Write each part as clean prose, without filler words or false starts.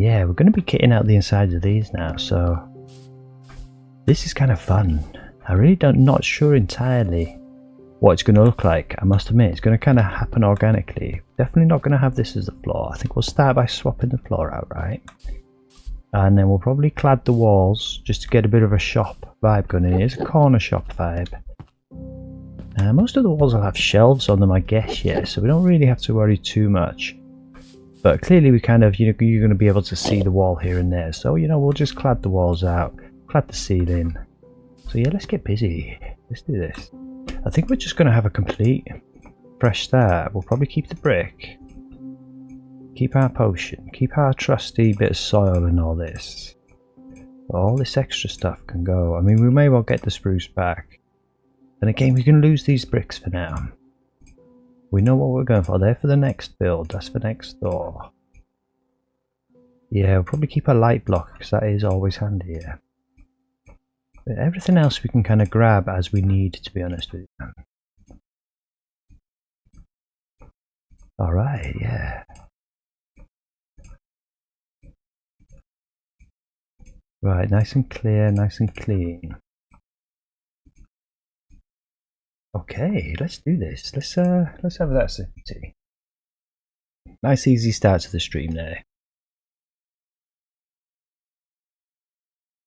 Yeah, we're going to be kitting out the insides of these now, so this is kind of fun. I really not sure entirely what it's going to look like. I must admit, it's going to kind of happen organically. Definitely not going to have this as the floor. I think we'll start by swapping the floor out, right? And then we'll probably clad the walls just to get a bit of a shop vibe going in. It's a corner shop vibe. Most of the walls will have shelves on them, I guess, yeah, so we don't really have to worry too much. But clearly we kind of, you're going to be able to see the wall here and there. So, we'll just clad the walls out, clad the ceiling. So yeah, let's get busy. Let's do this. I think we're just going to have a complete fresh start. We'll probably keep the brick. Keep our potion. Keep our trusty bit of soil and all this. But all this extra stuff can go. I mean, we may well get the spruce back. And again, we can lose these bricks for now. We know what we're going for. They're for the next build. That's for next door. Yeah, we'll probably keep a light block because that is always handy, yeah. But everything else we can kind of grab as we need, to be honest with you. Alright, yeah. Right, nice and clear, nice and clean. Okay, let's do this. Let's have that city. Nice easy start to the stream there.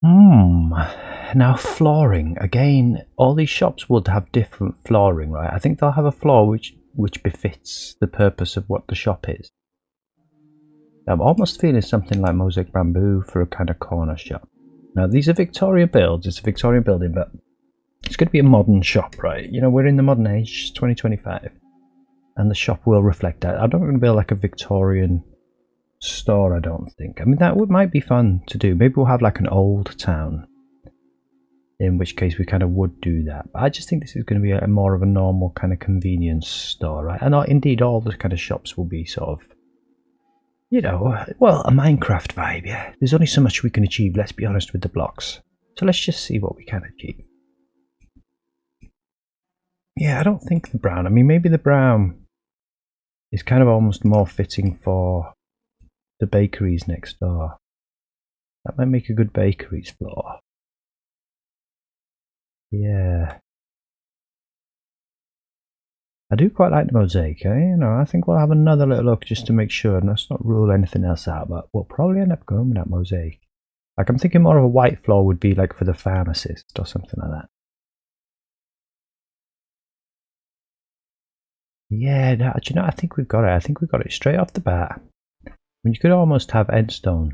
Now flooring. Again, all these shops would have different flooring, right? I think they'll have a floor which befits the purpose of what the shop is. I'm almost feeling something like mosaic bamboo for a kind of corner shop. Now these are Victorian builds. It's a Victorian building, but it's going to be a modern shop, right? We're in the modern age, 2025, and the shop will reflect that. I'm not going to build like a Victorian store, I don't think. I mean, that might be fun to do. Maybe we'll have like an old town, in which case we kind of would do that. But I just think this is going to be a more of a normal kind of convenience store, right? And indeed, all the kind of shops will be sort of, well, a Minecraft vibe, yeah. There's only so much we can achieve, let's be honest, with the blocks. So let's just see what we can achieve. Yeah, I don't think the brown. I mean, maybe the brown is kind of almost more fitting for the bakeries next door. That might make a good bakeries floor. Yeah. I do quite like the mosaic, I think we'll have another little look just to make sure, and let's not rule anything else out, but we'll probably end up going with that mosaic. Like, I'm thinking more of a white floor would be like for the pharmacist or something like that. Yeah, no, I think we've got it. I think we've got it straight off the bat. I mean, you could almost have endstone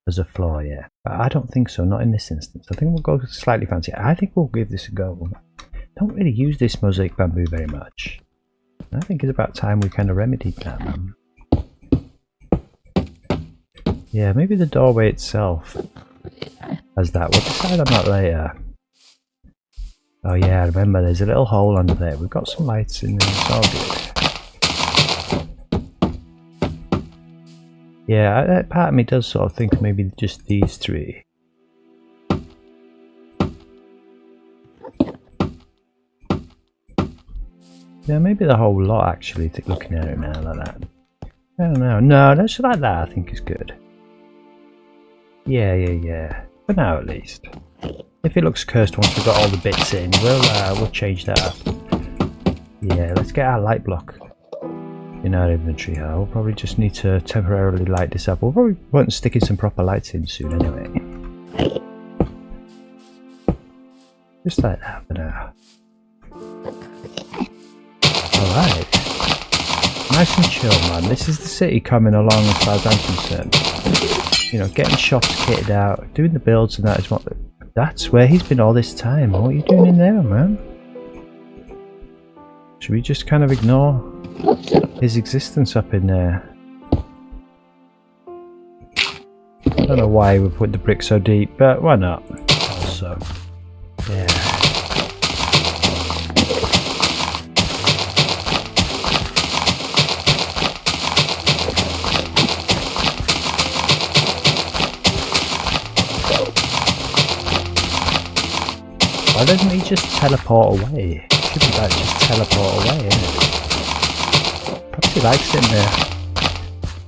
as a floor, yeah. But I don't think so, not in this instance. I think we'll go slightly fancy. I think we'll give this a go. Don't really use this mosaic bamboo very much. I think it's about time we kind of remedied that. Yeah, maybe the doorway itself has that. We'll decide on that later. Oh yeah, remember there's a little hole under there. We've got some lights in there, it's all good. Yeah, that part of me does sort of think maybe just these three. Yeah, maybe the whole lot actually, looking at it now like that. I don't know. No, just like that I think is good. Yeah. For now at least. If it looks cursed once we've got all the bits in, we'll change that up. Yeah, let's get our light block in our inventory here. We'll probably just need to temporarily light this up. We'll probably want to stick in some proper lights in soon anyway. Just like that for now. Alright. Nice and chill, man. This is the city coming along as far as I'm concerned. Getting shops kitted out, doing the builds and that is what... That's where he's been all this time. What are you doing in there, man? Should we just kind of ignore his existence up in there? I don't know why we put the brick so deep, but why not? Also, yeah. Why doesn't he just teleport away? It should be like just teleport away, isn't it? Perhaps he likes it in there.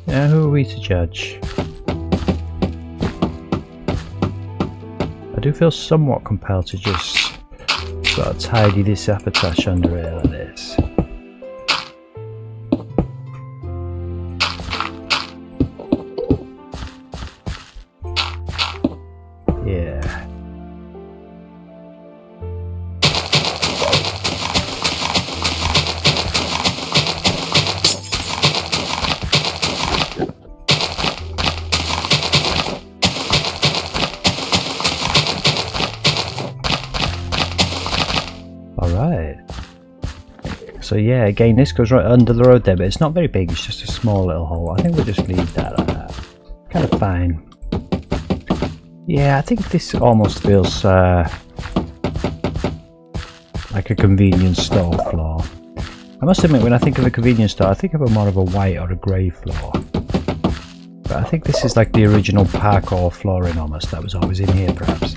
Yeah, who are we to judge? I do feel somewhat compelled to just sort of tidy this up a touch under here like this. Yeah. Alright. So yeah, again, this goes right under the road there, but it's not very big, it's just a small little hole. I think we'll just leave that like that. Kind of fine. Yeah, I think this almost feels like a convenience store floor. I must admit, when I think of a convenience store, I think of a more of a white or a grey floor. But I think this is like the original parkour flooring almost, that was always in here perhaps.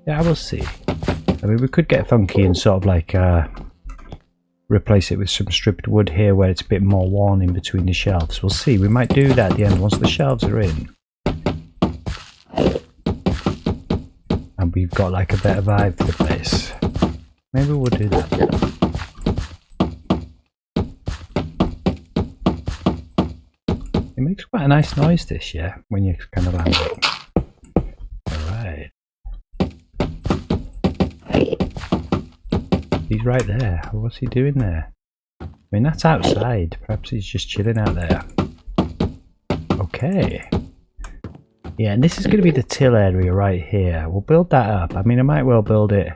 Yeah, I will see. I mean, we could get funky and sort of like replace it with some stripped wood here where it's a bit more worn in between the shelves. We'll see, we might do that at the end once the shelves are in. And we've got like a better vibe for the place. Maybe we'll do that. It makes quite a nice noise this, yeah, when you kind of land it. Alright. He's right there. What's he doing there? I mean, that's outside. Perhaps he's just chilling out there. Okay. Yeah, and this is going to be the till area right here. We'll build that up. I mean, I might well build it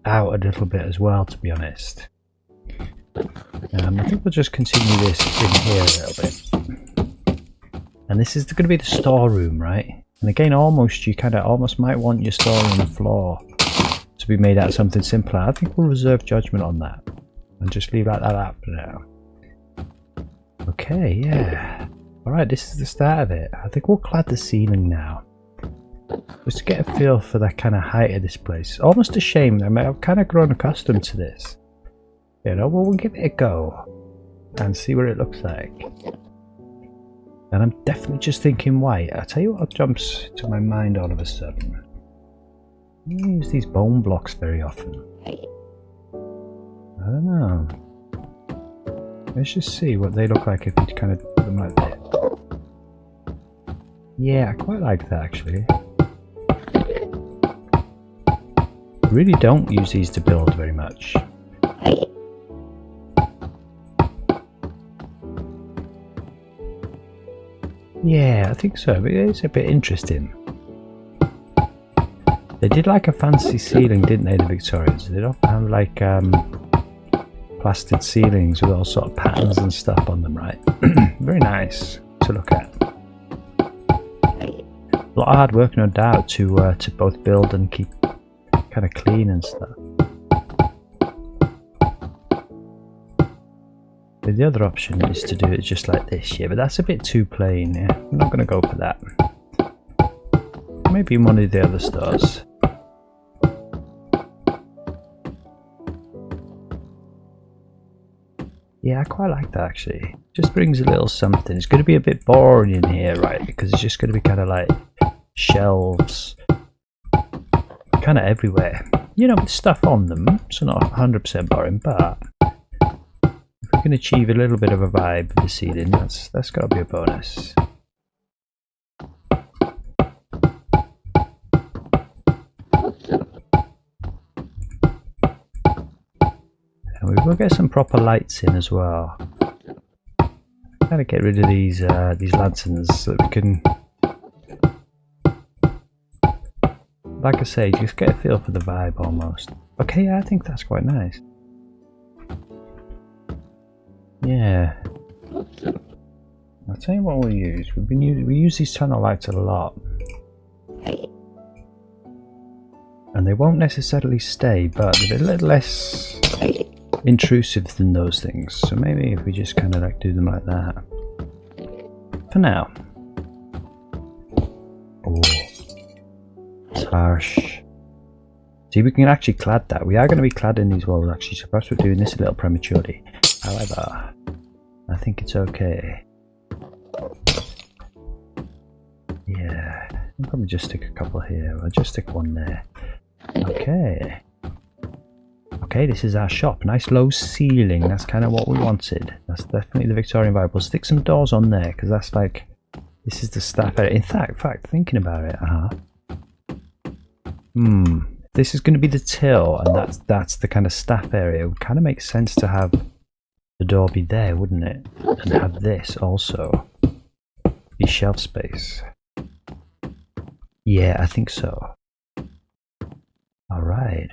out a little bit as well, to be honest. I think we'll just continue this in here a little bit. And this is going to be the storeroom, right? And again, almost you kind of almost might want your storeroom floor to be made out of something simpler. I think we'll reserve judgment on that and just leave that for now. Okay, yeah. Alright, this is the start of it. I think we'll clad the ceiling now. Just to get a feel for the kind of height of this place. Almost a shame. I mean, I've kind of grown accustomed to this. You know, well, we'll give it a go and see what it looks like. And I'm definitely just thinking white. I'll tell you what jumps to my mind all of a sudden. I don't use these bone blocks very often. I don't know. Let's just see what they look like if we kind of put them like that. Yeah, I quite like that actually. I really don't use these to build very much. Yeah, I think so, but it's a bit interesting. They did like a fancy ceiling, didn't they, the Victorians? They don't have like plastered ceilings with all sort of patterns and stuff on them, right? Very nice to look at. A lot of hard work, no doubt, to both build and keep kind of clean and stuff. But the other option is to do it just like this, yeah, but that's a bit too plain, yeah. I'm not going to go for that. Maybe in one of the other stores. Yeah, I quite like that actually. Just brings a little something. It's going to be a bit boring in here, right? Because it's just going to be kind of like shelves kind of everywhere. You know, with stuff on them. So not 100% boring, but if we can achieve a little bit of a vibe with the ceiling, that's got to be a bonus. And we will get some proper lights in as well. Gotta get rid of these lanterns so that we can, like I say, just get a feel for the vibe almost. Okay, yeah, I think that's quite nice. Yeah. I'll tell you what we'll use. We use these tunnel lights a lot. And they won't necessarily stay, but they're a little less intrusive than those things. So maybe if we just kind of like do them like that. For now. Oh. It's harsh. See, we can actually clad that. We are going to be cladding these walls actually, so perhaps we're doing this a little prematurely. However, I think it's okay. Yeah, I'll probably just stick a couple here. I'll just stick one there. Okay. Okay, this is our shop. Nice low ceiling. That's kind of what we wanted. That's definitely the Victorian vibe. We'll stick some doors on there because that's like, this is the staff area. In fact, thinking about it, this is going to be the till, and that's the kind of staff area. It would kind of make sense to have the door be there, wouldn't it? And have this also be shelf space. Yeah, I think so. All right.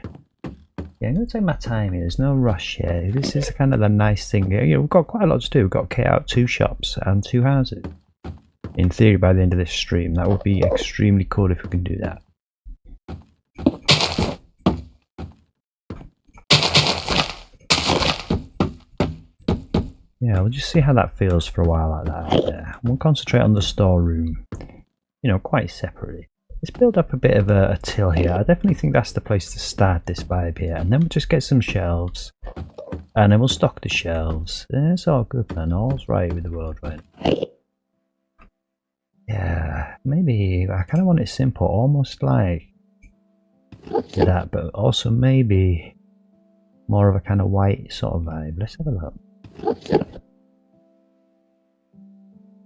Yeah, I'm going to take my time here. There's no rush here. This is kind of the nice thing. You know, we've got quite a lot to do. We've got to kit out 2 shops and 2 houses. In theory, by the end of this stream, that would be extremely cool if we can do that. Yeah, we'll just see how that feels for a while like that. Yeah. We'll concentrate on the storeroom, you know, quite separately. Let's build up a bit of a till here. I definitely think that's the place to start this vibe here. And then we'll just get some shelves. And then we'll stock the shelves. It's all good, man. All's right with the world, right? Yeah, maybe I kind of want it simple, almost like that, but also maybe more of a kind of white sort of vibe. Let's have a look.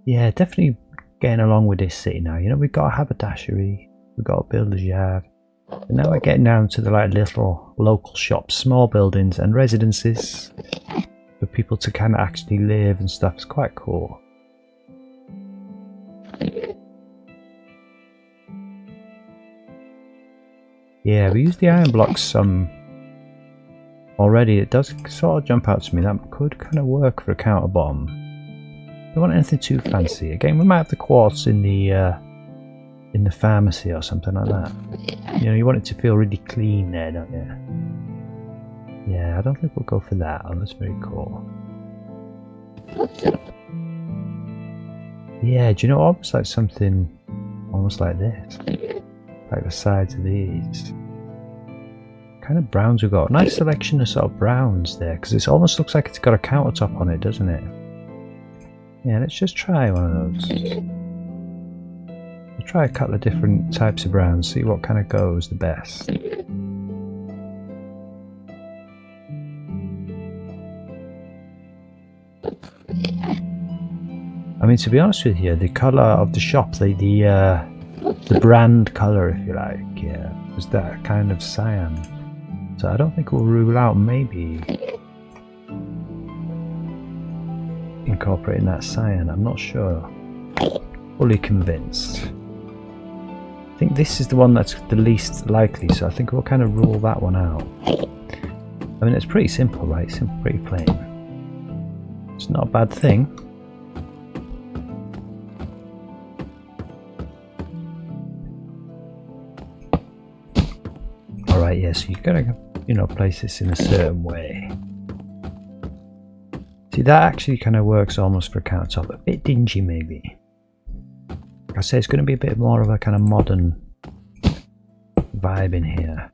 Yeah, definitely getting along with this city now. You know, we've got a haberdashery, we've got a builder's yard, and now we're getting down to the like little local shops, small buildings and residences for people to kind of actually live and stuff. It's quite cool. Yeah, we used the iron blocks some already. It does sort of jump out to me. That could kind of work for a counter bomb. Don't want anything too fancy. Again, we might have the quartz in the pharmacy or something like that. You know, you want it to feel really clean there, don't you? Yeah, I don't think we'll go for that. Oh, that's very cool. Yeah, do you know, almost like something almost like this. Like the sides of these. Kind of browns we've got. Nice selection of sort of browns there, because it almost looks like it's got a countertop on it, doesn't it? Yeah, let's just try one of those. We'll try a couple of different types of browns, see what kind of goes the best. I mean, to be honest with you, the colour of the shop, the brand colour, if you like, yeah, was that kind of cyan. So I don't think we'll rule out maybe incorporating that cyan. I'm not sure. Fully convinced. I think this is the one that's the least likely, so I think we'll kind of rule that one out. I mean, it's pretty simple, right? Simple, pretty plain. It's not a bad thing. Alright, yeah, so you've got to, you know, place this in a certain way. See, that actually kind of works almost for a countertop. A bit dingy, maybe. Like I say, it's going to be a bit more of a kind of modern vibe in here.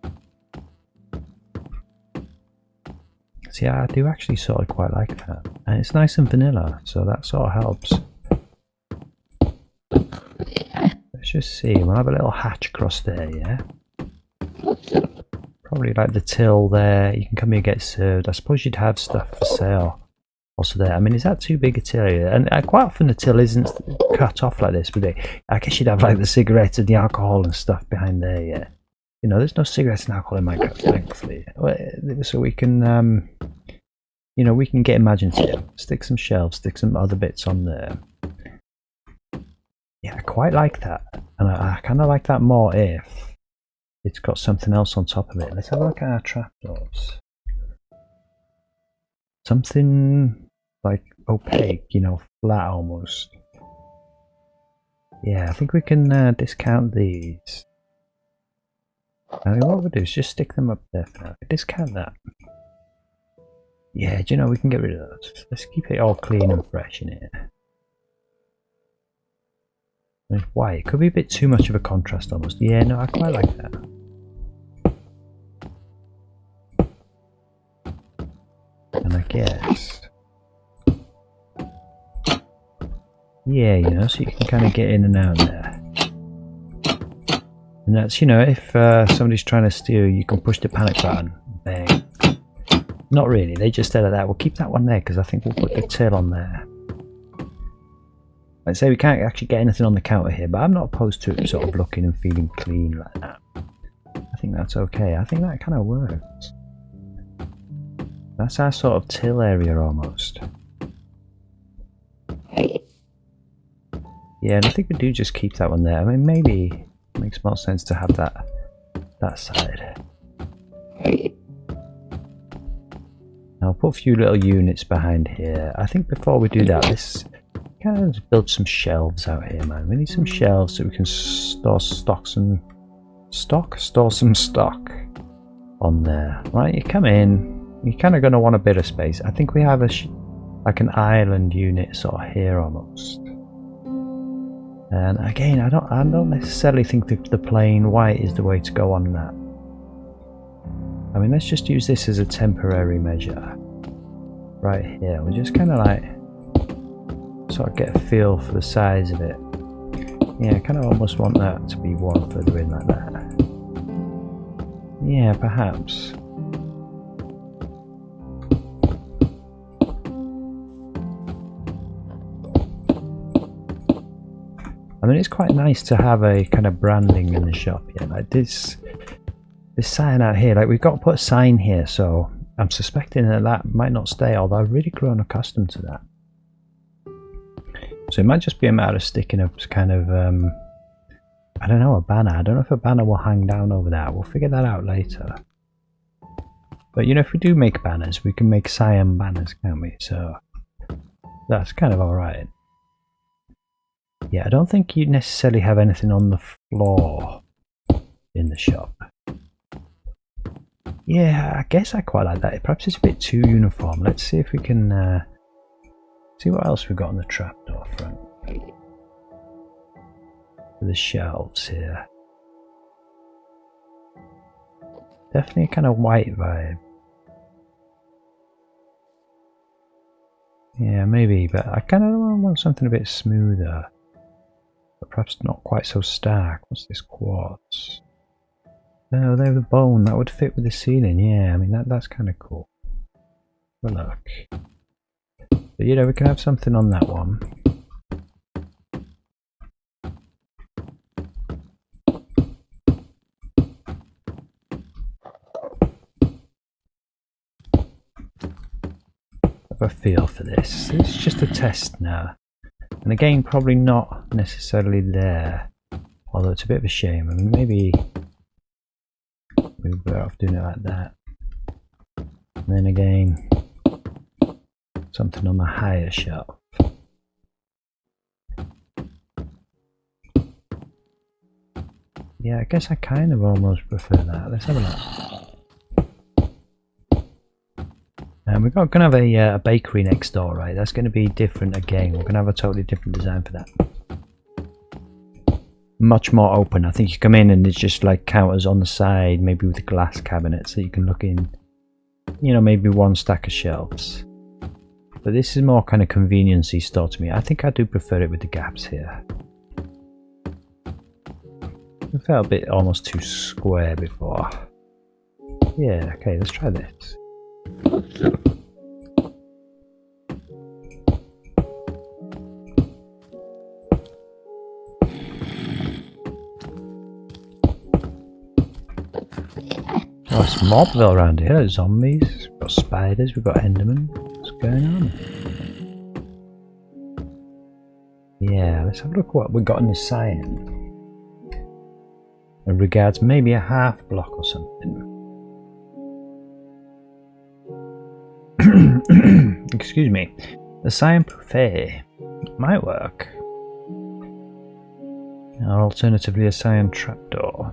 See, I do actually sort of quite like that. And it's nice and vanilla, so that sort of helps. Let's just see. We'll have a little hatch across there, yeah? Probably like the till there. You can come here and get served. I suppose you'd have stuff for sale also there. I mean, is that too big a till here? And quite often the till isn't cut off like this, would it? I guess you'd have like the cigarettes and the alcohol and stuff behind there, yeah. You know, there's no cigarettes and alcohol in Minecraft, thankfully. So we can, you know, we can get imaginative. Stick some shelves, stick some other bits on there. Yeah, I quite like that. And I kind of like that more if it's got something else on top of it. Let's have a look at our trapdoors. Something like opaque, you know, flat almost. Yeah, I think we can discount these. I mean, what we'll do is just stick them up there for now. Discount that. Yeah, do you know, we can get rid of those. Let's keep it all clean and fresh in here. And white, it could be a bit too much of a contrast almost. Yeah, no, I quite like that. And I guess, yeah, you know, so you can kind of get in and out there. And that's, you know, if somebody's trying to steal, you can push the panic button. Bang. Not really, they just stay like that. We'll keep that one there because I think we'll put the till on there. I'd say we can't actually get anything on the counter here, but I'm not opposed to it sort of looking and feeling clean like that. I think that's okay. I think that kind of works. That's our sort of till area almost. Yeah, and I think we do just keep that one there. I mean, maybe it makes more sense to have that side. I'll put a few little units behind here. I think before we do that, let's kind of build some shelves out here, man. We need some shelves so we can store some stock on there. Right, you come in, you're kind of going to want a bit of space. I think we have like an island unit sort of here almost. And again, I don't necessarily think that the plain white is the way to go on that. I mean, let's just use this as a temporary measure. Right here, we just kind of like sort of get a feel for the size of it. Yeah, I kind of almost want that to be one further in like that. Yeah, perhaps. I mean, it's quite nice to have a kind of branding in the shop. Yeah, like this sign out here, like we've got to put a sign here, so I'm suspecting that might not stay, although I've really grown accustomed to that. So it might just be a matter of sticking up kind of, I don't know, a banner. I don't know if a banner will hang down over that. We'll figure that out later. But you know, if we do make banners, we can make cyan banners, can't we? So that's kind of alright. Yeah, I don't think you necessarily have anything on the floor in the shop. Yeah, I guess I quite like that. Perhaps it's a bit too uniform. Let's see if we can see what else we've got on the trapdoor front. For the shelves here. Definitely a kind of white vibe. Yeah, maybe, but I kind of want something a bit smoother. But perhaps not quite so stark. What's this quartz? Oh, there's the bone. That would fit with the ceiling. Yeah, I mean, that's kind of cool. Well, look. But, you know, we can have something on that one. Have a feel for this. It's just a test now. And again, probably not necessarily there. Although it's a bit of a shame. I mean, maybe we're better off doing it like that. And then again, something on the higher shelf. Yeah, I guess I kind of almost prefer that. Let's have a look. And we're going to have a bakery next door, right? That's going to be different again. We're going to have a totally different design for that. Much more open. I think you come in and there's just like counters on the side, maybe with a glass cabinet so you can look in, you know, maybe one stack of shelves. But this is more kind of convenience-y store to me. I think I do prefer it with the gaps here. It felt a bit almost too square before. Yeah, okay, let's try this. Oh, it's Mobville around here. There's zombies, we've got spiders, we've got Endermen. What's going on? Yeah, let's have a look what we got in the sign. In regards maybe a half block or something. Excuse me. The sign buffet might work. Or alternatively a cyan trapdoor.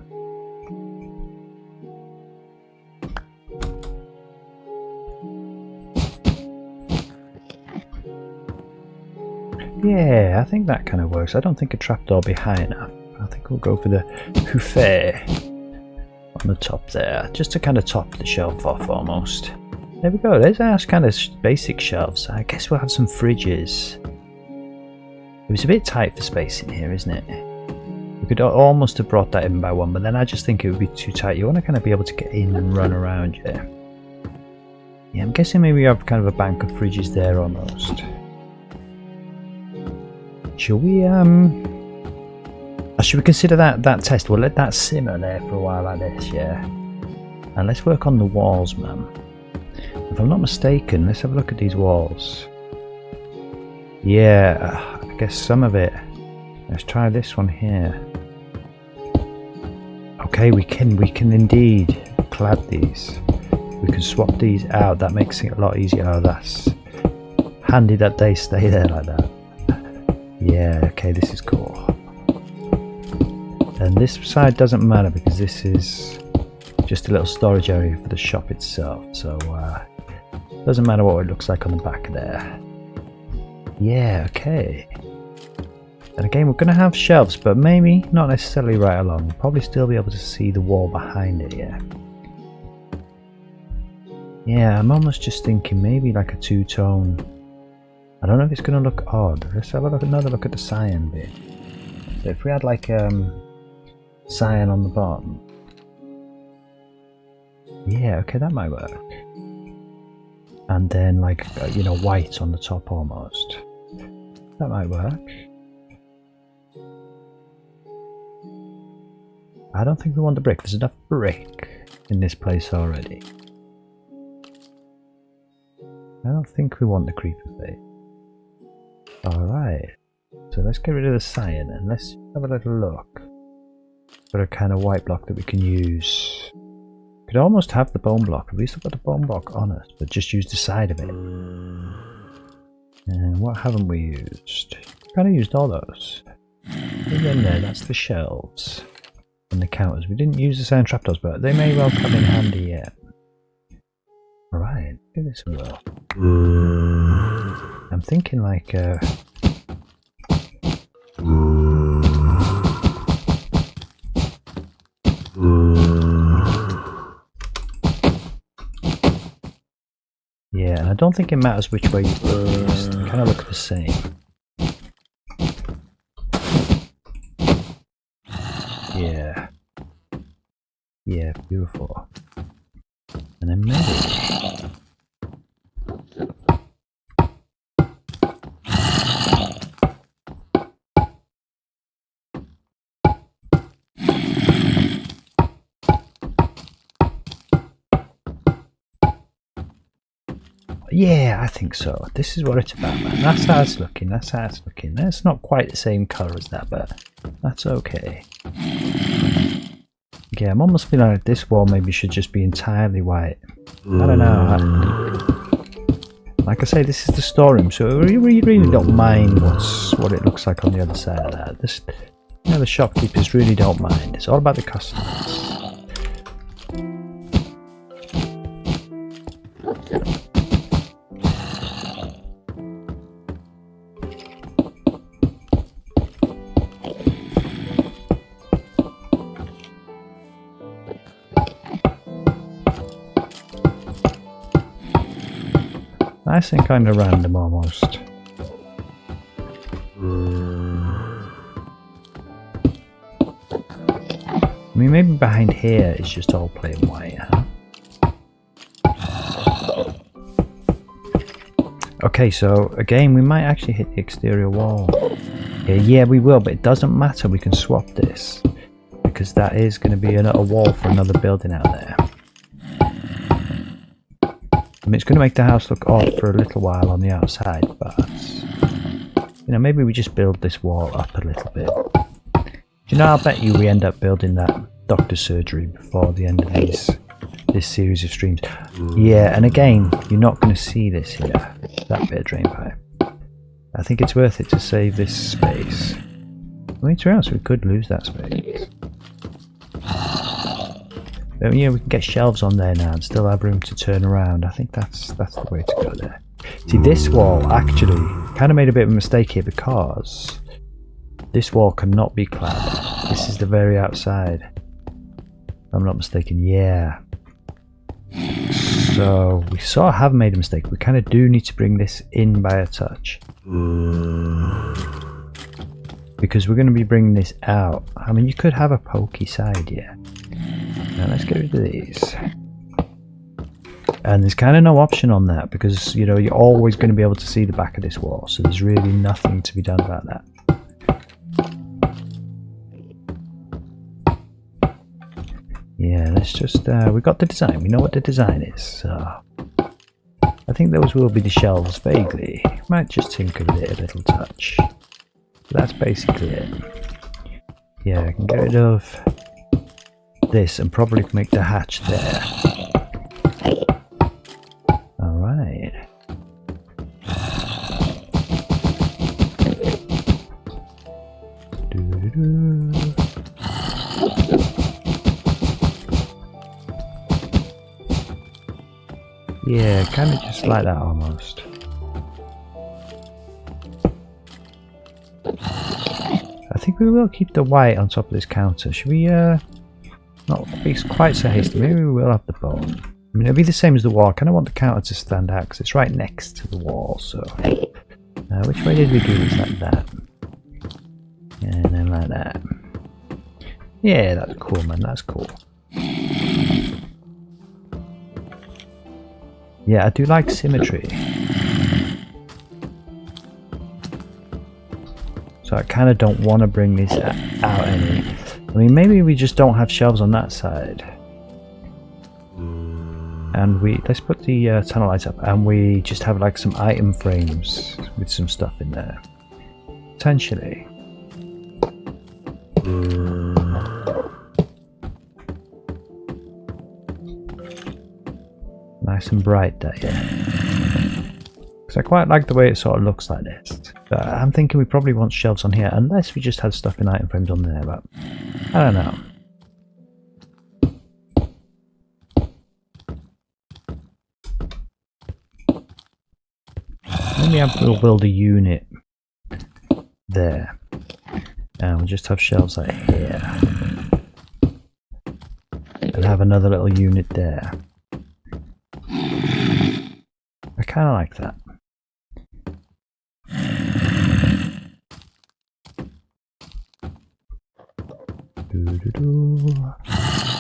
Yeah, I think that kind of works. I don't think a trapdoor will be high enough. I think we'll go for the buffet on the top there, just to kind of top the shelf off almost. There we go, there's our kind of basic shelves. I guess we'll have some fridges. It was a bit tight for space in here, isn't it? We could almost have brought that in by one, but then I just think it would be too tight. You want to kind of be able to get in and run around, yeah. Yeah, I'm guessing maybe you have kind of a bank of fridges there almost. Shall we should we consider that test? We'll let that simmer there for a while like this, yeah. And let's work on the walls, man. If I'm not mistaken, let's have a look at these walls. Yeah, I guess some of it. Let's try this one here. Okay, we can indeed clad these. We can swap these out. That makes it a lot easier. Oh, that's handy that they stay there like that. Yeah, okay, this is cool. And this side doesn't matter because this is just a little storage area for the shop itself. So doesn't matter what it looks like on the back there. Yeah, okay. And again, we're going to have shelves, but maybe not necessarily right along. We'll probably still be able to see the wall behind it, yeah. Yeah, I'm almost just thinking maybe like a two-tone. I don't know if it's going to look odd. Let's have another look at the cyan bit. So if we had like cyan on the bottom. Yeah, okay, that might work. And then like, you know, white on the top almost. That might work. I don't think we want the brick. There's enough brick in this place already. I don't think we want the creeper face. Alright. So let's get rid of the cyan and let's have a little look for a kind of white block that we can use. Could almost have the bone block. We still got the bone block on it, but just use the side of it. And what haven't we used? Kind of used all those. And then there, that's the shelves and the counters. We didn't use the cyan trapdoors, but they may well come in handy yet. Alright, give this a whirl. I'm thinking like yeah, and I don't think it matters which way you put these. They kind of look the same. Yeah. Yeah, beautiful. And then maybe... Yeah, I think so. This is what it's about, man. That's how it's looking. That's how it's looking. It's not quite the same colour as that, but that's okay. Yeah, I'm almost feeling like this wall maybe should just be entirely white. I don't know. Like I say, this is the storeroom, so we really don't mind what it looks like on the other side of that. This, you know, the shopkeepers really don't mind. It's all about the customers. Nice and kind of random almost. I mean, maybe behind here it's just all plain white, huh? Okay, so again, we might actually hit the exterior wall. Yeah, we will, but it doesn't matter. We can swap this because that is going to be a wall for another building out there. I mean, it's going to make the house look odd for a little while on the outside, but you know, maybe we just build this wall up a little bit. You know, I'll bet you we end up building that doctor's surgery before the end of this series of streams. Yeah, and again, you're not going to see this here, that bit of drain pipe. I think it's worth it to save this space. I mean, to be honest, we could lose that space. But yeah, we can get shelves on there now and still have room to turn around. I think that's the way to go there. See, this wall actually kind of made a bit of a mistake here because this wall cannot be clad. This is the very outside. If I'm not mistaken, yeah. So we sort of have made a mistake. We kind of do need to bring this in by a touch. because we're going to be bringing this out. I mean, you could have a pokey side here. Now let's get rid of these. And there's kind of no option on that because, you know, you're always going to be able to see the back of this wall. So there's really nothing to be done about that. Yeah, let's just, we got the design. We know what the design is. So I think those will be the shelves vaguely. Might just tinker with it a little touch. But that's basically it. Yeah, I can get rid of this and probably make the hatch there. Alright. Yeah, kind of just like that almost. I think we will keep the white on top of this counter. Should we not be quite so hasty? Maybe we will have the bone. I mean, it'll be the same as the wall. I kind of want the counter to stand out because it's right next to the wall. So, which way did we do this? Like that, and then like that. Yeah, that's cool, man. That's cool. Yeah, I do like symmetry. So I kind of don't want to bring this out any. I mean, maybe we just don't have shelves on that side. And let's put the tunnel lights up and we just have like some item frames with some stuff in there. Potentially. Nice and bright that, yeah. Because I quite like the way it sort of looks like this. But I'm thinking we probably want shelves on here unless we just had stuff in item frames on there, but I don't know. Maybe we'll build a unit there. And we'll just have shelves like here. And have another little unit there. I kind of like that.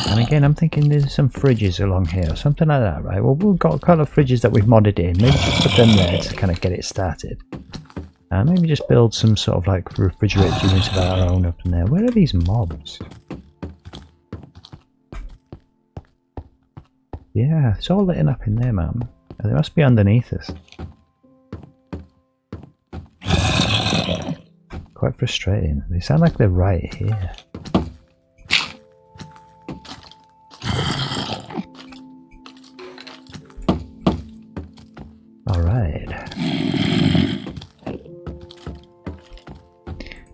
And again, I'm thinking there's some fridges along here, or something like that, right? Well, we've got a couple of fridges that we've modded in. Maybe just put them there to kind of get it started. And maybe just build some sort of like refrigerated units of our own up in there. Where are these mobs? Yeah, it's all lit up in there, man. They must be underneath us. Quite frustrating. They sound like they're right here. Alright.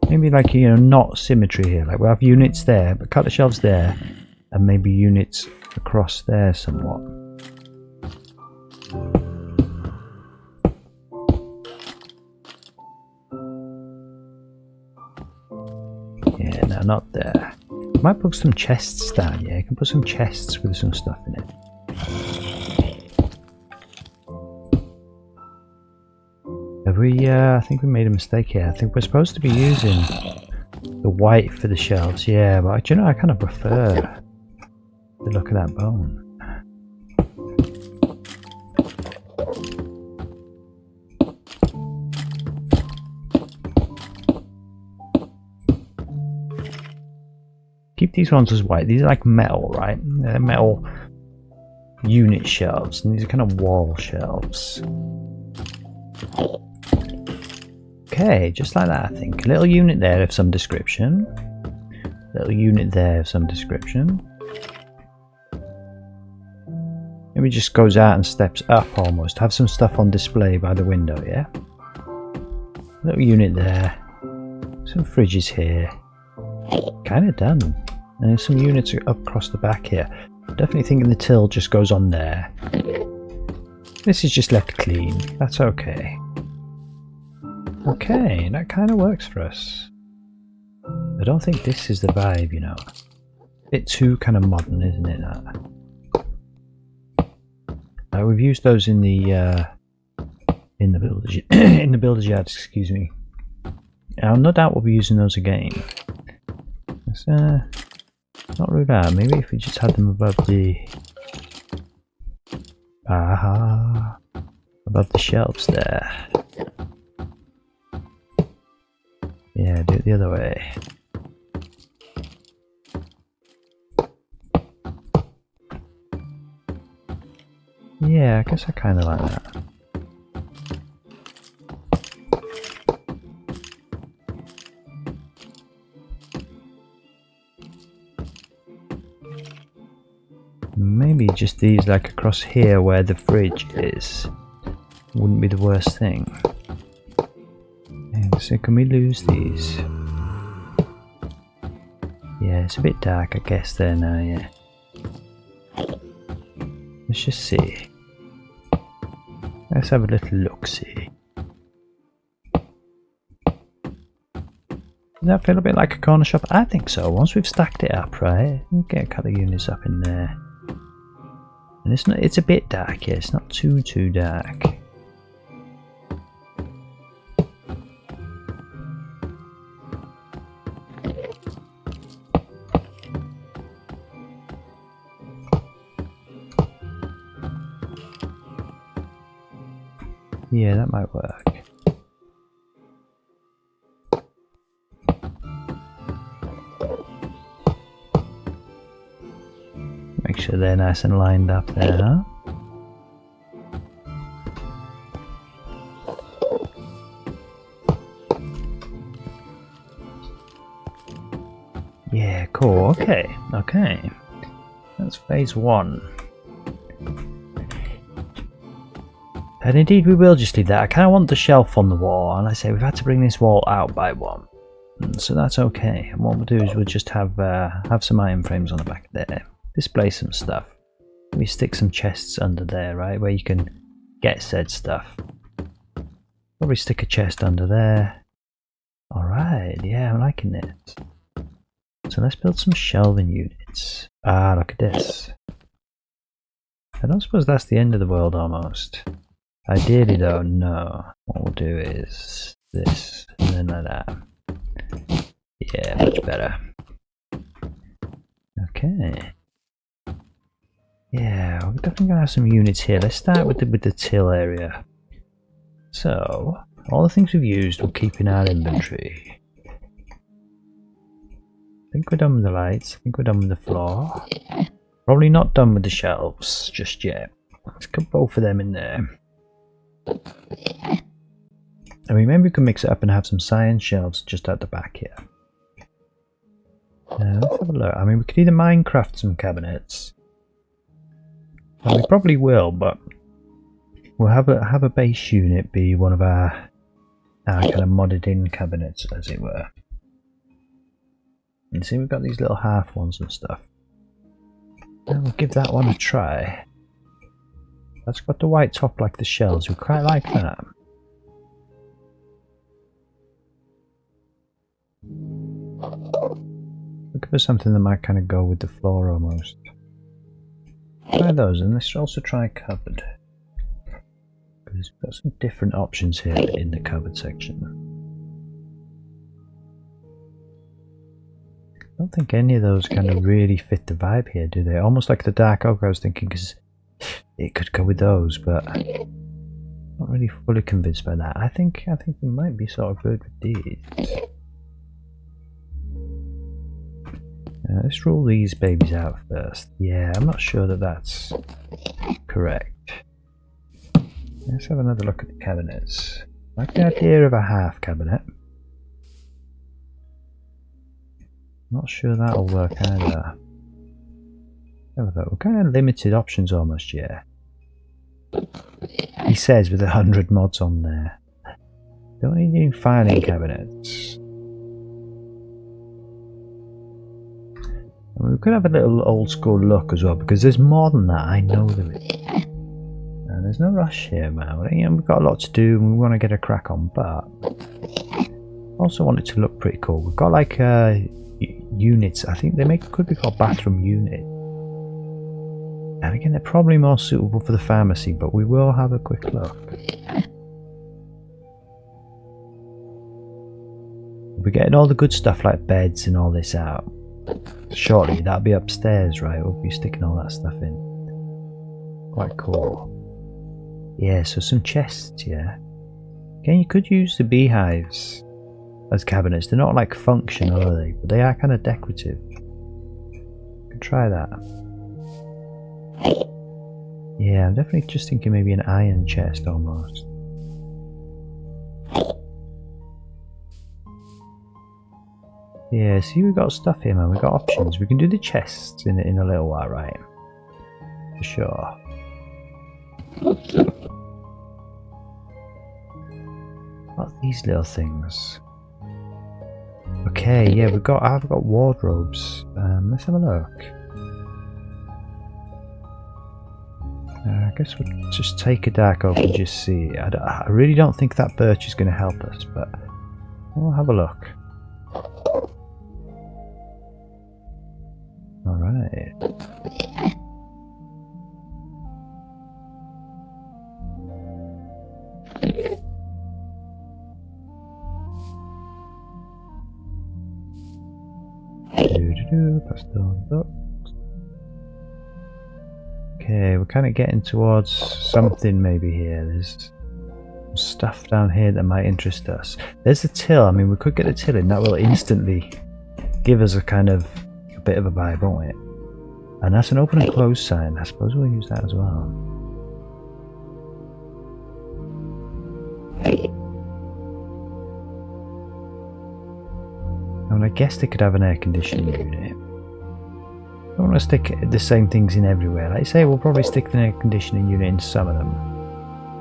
Maybe like, you know, not symmetry here. Like we'll have units there, but cut the shelves there, and maybe units across there somewhat. Yeah, no, not there. Might put some chests down, yeah. You can put some chests with some stuff in it. Have we, I think we made a mistake here. I think we're supposed to be using the white for the shelves, yeah, but do you know, I kind of prefer the look of that bone. Keep these ones as white. These are like metal, right? They're metal unit shelves, and these are kind of wall shelves. Okay, just like that, I think. A little unit there of some description. Little unit there of some description. Maybe just goes out and steps up almost. Have some stuff on display by the window, yeah? Little unit there. Some fridges here. Kind of done. And there's some units up across the back here. Definitely thinking the till just goes on there. This is just left clean. That's okay. Okay, that kind of works for us. I don't think this is the vibe, you know. A bit too kind of modern, isn't it? That? We've used those in the builder's in the builder's yard, excuse me. I'll no doubt we'll be using those again. Let's not rule out. Maybe if we just had them above the above the shelves there. Yeah, do it the other way. Yeah, I guess I kind of like that. Maybe just these like across here where the fridge is wouldn't be the worst thing. And so can we lose these? Yeah, it's a bit dark I guess there now, yeah. Let's just see. Let's have a little look-see. Does that feel a bit like a corner shop? I think so. Once we've stacked it up, right? We'll get a couple of units up in there. And it's a bit dark, yeah. It's not too dark. Yeah, that might work. Make sure they're nice and lined up there, huh? Yeah, cool. Okay, okay. That's phase 1. And indeed we will just leave that. I kind of want the shelf on the wall, and I say we've had to bring this wall out by 1. So that's okay. And what we'll do is we'll just have some iron frames on the back there. Display some stuff. We stick some chests under there, right, where you can get said stuff. Probably stick a chest under there. Alright, yeah, I'm liking it. So let's build some shelving units. Ah, look at this. I don't suppose that's the end of the world almost. Ideally though, no. What we'll do is this, and then like that. Yeah, much better. Okay. Yeah, we're definitely gonna have some units here. Let's start with the till area. So, all the things we've used we'll keep in our inventory. I think we're done with the lights. I think we're done with the floor. Probably not done with the shelves just yet. Let's put both of them in there. I mean, maybe we can mix it up and have some science shelves just at the back here. Let's have a look. I mean, we could either Minecraft some cabinets. And we probably will, but we'll have a base unit be one of our kind of modded in cabinets, as it were. You see, we've got these little half ones and stuff. And we'll give that one a try. That's got the white top like the shells. We quite like that. Looking for something that might kind of go with the floor almost. Try those, and let's also try cupboard. Because we've got some different options here in the cupboard section. I don't think any of those kind of really fit the vibe here, do they? Almost like the dark oak I was thinking, because it could go with those, but I'm not really fully convinced by that. I think we might be sort of good with these. Let's rule these babies out first. Yeah, I'm not sure that that's correct. Let's have another look at the cabinets. I like the idea of a half cabinet. Not sure that'll work either. We're kind of limited options almost, yeah. He says with 100 mods on there. Don't need any filing cabinets. We could have a little old school look as well, because there's more than that, I know there is. And there's no rush here, man. You know, we've got a lot to do and we want to get a crack on, but also want it to look pretty cool. We've got like units, I think they could be called bathroom units. And again, they're probably more suitable for the pharmacy, but we will have a quick look. We're getting all the good stuff like beds and all this out. Shortly, that'll be upstairs, right? We'll be sticking all that stuff in. Quite cool. Yeah, so some chests, yeah. Again, you could use the beehives as cabinets. They're not like functional, are they? But they are kind of decorative. You could try that. Yeah, I'm definitely just thinking maybe an iron chest almost. Yeah, see, we've got stuff here, man. We've got options. We can do the chests in a little while, right? For sure. What are these little things? Okay, yeah, I've got wardrobes. Let's have a look. I guess we'll just take a dark oak and just see. I really don't think that birch is going to help us, but we'll have a look. Alright. Okay, we're kind of getting towards something maybe here. There's some stuff down here that might interest us. There's the till. I mean, we could get the till in. That will instantly give us a kind of a bit of a vibe, won't it? And that's an open and close sign. I suppose we'll use that as well. And I guess they could have an air conditioning unit. I don't want to stick the same things in everywhere. Like I say, we'll probably stick the air conditioning unit in some of them,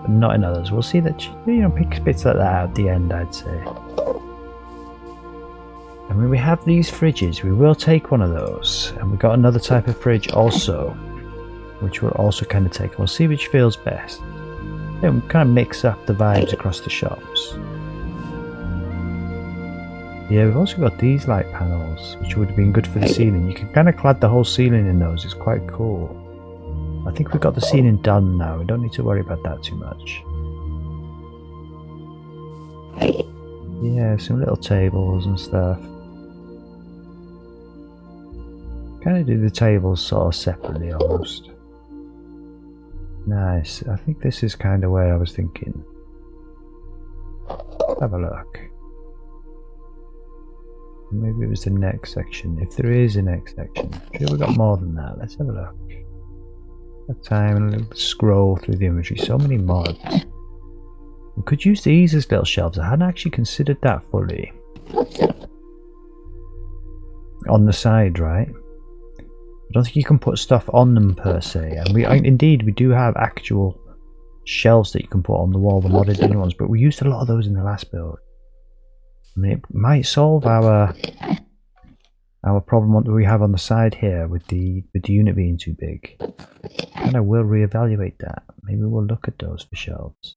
but not in others. We'll see that, you know, pick bits like that out at the end, I'd say. And when we have these fridges, we will take one of those. And we've got another type of fridge also, which we'll also kind of take. We'll see which feels best. Then we'll kind of mix up the vibes across the shops. Yeah, we've also got these light panels, which would have been good for the ceiling. You can kind of clad the whole ceiling in those. It's quite cool. I think we've got the ceiling done now. We don't need to worry about that too much. Yeah, some little tables and stuff. Kind of do the tables sort of separately almost. Nice. I think this is kind of where I was thinking. Let's have a look. Maybe it was the next section. If there is a next section. I'm sure we've got more than that. Let's have a look. That time and a little scroll through the inventory. So many mods. We could use these as little shelves. I hadn't actually considered that fully. On the side, right? I don't think you can put stuff on them per se. And indeed we do have actual shelves that you can put on the wall, the modded in ones, but we used a lot of those in the last build. I mean, it might solve our problem that we have on the side here with the unit being too big. And I will reevaluate that. Maybe we'll look at those for shelves.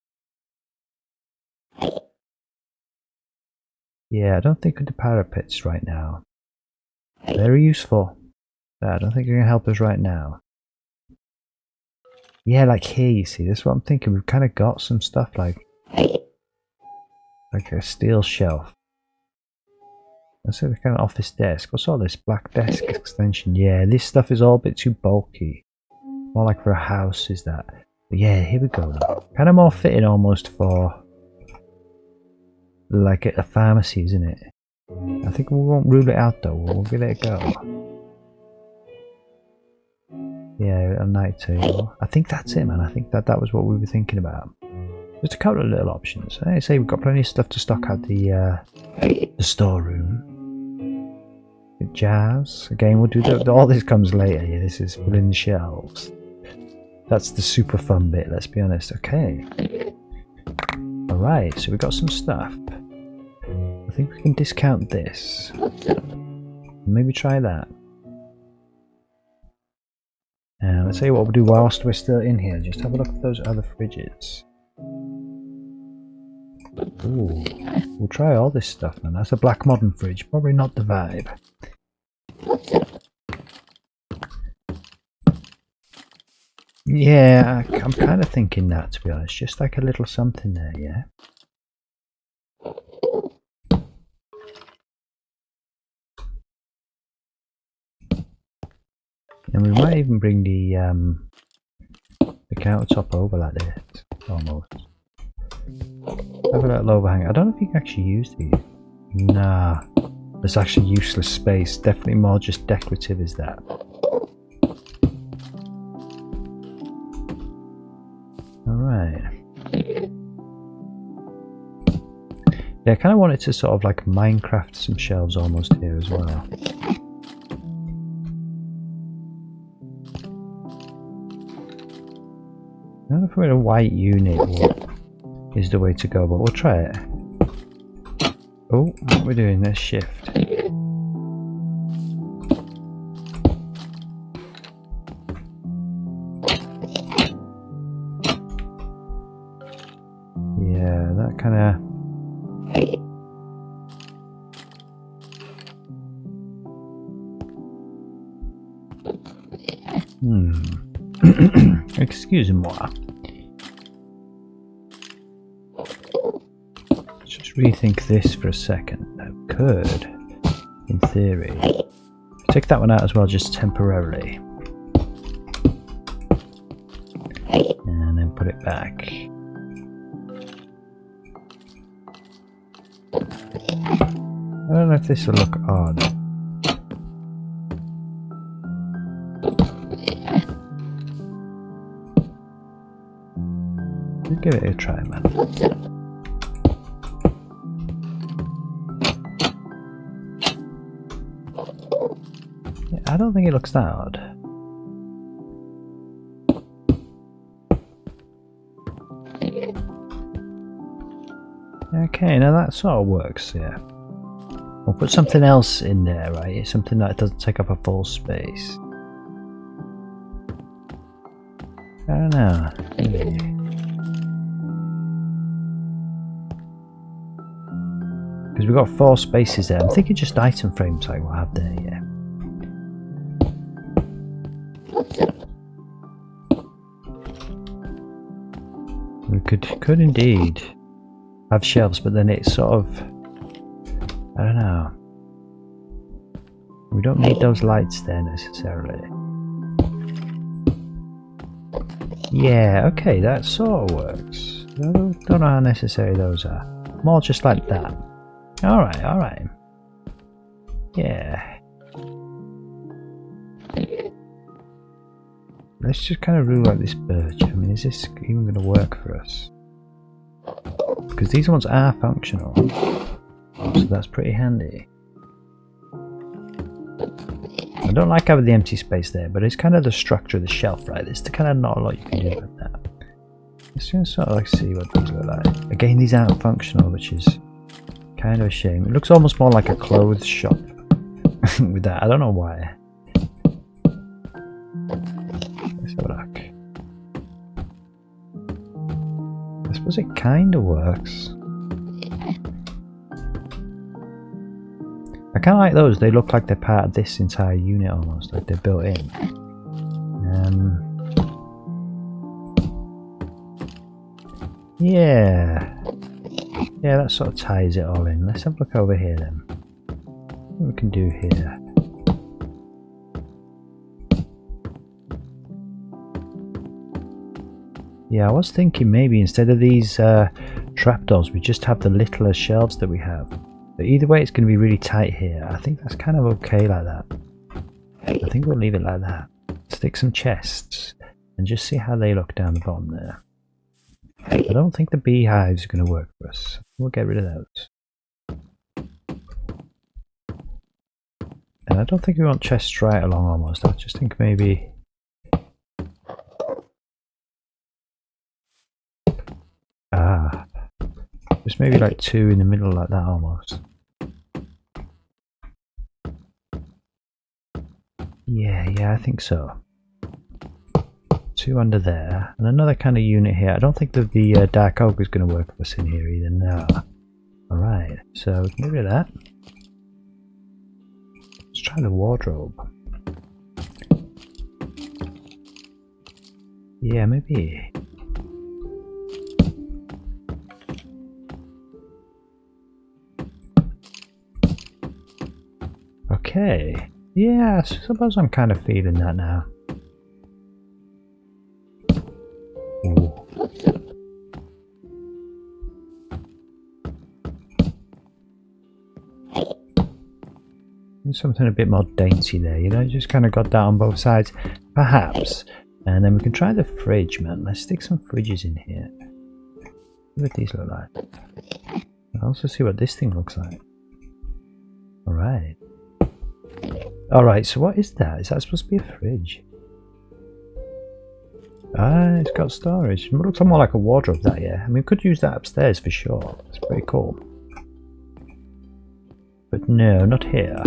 Yeah, I don't think with the parapets right now. Very useful. But I don't think they're going to help us right now. Yeah, like here, you see, that's what I'm thinking. We've kind of got some stuff like a steel shelf. That's a kind of office desk. What's all this? Black desk extension. Yeah, this stuff is all a bit too bulky. More like for a house is that. But yeah, here we go. Kind of more fitting almost for like a pharmacy, isn't it? I think we won't rule it out though. We'll give it a go. Yeah, a night table. I think that's it, man. I think that was what we were thinking about. Just a couple of little options. I say we've got plenty of stuff to stock at the storeroom. Jars. Again, we'll do all this comes later. Yeah, this is filling the shelves. That's the super fun bit, let's be honest. Okay. Alright, so we've got some stuff. I think we can discount this. Maybe try that. Let's tell you what we'll do whilst we're still in here. Just have a look at those other fridges. Ooh, we'll try all this stuff, man. That's a black modern fridge. Probably not the vibe. Yeah, I'm kind of thinking that, to be honest. Just like a little something there, yeah? And we might even bring the countertop over like this, almost. Have a little overhang. I don't know if you can actually use these. Nah, it's actually useless space. Definitely more just decorative is that. Alright. Yeah, I kind of wanted to sort of like Minecraft some shelves almost here as well. I don't know if we're in a white unit is the way to go, but we'll try it. Oh, what are we doing? Let's shift. Yeah, that kind of... Excusez-moi. Let's just rethink this for a second. I could, in theory, take that one out as well, just temporarily. And then put it back. I don't know if this will look odd. Give it a try, man. Yeah, I don't think it looks that odd. Okay, now that sort of works, yeah. We'll put something else in there, right? Something that doesn't take up a full space. I don't know. Maybe. Because we've got 4 spaces there. I'm thinking just item frames like we'll have there, yeah. We could indeed have shelves, but then it's sort of... I don't know. We don't need those lights there necessarily. Yeah, okay, that sort of works. I don't know how necessary those are. More just like that. Alright, alright. Yeah. Let's just kind of rule out this birch. I mean, is this even going to work for us? Because these ones are functional. So that's pretty handy. I don't like having the empty space there, but it's kind of the structure of the shelf, right? There's kind of not a lot you can do with that. Let's just sort of like see what these look like. Again, these aren't functional, which is kind of a shame. It looks almost more like a clothes shop with that. I don't know why. Let's have a look. I suppose it kind of works. I kind of like those. They look like they're part of this entire unit almost, like they're built in. Yeah. Yeah, that sort of ties it all in. Let's have a look over here then. What we can do here. Yeah, I was thinking maybe instead of these trapdoors, we just have the littler shelves that we have. But either way, it's going to be really tight here. I think that's kind of okay like that. I think we'll leave it like that. Stick some chests and just see how they look down the bottom there. I don't think the beehives are going to work for us. We'll get rid of those. And I don't think we want chests right along almost. I just think maybe... just maybe like 2 in the middle like that almost. Yeah, I think so. 2 under there, and another kind of unit here. I don't think that the dark oak is going to work for us in here either, no. Alright, so we can get rid of that. Let's try the wardrobe. Yeah, maybe. Okay. Yeah, I suppose I'm kind of feeling that now. Ooh. There's something a bit more dainty there, you know, just kind of got that on both sides, perhaps. And then we can try the fridge, man. Let's stick some fridges in here. See what these look like. I'll also see what this thing looks like. Alright. Alright, so what is that? Is that supposed to be a fridge? Ah, it's got storage. It looks more like a wardrobe, that, yeah. I mean, we could use that upstairs for sure. It's pretty cool. But no, not here.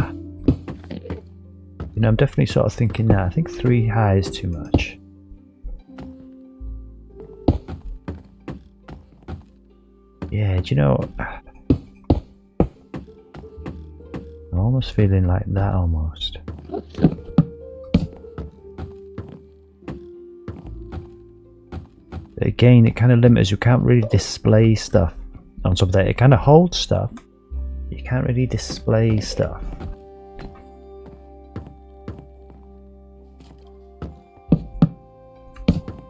You know, I'm definitely sort of thinking that. I think 3 high is too much. Yeah, do you know... I'm almost feeling like that, almost. Again, it kind of limits. You can't really display stuff on top of that. It kind of holds stuff. You can't really display stuff.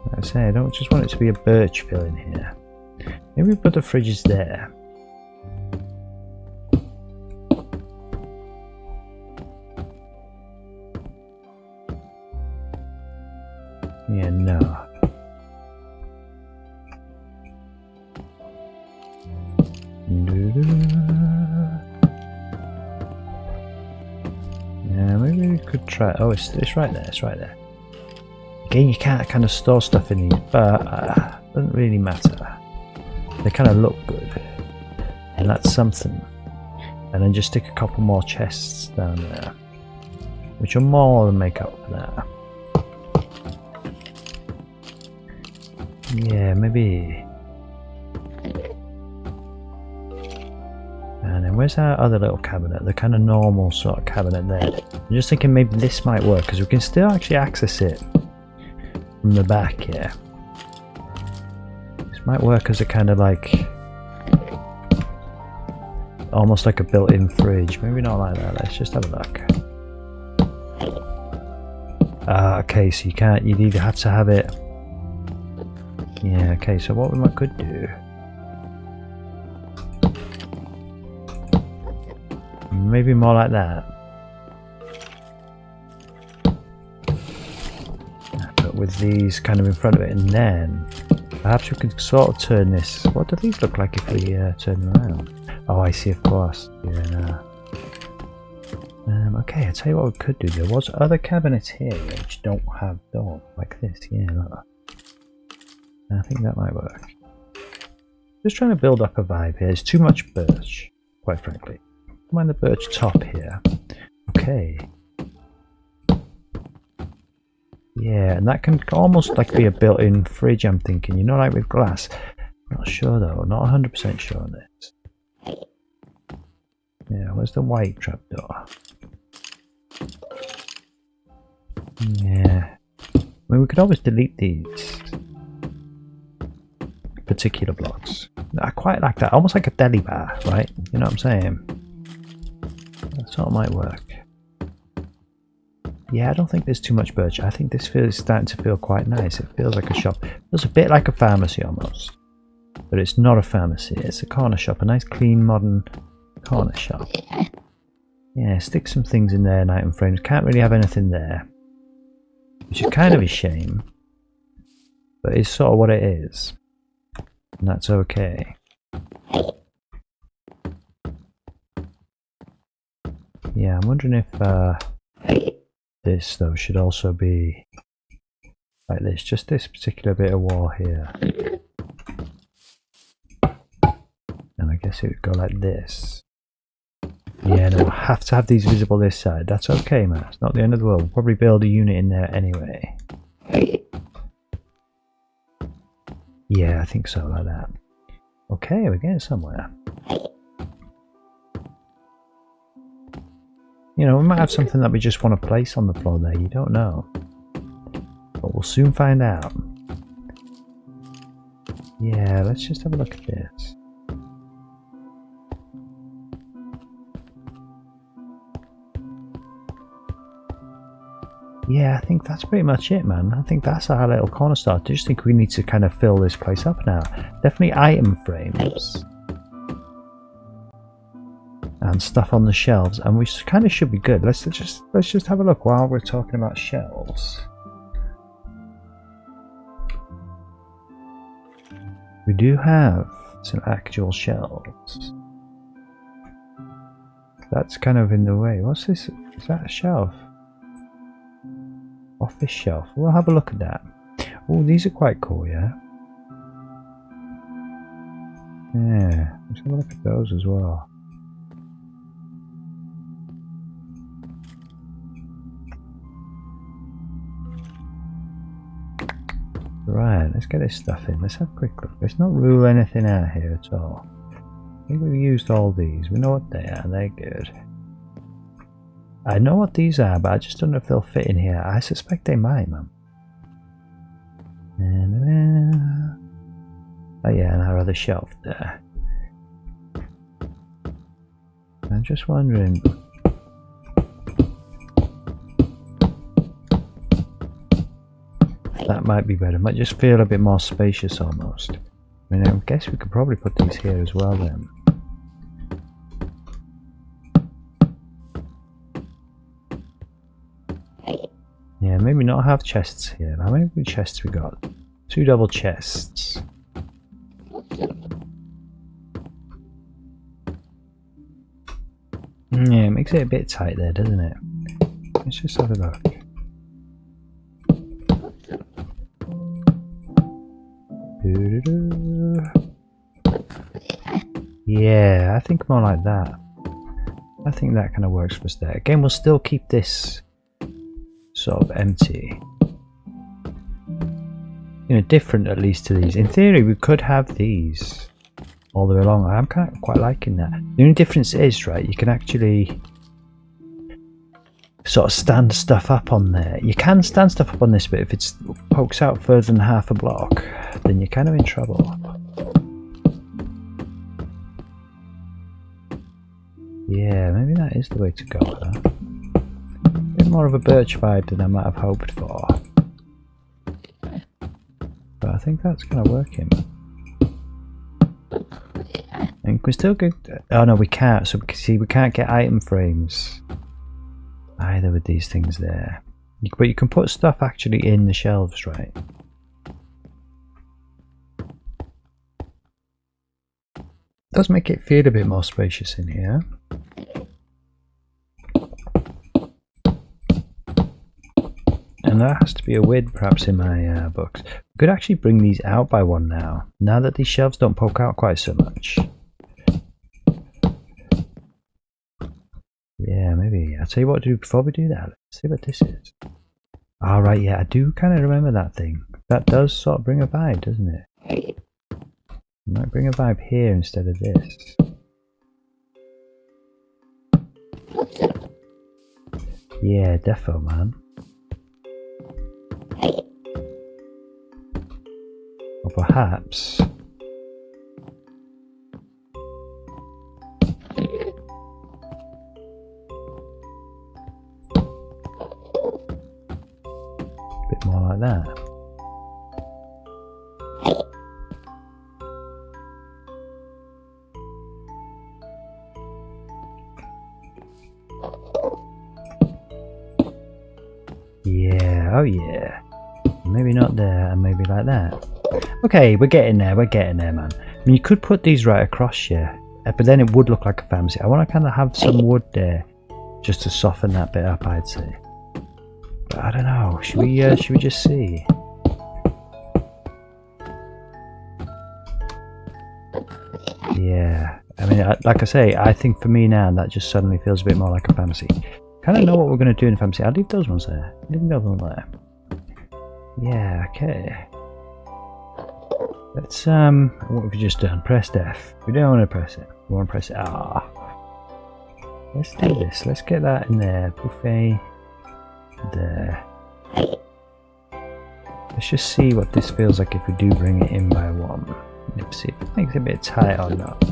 Like I say, I don't just want it to be a birch fill in here. Maybe we put the fridges there. Yeah, no. Yeah, maybe we could try. Oh, it's right there. It's right there. Again, you can't kind of store stuff in these, but it doesn't really matter. They kind of look good, and that's something. And then just stick a couple more chests down there, which will more than make up for that. Yeah, maybe. And then where's our other little cabinet? The kind of normal sort of cabinet there. I'm just thinking maybe this might work because we can still actually access it from the back, yeah. This might work as a kind of like almost like a built-in fridge. Maybe not like that. Let's just have a look. Okay, so you can't. You'd either have to have it. Yeah. Okay. So what we could do. Maybe more like that. But with these kind of in front of it, and then perhaps we can sort of turn this. What do these look like if we turn them around? Oh, I see, of course. Yeah, no. Okay, I'll tell you what we could do. There was other cabinets here which don't have doors like this. Yeah, look. I think that might work. Just trying to build up a vibe here. It's too much birch, quite frankly. Mind the birch top here. Okay. Yeah, and that can almost like be a built-in fridge, I'm thinking. You know, like with glass. Not sure though. Not 100% sure on this. Yeah, where's the white trapdoor? Yeah. I mean, we could always delete these particular blocks. I quite like that. Almost like a deli bar, right? You know what I'm saying? That sort of might work. Yeah, I don't think there's too much birch. I think this is starting to feel quite nice. It feels like a shop. It feels a bit like a pharmacy almost. But it's not a pharmacy. It's a corner shop. A nice, clean, modern corner shop. Yeah, stick some things in there in item frames. Can't really have anything there. Which is kind of a shame. But it's sort of what it is. And that's okay. Yeah, I'm wondering if this though should also be like this, just this particular bit of wall here. And I guess it would go like this. Yeah, no, we'll have to have these visible this side. That's okay, man. It's not the end of the world. We'll probably build a unit in there anyway. Yeah, I think so, like that. Okay, we're getting somewhere. You know, we might have something that we just want to place on the floor there, you don't know. But we'll soon find out. Yeah, let's just have a look at this. Yeah, I think that's pretty much it, man. I think that's our little corner store. I just think we need to kind of fill this place up now. Definitely item frames. And stuff on the shelves, and we kind of should be good. Let's just have a look while we're talking about shelves. We do have some actual shelves. That's kind of in the way. What's this? Is that a shelf? Office shelf. We'll have a look at that. Oh, these are quite cool, yeah. Yeah, let's have a look at those as well. Right, let's get this stuff in. Let's have a quick look. Let's not rule anything out here at all. I think we've used all these. We know what they are. They're good. I know what these are, but I just don't know if they'll fit in here. I suspect they might, man. Oh yeah, and our other shelf there. I'm just wondering. That might be better. Might just feel a bit more spacious almost. I mean, I guess we could probably put these here as well then. Yeah, maybe not have chests here. How many chests we got? 2 double chests. Yeah, it makes it a bit tight there, doesn't it? Let's just have a look. Yeah, I think more like that. I think that kind of works for us there. Again, we'll still keep this sort of empty. You know, different at least to these. In theory, we could have these all the way along. I'm kind of quite liking that. The only difference is, right, you can actually sort of stand stuff up on there. You can stand stuff up on this, but if it pokes out further than half a block, then you're kind of in trouble. Yeah, maybe that is the way to go. Huh? A bit more of a birch vibe than I might have hoped for. But I think that's kind of working. And we're still good. Oh no, we can't. So see, we can't get item frames either with these things there. But you can put stuff actually in the shelves, right? Does make it feel a bit more spacious in here. And there has to be a width perhaps in my books. We could actually bring these out by one now that these shelves don't poke out quite so much. Yeah, maybe. I'll tell you what to do before we do that. Let's see what this is. Alright, yeah, I do kind of remember that thing. That does sort of bring a vibe, doesn't it? It might bring a vibe here instead of this. Yeah, defo, man. Or perhaps... a bit more like that. Yeah, oh yeah. Maybe not there, and maybe like that. Okay, we're getting there, man. I mean, you could put these right across here, but then it would look like a pharmacy. I want to kind of have some wood there, just to soften that bit up, I'd say. But I don't know, should we just see? Yeah, I mean, like I say, I think for me now, that just suddenly feels a bit more like a pharmacy. Kind of know what we're going to do in a pharmacy. I'll leave those ones there. Leave those ones there. Yeah, okay. Let's, what have we just done? Pressed F. We don't want to press it. We want to press it. Ah. Let's do this. Let's get that in there. Buffet. There. Let's just see what this feels like if we do bring it in by one. Let's see if it makes it a bit tight or not.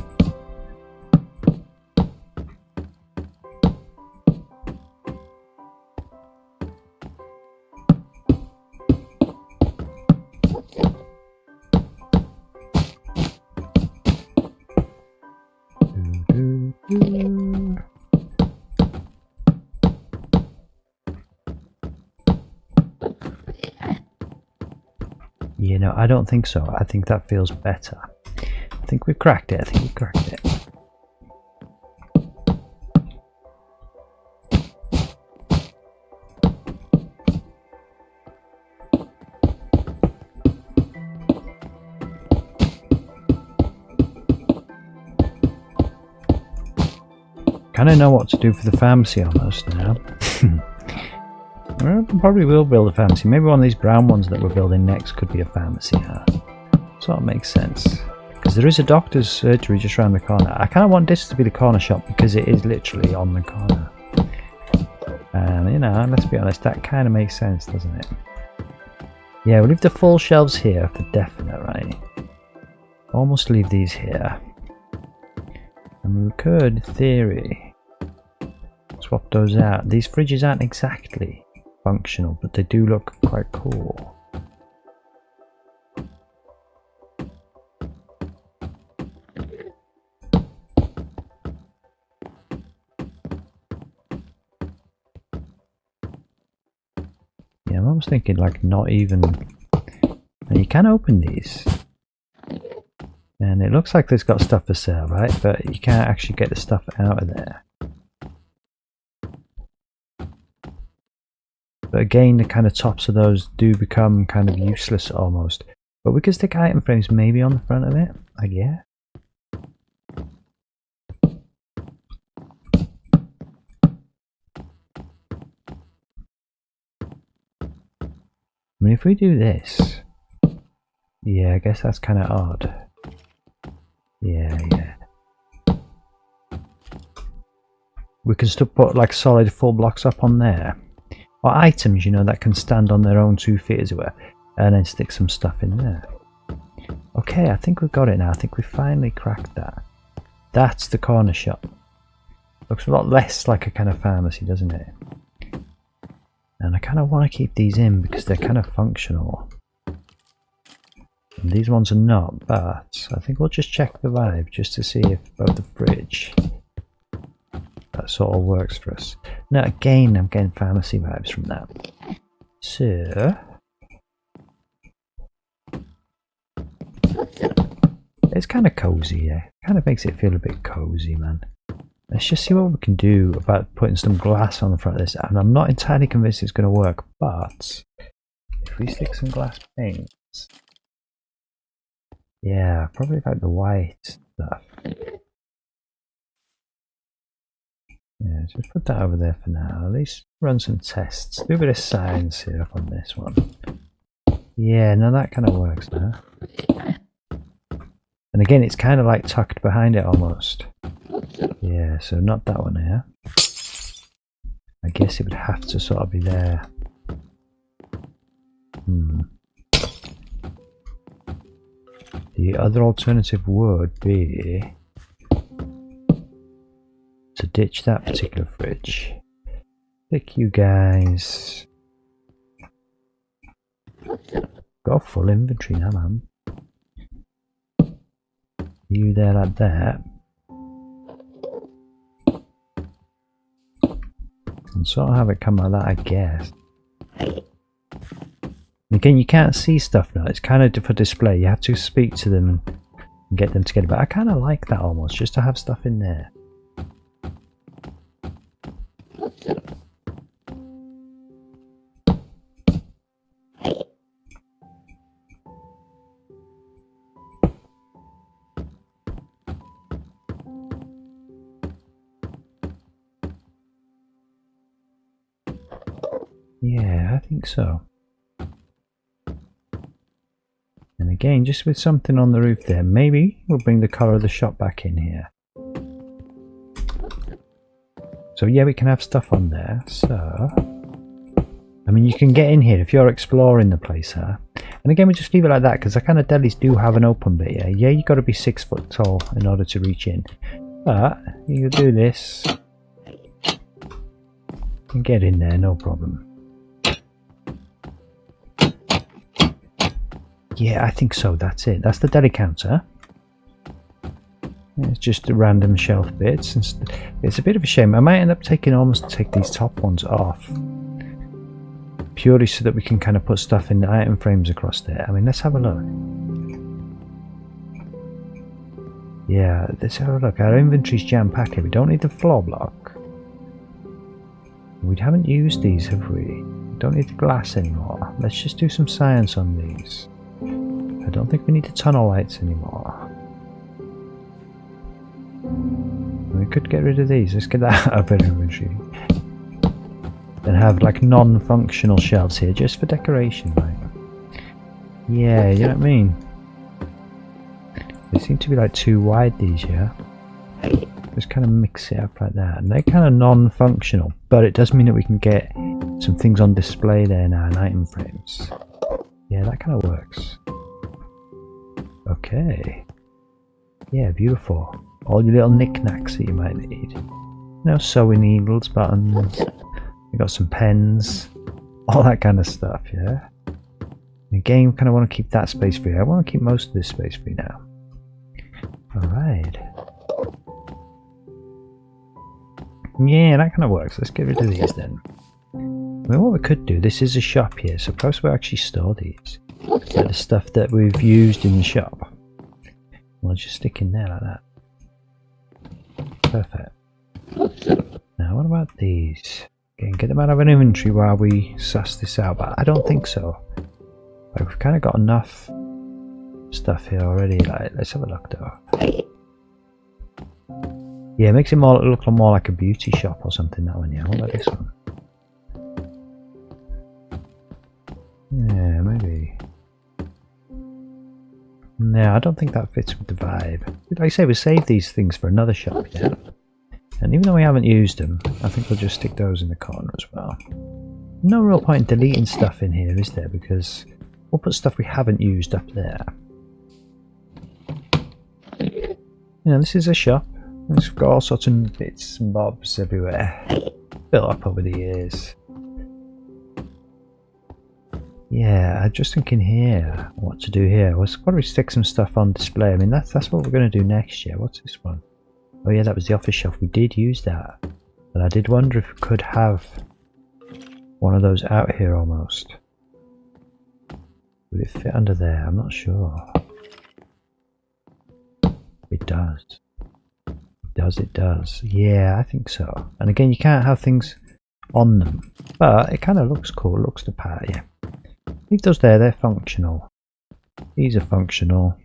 You know, I don't think so. I think that feels better. I think we've cracked it. I think we've cracked it. Kind of know what to do for the pharmacy almost now. Well, probably will build a pharmacy. Maybe one of these brown ones that we're building next could be a pharmacy. Sort of makes sense. Because there is a doctor's surgery just around the corner. I kind of want this to be the corner shop because it is literally on the corner. You know, let's be honest, that kind of makes sense, doesn't it? Yeah, we'll leave the full shelves here for definite, right? Almost leave these here. And we could, in theory, swap those out. These fridges aren't exactly functional, but they do look quite cool. Yeah, I'm almost thinking like not even... Now you can open these. And it looks like there's got stuff for sale, right? But you can't actually get the stuff out of there. But again, the kind of tops of those do become kind of useless almost. But we could stick item frames maybe on the front of it, I guess. I mean, if we do this... Yeah, I guess that's kind of odd. Yeah. We can still put like solid full blocks up on there. Or items, you know, that can stand on their own 2 feet as it were. And then stick some stuff in there. Okay, I think we've got it now. I think we finally cracked that. That's the corner shop. Looks a lot less like a kind of pharmacy, doesn't it? And I kind of want to keep these in because they're kind of functional. And these ones are not, but I think we'll just check the vibe just to see if both the fridge that sort of works for us. Now again, I'm getting pharmacy vibes from that. So it's kind of cozy, yeah. Kind of makes it feel a bit cozy, man. Let's just see what we can do about putting some glass on the front of this. And I'm not entirely convinced it's going to work, but if we stick some glass paints, yeah, probably like the white stuff. Yeah, just put that over there for now. At least run some tests. Do a bit of science here up on this one. Yeah, no, that kind of works now. And again, it's kind of like tucked behind it almost. Yeah, so not that one here. I guess it would have to sort of be there. The other alternative would be to ditch that particular fridge. Pick you guys. Got full inventory now, man. You there like that. And sort of have it come like that, I guess. And again, you can't see stuff now. It's kind of for display. You have to speak to them and get them together. But I kind of like that almost, just to have stuff in there. Yeah, I think so. And again, just with something on the roof there, maybe we'll bring the colour of the shop back in here. So yeah, we can have stuff on there. So, I mean, you can get in here if you're exploring the place, huh? And again, we just leave it like that because the kind of delis do have an open bit here. Yeah, you got to be 6 foot tall in order to reach in. But you can do this and get in there, no problem. Yeah, I think so. That's it. That's the deli counter. It's just the random shelf bits. It's a bit of a shame. I might end up taking these top ones off. purely so that we can kind of put stuff in the item frames across there. I mean, let's have a look. Yeah, let's have a look. Our inventory's jam-packed here. We don't need the floor block. We haven't used these, have we? We don't need the glass anymore. Let's just do some science on these. I don't think we need the tunnel lights anymore. We could get rid of these. Let's get that out of our inventory. And have like non-functional shelves here just for decoration, right? Yeah, you know what I mean? They seem to be like too wide, these, yeah? Just kind of mix it up like that. And they're kind of non-functional, but it does mean that we can get some things on display there now in item frames. Yeah, that kind of works. Okay. Yeah, beautiful. All your little knickknacks that you might need. You know, sewing needles, buttons. We got some pens. All that kind of stuff, yeah? Again, we kind of want to keep that space free. I want to keep most of this space free now. Alright. Yeah, that kind of works. Let's get rid of these then. I mean, what we could do, this is a shop here, so perhaps we'll actually store these. Like the stuff that we've used in the shop. We'll just stick in there like that. Perfect. Now, what about these? Again, get them out of an inventory while we suss this out, but I don't think so. Like, we've kind of got enough stuff here already. Like, let's have a look though. Yeah, it makes it look more like a beauty shop or something, that one. Yeah, what about this one? Yeah, maybe. No, I don't think that fits with the vibe. Like I say, we save these things for another shop, yeah? And even though we haven't used them, I think we'll just stick those in the corner as well. No real point in deleting stuff in here, is there? Because we'll put stuff we haven't used up there. You know, this is a shop. It's got all sorts of bits and bobs everywhere. Built up over the years. Yeah, I'm just thinking here, what to do here. Why don't we stick some stuff on display? I mean, that's what we're going to do next year. What's this one? Oh yeah, that was the office shelf. We did use that. But I did wonder if we could have one of those out here almost. Would it fit under there? I'm not sure. It does. It does. Yeah, I think so. And again, you can't have things on them. But it kind of looks cool. It looks the part, yeah. Leave those there, they're functional. These are functional.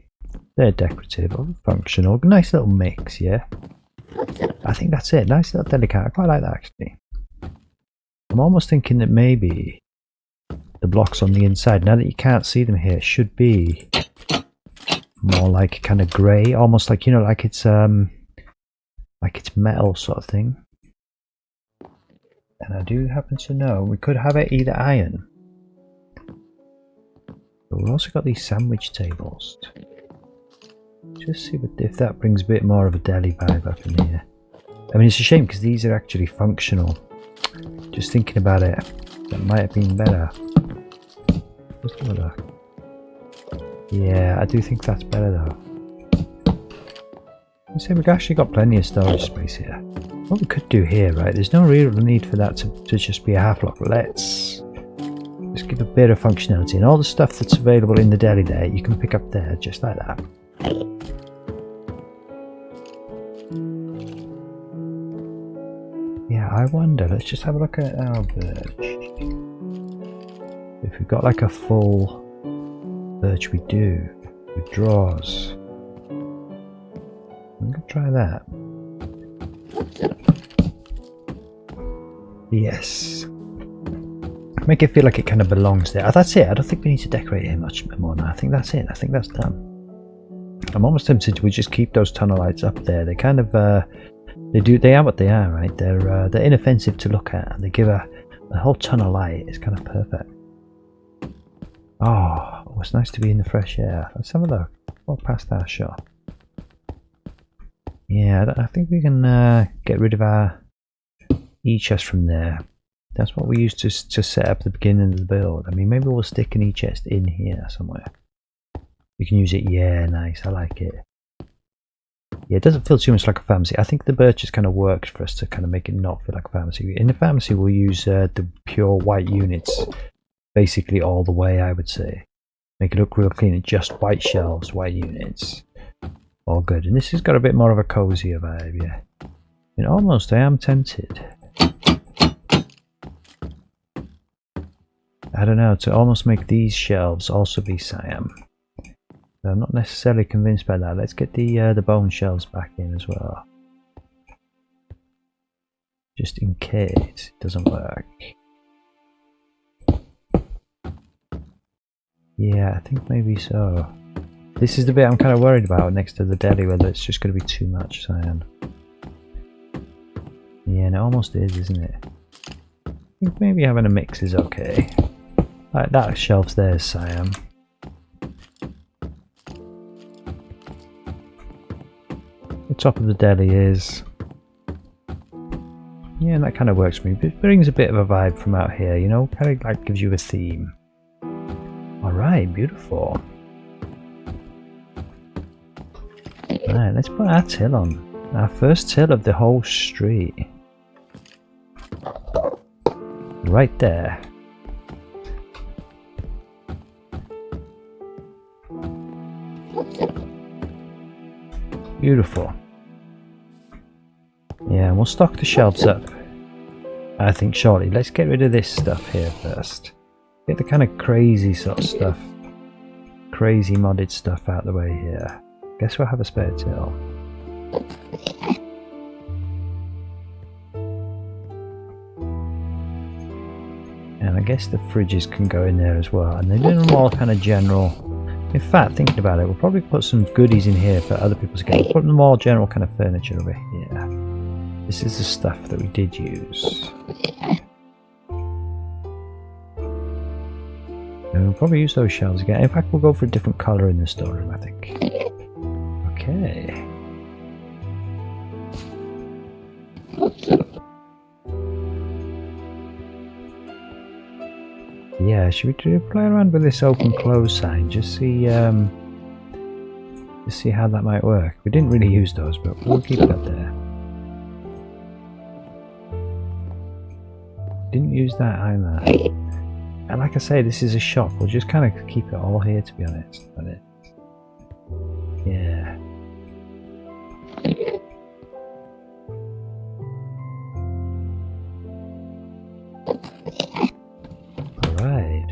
They're decorative or functional. Nice little mix, yeah. I think that's it. Nice little delicate. I quite like that actually. I'm almost thinking that maybe the blocks on the inside, now that you can't see them here, should be more like kind of grey, almost like, you know, like it's metal sort of thing. And I do happen to know we could have it either iron. But we've also got these sandwich tables. Just see if that brings a bit more of a deli vibe up in here. I mean, it's a shame because these are actually functional. Just thinking about it, that might have been better. Let's have a look. Yeah, I do think that's better though. You see, we've actually got plenty of storage space here. What we could do here, right? There's no real need for that to just be a half block. Let's just give a bit of functionality, and all the stuff that's available in the deli there, you can pick up there just like that. Yeah, I wonder, let's just have a look at our birch. If we've got like a full birch, we do, with drawers. I'm gonna try that. Yes. Make it feel like it kind of belongs there. That's it. I don't think we need to decorate here much more now. I think that's it. I think that's done. I'm almost tempted to just keep those tunnel lights up there. They kind of they are what they are, right? They're inoffensive to look at, and they give a whole tunnel light. It's kind of perfect. Oh, it's nice to be in the fresh air. Let's have a look. Walk past our shop. Yeah, I think we can get rid of our e-chest from there. That's what we used to set up the beginning of the build. I mean, maybe we'll stick an e-chest in here somewhere. We can use it. Yeah, nice. I like it. Yeah, it doesn't feel too much like a pharmacy. I think the birch has kind of worked for us to kind of make it not feel like a pharmacy. In the pharmacy, we'll use the pure white units basically all the way, I would say. Make it look real clean and just white shelves, white units. All good. And this has got a bit more of a cozier vibe, yeah. And almost I am tempted. I don't know, to almost make these shelves also be Siam. But I'm not necessarily convinced by that. Let's get the bone shelves back in as well. Just in case it doesn't work. Yeah, I think maybe so. This is the bit I'm kind of worried about next to the deli, whether it's just going to be too much cyan. Yeah, and it almost is, isn't it? I think maybe having a mix is okay. Like that shelf's there is cyan. The top of the deli is... Yeah, and that kind of works for me. It brings a bit of a vibe from out here, you know? Kind of like gives you a theme. Alright, beautiful. Right, let's put our till on. Our first till of the whole street. Right there. Beautiful. Yeah, we'll stock the shelves up, I think, shortly. Let's get rid of this stuff here first. Get the kind of crazy sort of stuff, crazy modded stuff out the way here. Guess we'll have a spare till. And I guess the fridges can go in there as well. And they're doing them all kind of general. In fact, thinking about it, we'll probably put some goodies in here for other people to get. We'll put them all general kind of furniture over here. This is the stuff that we did use. And we'll probably use those shelves again. In fact, we'll go for a different colour in the storeroom, I think. Okay. Yeah, should we play around with this open close sign? Just see how that might work. We didn't really use those, but we'll keep that there. Didn't use that either. And like I say, this is a shop. We'll just kind of keep it all here, to be honest. Yeah. Alright.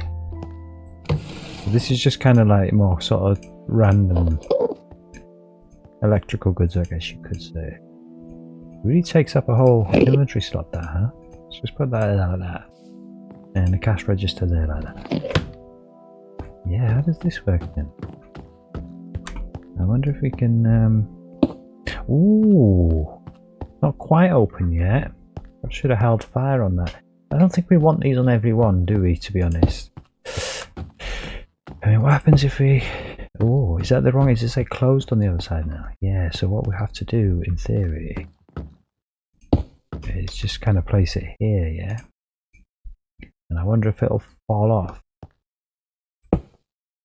So this is just kind of like more sort of random electrical goods, I guess you could say. It really takes up a whole inventory slot, that, huh? Let's just put that there like that. And the cash register there like that. Yeah, how does this work then? I wonder if we can... Ooh! Not quite open yet. I should have held fire on that. I don't think we want these on every one, do we, to be honest? I mean, what happens if we... Oh, is that the wrong... Is it say closed on the other side now? Yeah, so what we have to do, in theory, is just kind of place it here, yeah? And I wonder if it'll fall off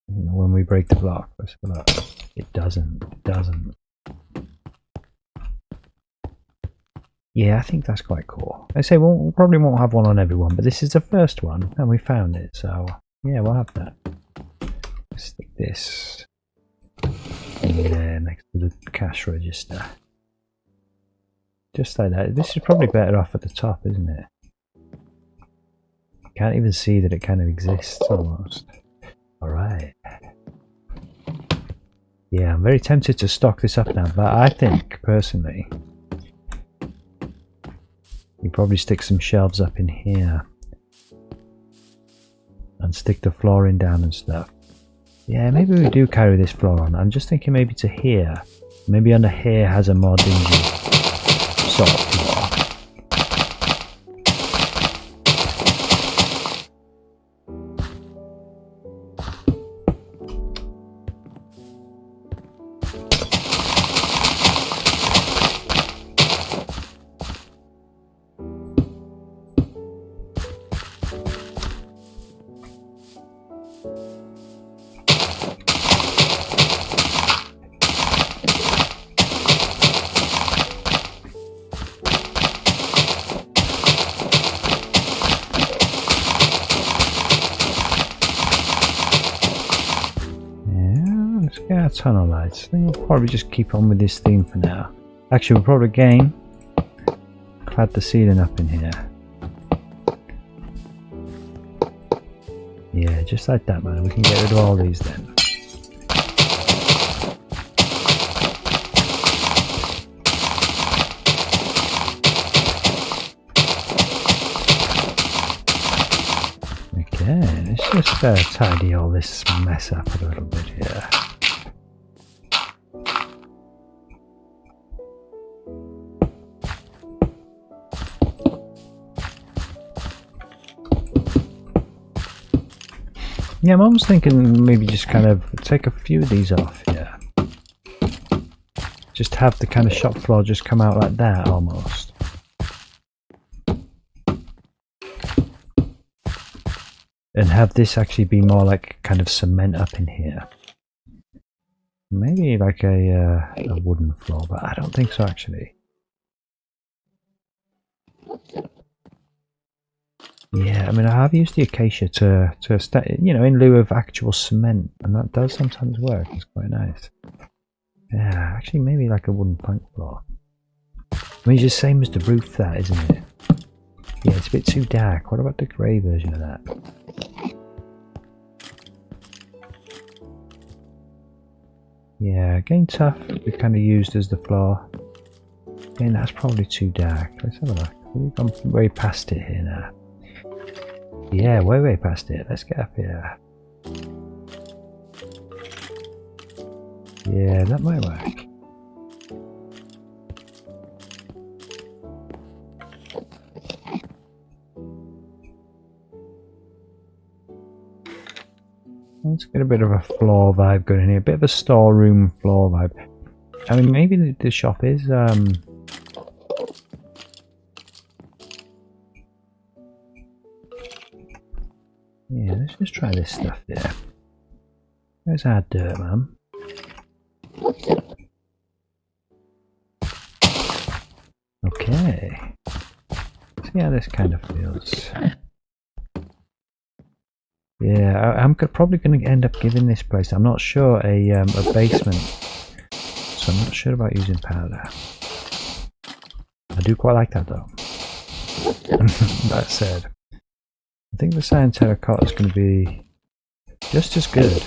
when we break the block. Let's have a look. It doesn't. It doesn't. Yeah, I think that's quite cool. I say we probably won't have one on everyone, but this is the first one, and we found it, so yeah, we'll have that. Stick this in there next to the cash register. Just like that. This is probably better off at the top, isn't it? Can't even see that it kind of exists almost. Alright. Yeah, I'm very tempted to stock this up now, but I think, personally, you probably stick some shelves up in here. And stick the flooring down and stuff. Yeah, maybe we do carry this floor on. I'm just thinking maybe to here. Maybe under here has a more dingy sort of floor. get our tunnel lights. I think we'll probably just keep on with this theme for now. Actually, we'll probably again clad the ceiling up in here. Yeah, just like that, man. We can get rid of all these then. Okay, let's just tidy all this mess up a little bit here. Yeah, I'm almost thinking maybe just kind of take a few of these off here. Just have the kind of shop floor just come out like that almost. And have this actually be more like kind of cement up in here. Maybe like a wooden floor, but I don't think so actually. Yeah, I mean, I have used the acacia to you know, in lieu of actual cement, and that does sometimes work. It's quite nice. Yeah, actually, maybe like a wooden plank floor. I mean, it's the same as the roof, that, isn't it? Yeah, it's a bit too dark. What about the grey version of that? Yeah, again, tough. We kind of used as the floor. Again, that's probably too dark. Let's have a look. We've gone way past it here now. Yeah, way past it. Let's get up here. Yeah, that might work. Let's get a bit of a floor vibe going in here. A bit of a storeroom floor vibe. I mean, maybe the shop is yeah, let's just try this stuff here. Where's our dirt, man? Okay. See how this kind of feels. Yeah, I'm probably going to end up giving this place, I'm not sure, a basement. So I'm not sure about using powder. I do quite like that though. That said, I think the cyan terracotta is going to be just as good.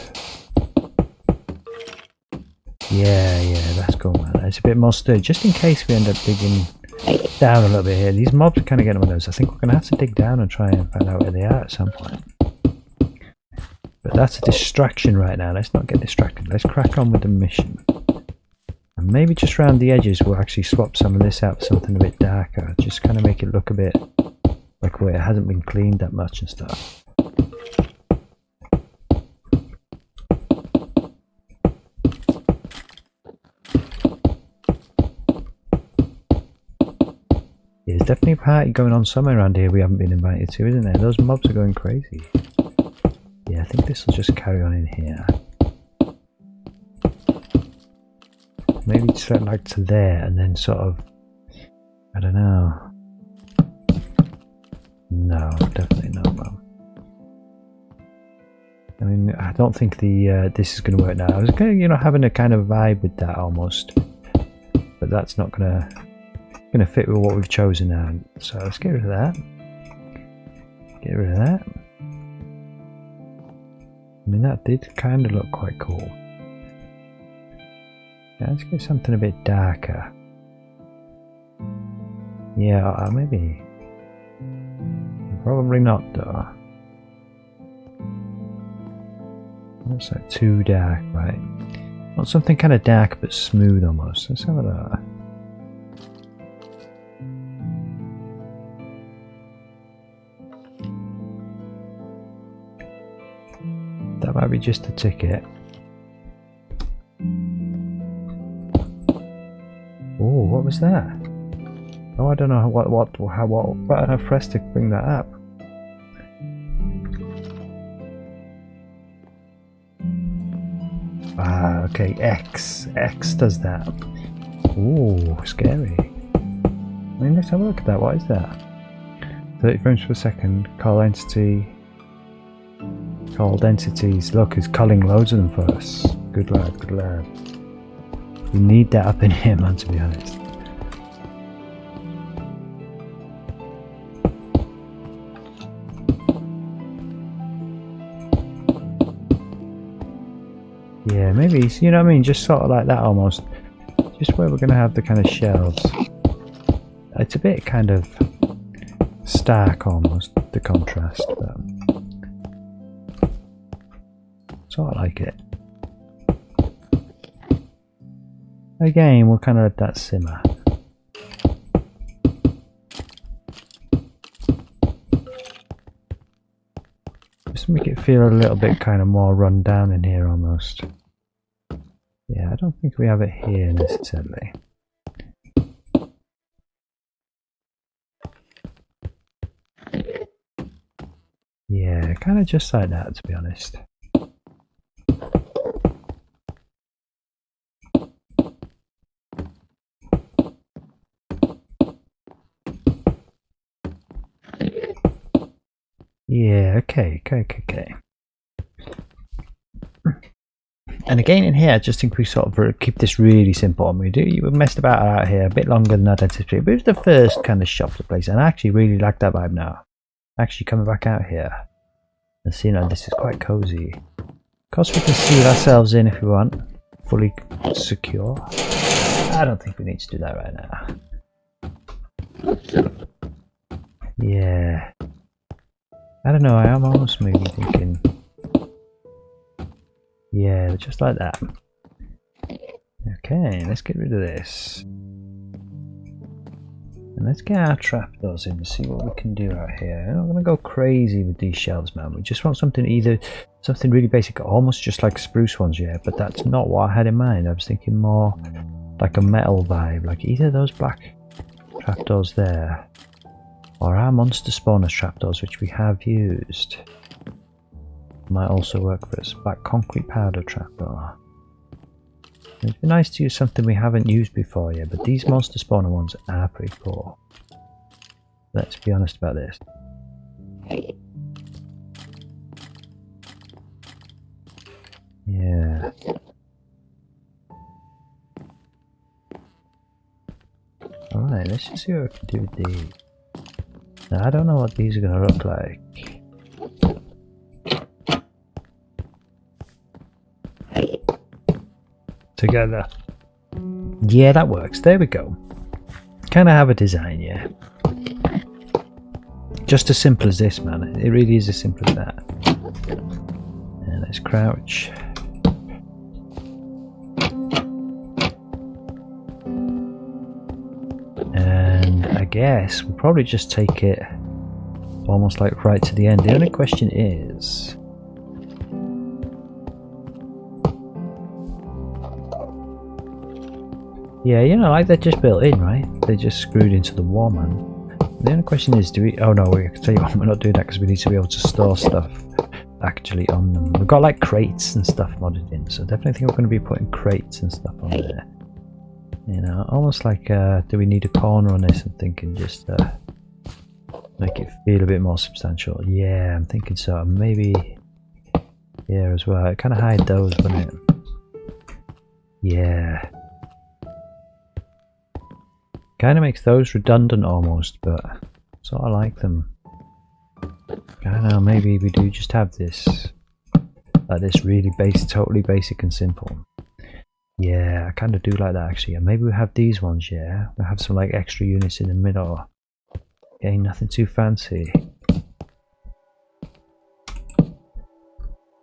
Yeah, that's cool, man. It's a bit more sturdy, just in case we end up digging down a little bit here. These mobs are kind of getting on my nerves. I think we're going to have to dig down and try and find out where they are at some point. But that's a distraction right now. Let's not get distracted. Let's crack on with the mission. And maybe just around the edges we'll actually swap some of this out for something a bit darker. Just kind of make it look a bit like where it hasn't been cleaned that much and stuff. Yeah, there's definitely a party going on somewhere around here we haven't been invited to, isn't there? Those mobs are going crazy. Yeah, I think this will just carry on in here. Maybe sort of like to there and then sort of, I don't know. No, definitely not, Mum. I mean, I don't think the this is going to work now. I was kind of, you know, having a kind of vibe with that almost, but that's not gonna fit with what we've chosen now. So let's get rid of that. Get rid of that. I mean, that did kind of look quite cool. Yeah, let's get something a bit darker. Yeah, maybe. Probably not, though. Looks like too dark, right? Want something kind of dark but smooth almost. Let's have a look. That might be just a ticket. Oh, what was that? Oh, I don't know what button I pressed to bring that up. Ah, okay, X does that. Ooh, scary. I mean, let's have a look at that. What is that? 30 frames per second, call entity. Cold entities. Look, he's culling loads of them for us. Good lad, good lad. We need that up in here, man, to be honest. Yeah, maybe, you know what I mean? Just sort of like that almost. Just where we're going to have the kind of shelves. It's a bit kind of stark almost, the contrast, but sort of like it. Again, we'll kind of let that simmer. Just make it feel a little bit kind of more run down in here almost. Yeah, I don't think we have it here necessarily. Yeah, kind of just like that, to be honest. Yeah, okay. And again in here, I just think we sort of keep this really simple. And we messed about out here a bit longer than I'd anticipated. But it was the first kind of shop to place, and I actually really like that vibe now. Actually coming back out here and seeing how this is quite cozy. Of course we can seal ourselves in if we want, fully secure. I don't think we need to do that right now. Yeah. I don't know, I am almost maybe thinking, yeah, just like that. Okay, let's get rid of this. And let's get our trapdoors in and see what we can do out here. I'm not going to go crazy with these shelves, man. We just want something something really basic, almost just like spruce ones, yeah, but that's not what I had in mind. I was thinking more like a metal vibe, like either those black trapdoors there, or our monster spawner trapdoors, which we have used. Might also work for us. Black concrete powder trapdoor. It'd be nice to use something we haven't used before yet, but these monster spawner ones are pretty cool. Let's be honest about this. Yeah. Alright, let's just see what we can do with these. Now, I don't know what these are going to look like. Together. Yeah, that works. There we go. Kind of have a design, yeah. Just as simple as this, man. It really is as simple as that. And let's crouch. And I guess we'll probably just take it almost like right to the end. The only question is, yeah, you know, like they're just built in, right? They're just screwed into the wall, man. The only question is, do we... Oh no, we can tell you what, we're not doing that because we need to be able to store stuff actually on them. We've got like crates and stuff modded in, so definitely think we're going to be putting crates and stuff on there. You know, almost like, do we need a corner on this? I'm thinking just make it feel a bit more substantial. Yeah, I'm thinking so. Maybe here as well. It kind of hide those, wouldn't it? Yeah. Kind of makes those redundant almost, but sort of like them. I don't know, maybe we do just have this, like this really totally basic and simple. Yeah, I kind of do like that actually. And maybe we have these ones, yeah. We'll have some like extra units in the middle. Okay, nothing too fancy.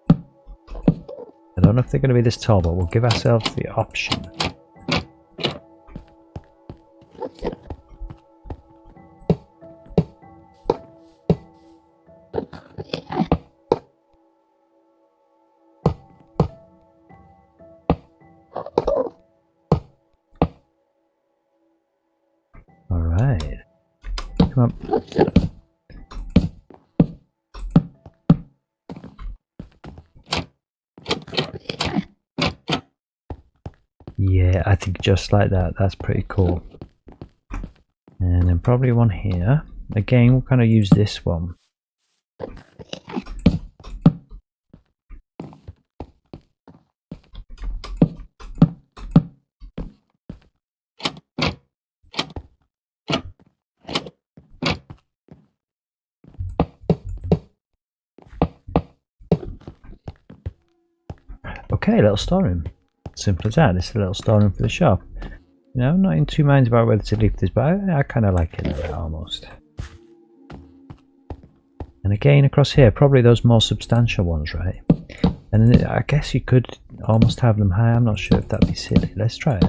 I don't know if they're going to be this tall, but we'll give ourselves the option. Alright. Come on. Yeah, I think just like that. That's pretty cool. And then probably one here. Again, we'll kind of use this one. Okay, little storeroom. Simple as that. This is a little storeroom for the shop. You know, I'm not in two minds about whether to leave this, but I kind of like it like that, almost. And again, across here, probably those more substantial ones, right? And then I guess you could almost have them high. I'm not sure if that'd be silly. Let's try it.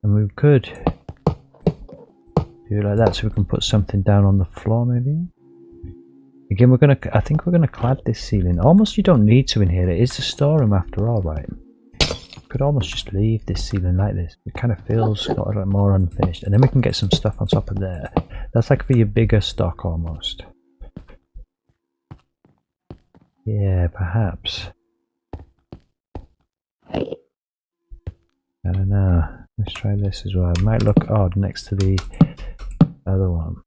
And we could do it like that, so we can put something down on the floor, maybe. Again, I think we're gonna clad this ceiling. Almost you don't need to in here. It is the storeroom after all, right? Could almost just leave this ceiling like this. It kind of feels got a little more unfinished, and then we can get some stuff on top of there. That's like for your bigger stock almost. Yeah, perhaps. I don't know. Let's try this as well. It might look odd next to the other one.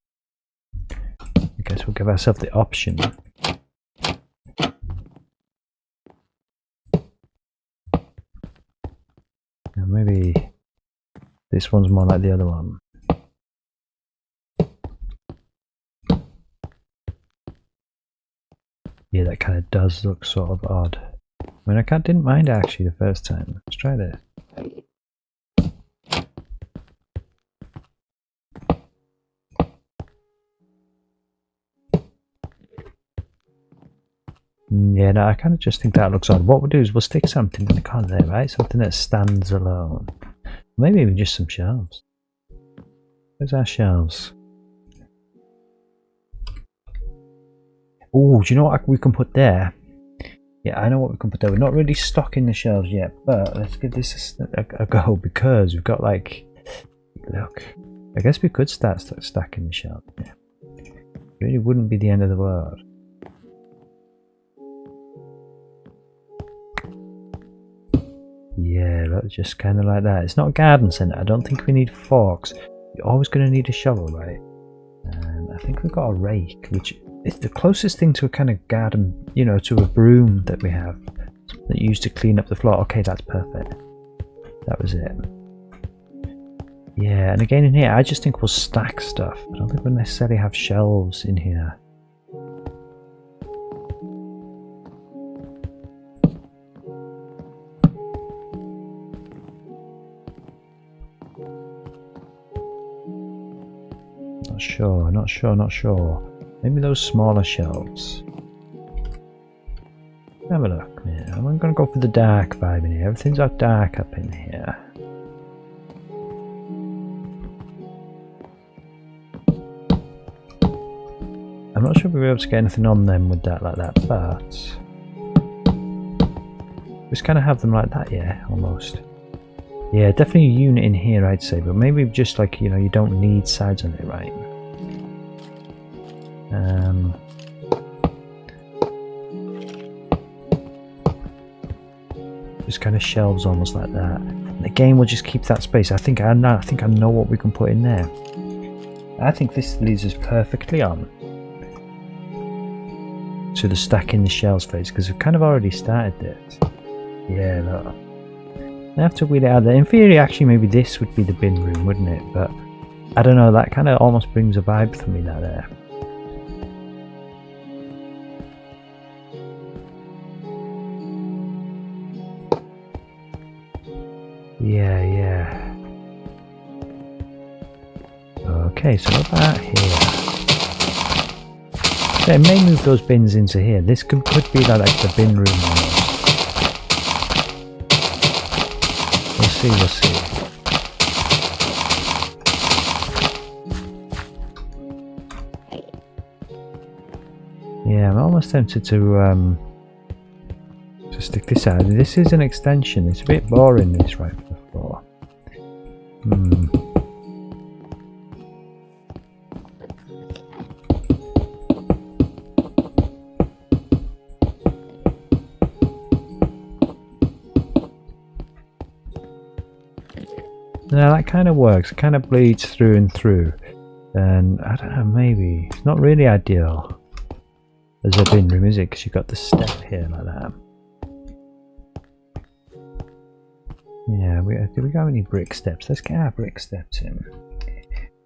I guess we'll give ourselves the option. Now maybe this one's more like the other one. Yeah, that kind of does look sort of odd. I mean, didn't mind it actually the first time. Let's try this. Yeah, no, I kind of just think that looks odd. What we'll do is we'll stick something in the corner there, right? Something that stands alone. Maybe even just some shelves. Where's our shelves? Oh, do you know what we can put there? Yeah, I know what we can put there. We're not really stocking the shelves yet, but let's give this a go, because we've got like, look, I guess we could start stacking the shelves. Yeah. Really wouldn't be the end of the world. Yeah, look, just kind of like that. It's not a garden centre. I don't think we need forks. You're always going to need a shovel, right? And I think we've got a rake, which is the closest thing to a kind of garden, you know, to a broom that we have that you use to clean up the floor. Okay, that's perfect. That was it. Yeah, and again in here, I just think we'll stack stuff. I don't think we'll necessarily have shelves in here. Not sure. Maybe those smaller shelves. Have a look. Yeah, I'm going to go for the dark vibe in here. Everything's all dark up in here. I'm not sure if we'll be able to get anything on them with that like that, but just kind of have them like that, yeah, almost. Yeah, definitely a unit in here, I'd say, but maybe just like, you know, you don't need sides on it, right? Just kind of shelves almost like that. And again, we'll just keep that space. I think I know what we can put in there. I think this leads us perfectly on to the stacking the shelves phase, because we've kind of already started it. Yeah, look. I have to wheel it out there. In theory, actually, maybe this would be the bin room, wouldn't it? But I don't know. That kind of almost brings a vibe for me. That there. Yeah. Okay, so what about here? So it may move those bins into here. This could be like the bin room almost. We'll see. Yeah, I'm almost tempted to stick this out. This is an extension. It's a bit boring, this right from the floor. Now that kind of works. It kind of bleeds through and through. And I don't know, maybe it's not really ideal as a bin room, is it? Because you've got the step here like that. Yeah, do we got any brick steps? Let's get our brick steps in.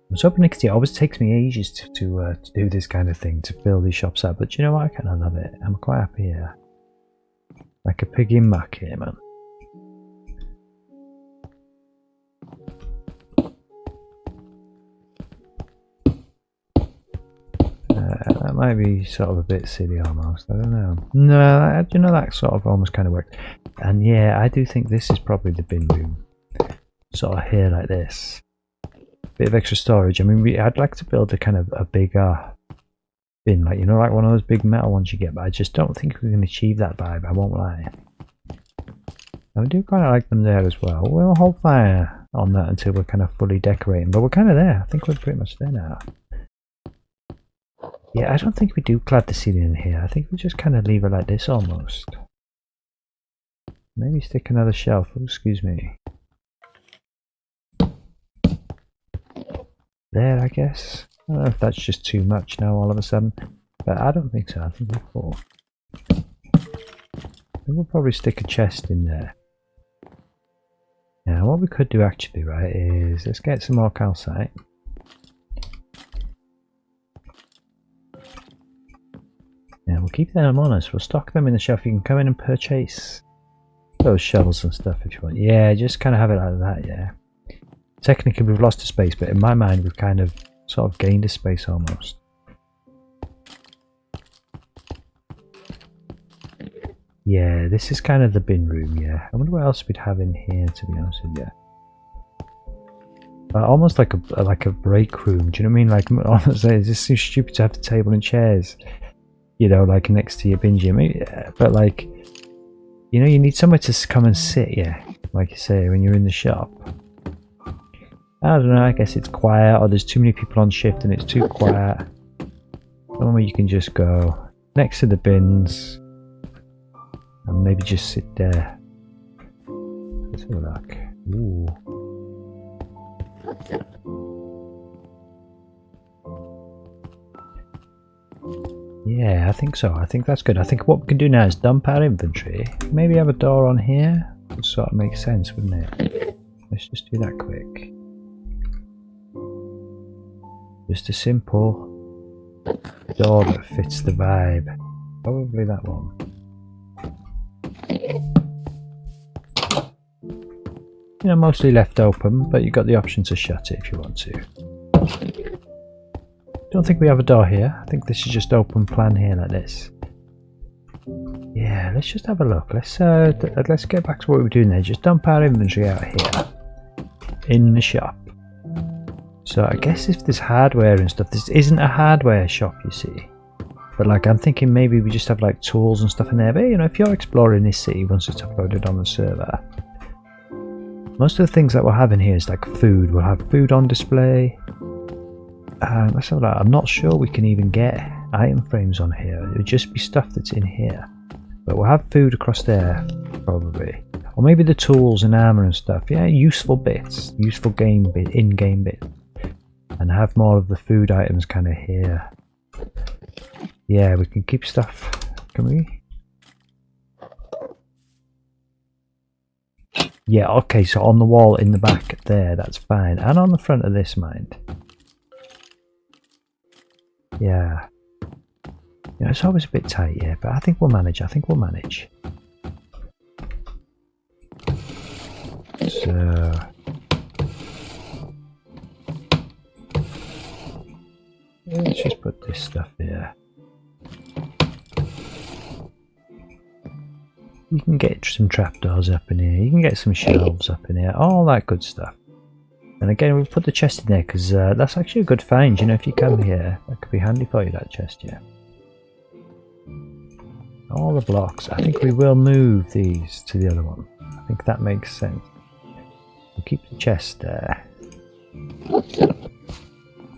was hoping it always takes me ages to do this kind of thing, to fill these shops out, but you know what, I kind of love it. I'm quite happy here. Like a pig in muck here, man. That might be sort of a bit silly almost, I don't know. No, you know, that sort of almost kind of worked. And yeah, I do think this is probably the bin room. Sort of here like this. Bit of extra storage. I mean, I'd like to build a kind of a bigger bin, like, you know, like one of those big metal ones you get, but I just don't think we can achieve that vibe, I won't lie. I do kind of like them there as well. We'll hold fire on that until we're kind of fully decorating, but we're kind of there. I think we're pretty much there now. Yeah, I don't think we do clad the ceiling in here. I think we just kind of leave it like this almost. Maybe stick another shelf. Oh, excuse me. There, I guess. I don't know if that's just too much now all of a sudden, but I don't think so. I think we're full. I think we'll probably stick a chest in there. Now, what we could do actually, right, is let's get some more calcite. Now, we'll keep them on us. We'll stock them in the shelf. You can come in and purchase those shovels and stuff if you want. Yeah, just kind of have it like that, yeah. Technically we've lost a space, but in my mind we've kind of sort of gained a space almost. Yeah, this is kind of the bin room, yeah. I wonder what else we'd have in here, to be honest with you. Almost like a break room, do you know what I mean? Like, honestly, it's just so stupid to have the table and chairs, you know, like next to your bin gym. Yeah, but like, you know, you need somewhere to come and sit, yeah, like you say, when you're in the shop. I don't know, I guess it's quiet, or there's too many people on shift and it's too quiet. Somewhere you can just go next to the bins and maybe just sit there. Let's have a look. Ooh. Yeah, I think so. I think that's good. I think what we can do now is dump our inventory. Maybe have a door on here. Would sort of make sense, wouldn't it? Let's just do that quick. Just a simple door that fits the vibe. Probably that one. You know, mostly left open, but you've got the option to shut it if you want to. Don't think we have a door here. I think this is just open plan here like this. Yeah, let's just have a look. Let's get back to what we were doing there. Just dump our inventory out here in the shop. So I guess if there's hardware and stuff, this isn't a hardware shop, you see. But like, I'm thinking maybe we just have like tools and stuff in there. But you know, if you're exploring this city once it's uploaded on the server, most of the things that we'll have in here is like food. We'll have food on display. Let's have that. I'm not sure we can even get item frames on here. It would just be stuff that's in here. But we'll have food across there, probably. Or maybe the tools and armor and stuff. Yeah, useful bits. Useful in-game bits. And have more of the food items kind of here. Yeah, we can keep stuff. Can we? Yeah, okay, so on the wall in the back there, that's fine. And on the front of this, mind. Yeah. Yeah, it's always a bit tight, yeah, but I think we'll manage. I think we'll manage. So... let's just put this stuff here. You can get some trapdoors up in here, you can get some shelves up in here, all that good stuff. And again, we'll put the chest in there because that's actually a good find, you know, if you come here, that could be handy for you, that chest, yeah. All the blocks, I think we will move these to the other one. I think that makes sense. We'll keep the chest there.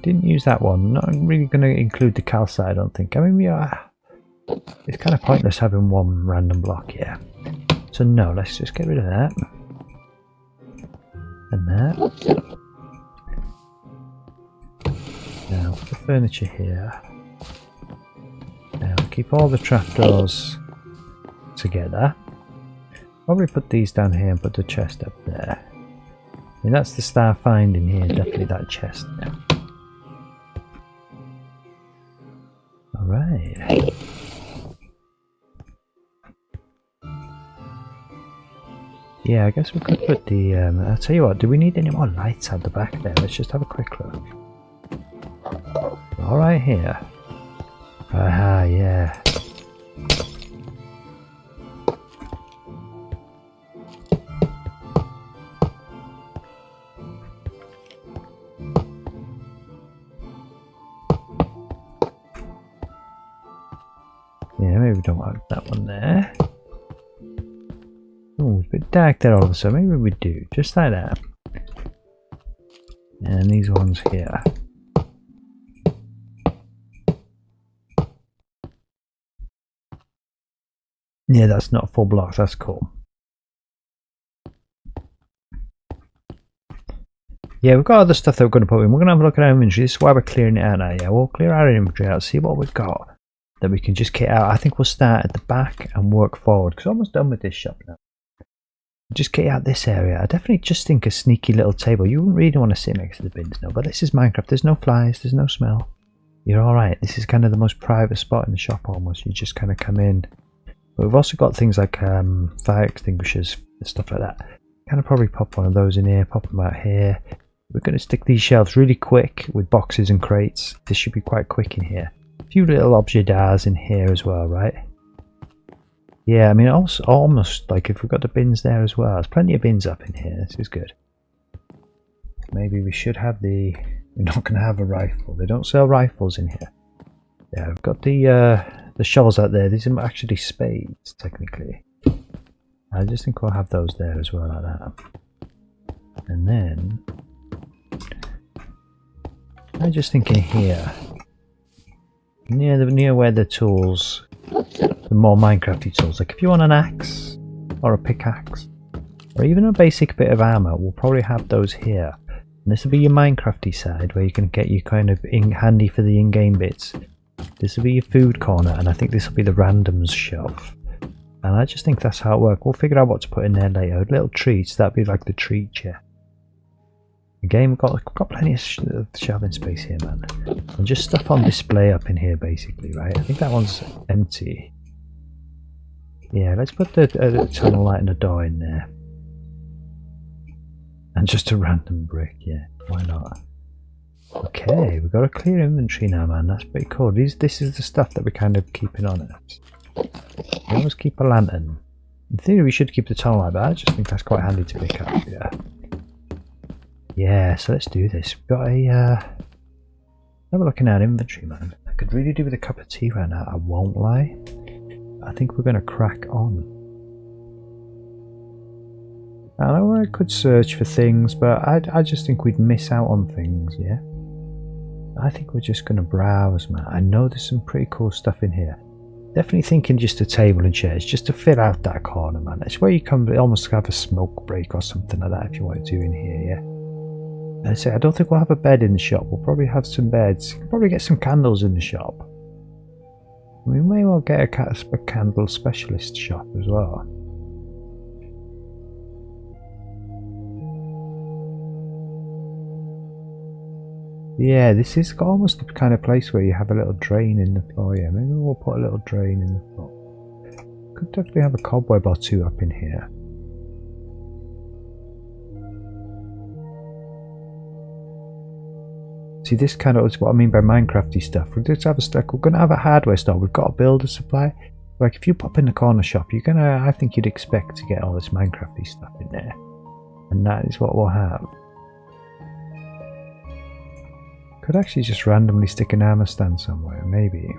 Didn't use that one. Not really going to include the calcite, I don't think. I mean, we are. It's kind of pointless having one random block here. So no, let's just get rid of that. And that. Now, put the furniture here. Now, keep all the trapdoors together. Probably put these down here and put the chest up there. I mean, that's the star find in here, definitely that chest. Yeah. Alright. Yeah, I guess we could put the, I'll tell you what, do we need any more lights out the back there? Let's just have a quick look. All right here. Aha, yeah. Yeah, maybe we don't want that one there. Oh, it's a bit dark there all of a sudden. Maybe we do, just like that. And these ones here. Yeah, that's not full blocks, that's cool. Yeah, we've got other stuff that we're going to put in. We're going to have a look at our inventory. This is why we're clearing it out now. Yeah, we'll clear our inventory out, see what we've got that we can just kit out. I think we'll start at the back and work forward because we're almost done with this shop now. Just kit out this area. I definitely just think a sneaky little table. You wouldn't really want to sit next to the bins, no, but this is Minecraft. There's no flies, there's no smell. You're alright. This is kind of the most private spot in the shop almost. You just kind of come in. But we've also got things like fire extinguishers and stuff like that. Kind of probably pop one of those in here, pop them out here. We're going to stick these shelves really quick with boxes and crates. This should be quite quick in here. A few little objets in here as well, right? Yeah, I mean, also, almost like if we've got the bins there as well. There's plenty of bins up in here. This is good. Maybe we should have the... We're not going to have a rifle. They don't sell rifles in here. Yeah, I've got the shovels out there. These are actually spades, technically. I just think we'll have those there as well, like that. And then... I'm just thinking here. Near where the tools... The more Minecrafty tools. Like if you want an axe, or a pickaxe, or even a basic bit of armor, we'll probably have those here. And this will be your Minecrafty side, where you can get your kind of handy for the in-game bits. This will be your food corner, and I think this will be the randoms shelf. And I just think that's how it works. We'll figure out what to put in there later. Little treats, that'd be like the treat chair. Again, we've got plenty of shelving space here, man. And just stuff on display up in here, basically, right? I think that one's empty. Yeah, let's put the tunnel light and a door in there. And just a random brick, yeah. Why not? Okay, we've got a clear inventory now, man. That's pretty cool. This is the stuff that we're kind of keeping on us. We always keep a lantern. In theory, we should keep the tunnel light, but I just think that's quite handy to pick up, yeah. Yeah, so let's do this. We've got a... have a look in our inventory, man. I could really do with a cup of tea right now, I won't lie. I think we're going to crack on. I know I could search for things, but I just think we'd miss out on things, yeah? I think we're just going to browse, man. I know there's some pretty cool stuff in here. Definitely thinking just a table and chairs, just to fill out that corner, man. It's where you come almost have a smoke break or something like that if you want to do in here, yeah? I say, I don't think we'll have a bed in the shop. We'll probably have some beds. We'll probably get some candles in the shop. We may well get a candle specialist shop as well. Yeah, this is almost the kind of place where you have a little drain in the floor. Yeah, maybe we'll put a little drain in the floor. Could definitely have a cobweb or two up in here. See, this kind of is what I mean by Minecrafty stuff. We're going to have a stack. We're going to have a hardware store. We've got a builder supply. Like if you pop in the corner shop, you're gonna. I think you'd expect to get all this Minecrafty stuff in there, and that is what we'll have. Could actually just randomly stick an armor stand somewhere, maybe.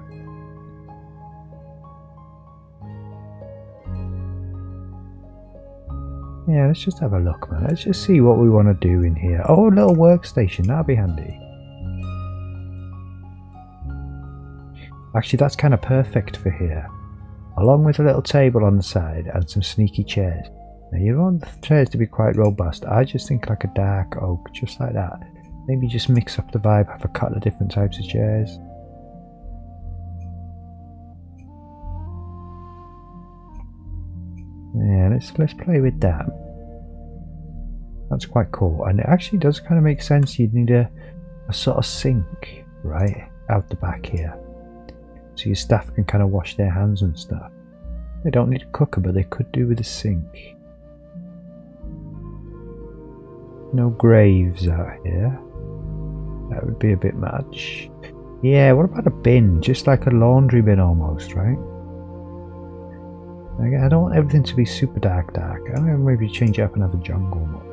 Yeah, let's just have a look, man. Let's just see what we want to do in here. Oh, a little workstation. That'll be handy. Actually, that's kind of perfect for here. Along with a little table on the side and some sneaky chairs. Now, you want the chairs to be quite robust. I just think like a dark oak, just like that. Maybe just mix up the vibe, have a couple of different types of chairs. Yeah, let's play with that. That's quite cool, and it actually does kind of make sense. You'd need a sort of sink, right, out the back here. so your staff can kind of wash their hands and stuff. They don't need a cooker, but they could do with a sink. No graves out here. That would be a bit much. Yeah, what about a bin? Just like a laundry bin almost, right? I don't want everything to be super dark. I want to maybe change it up and have a jungle mode.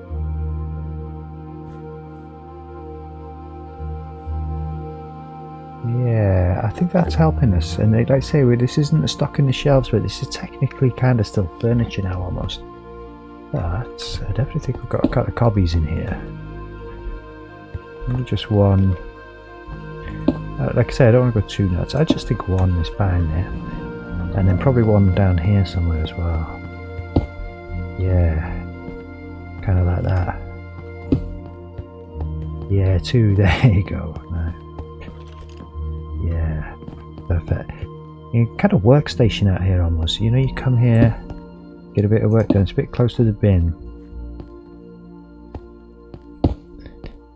Yeah, I think that's helping us. And like I say, this isn't a stock in the shelves, but this is technically kind of still furniture now almost. But I definitely think we've got a couple of cobbies in here. Maybe just one. Like I say, I don't want to go too nuts. I just think one is fine there. And then probably one down here somewhere as well. Yeah. Kind of like that. Yeah, two. There you go. Right. Yeah. Perfect. Kind of workstation out here almost. You know, you come here, get a bit of work done. It's a bit close to the bin.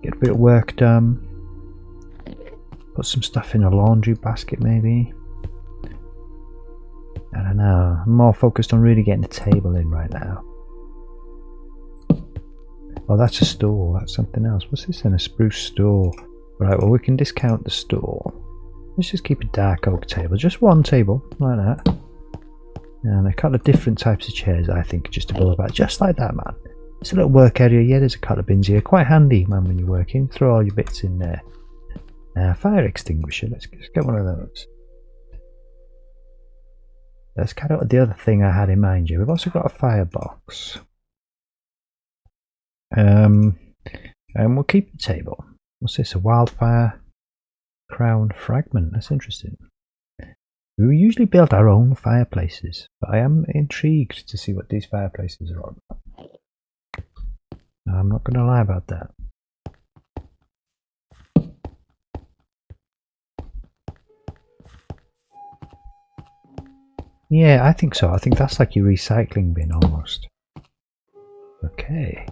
Get a bit of work done. Put some stuff in a laundry basket maybe. I don't know. I'm more focused on really getting the table in right now. Oh, that's a stool. That's something else. What's this then? A spruce stool. Right, well we can discount the stool. Let's just keep a dark oak table. Just one table, like that. And a couple of different types of chairs, I think, just to build about. Just like that, man. It's a little work area. Yeah, there's a couple of bins here. Quite handy, man, when you're working. Throw all your bits in there. Fire extinguisher. Let's get one of those. That's kind of the other thing I had in mind here. We've also got a firebox. And we'll keep the table. What's this? A wildfire crown fragment. That's interesting. We usually build our own fireplaces, but I am intrigued to see what these fireplaces are on. I'm not going to lie about that. Yeah, I think so. I think that's like your recycling bin almost. Okay.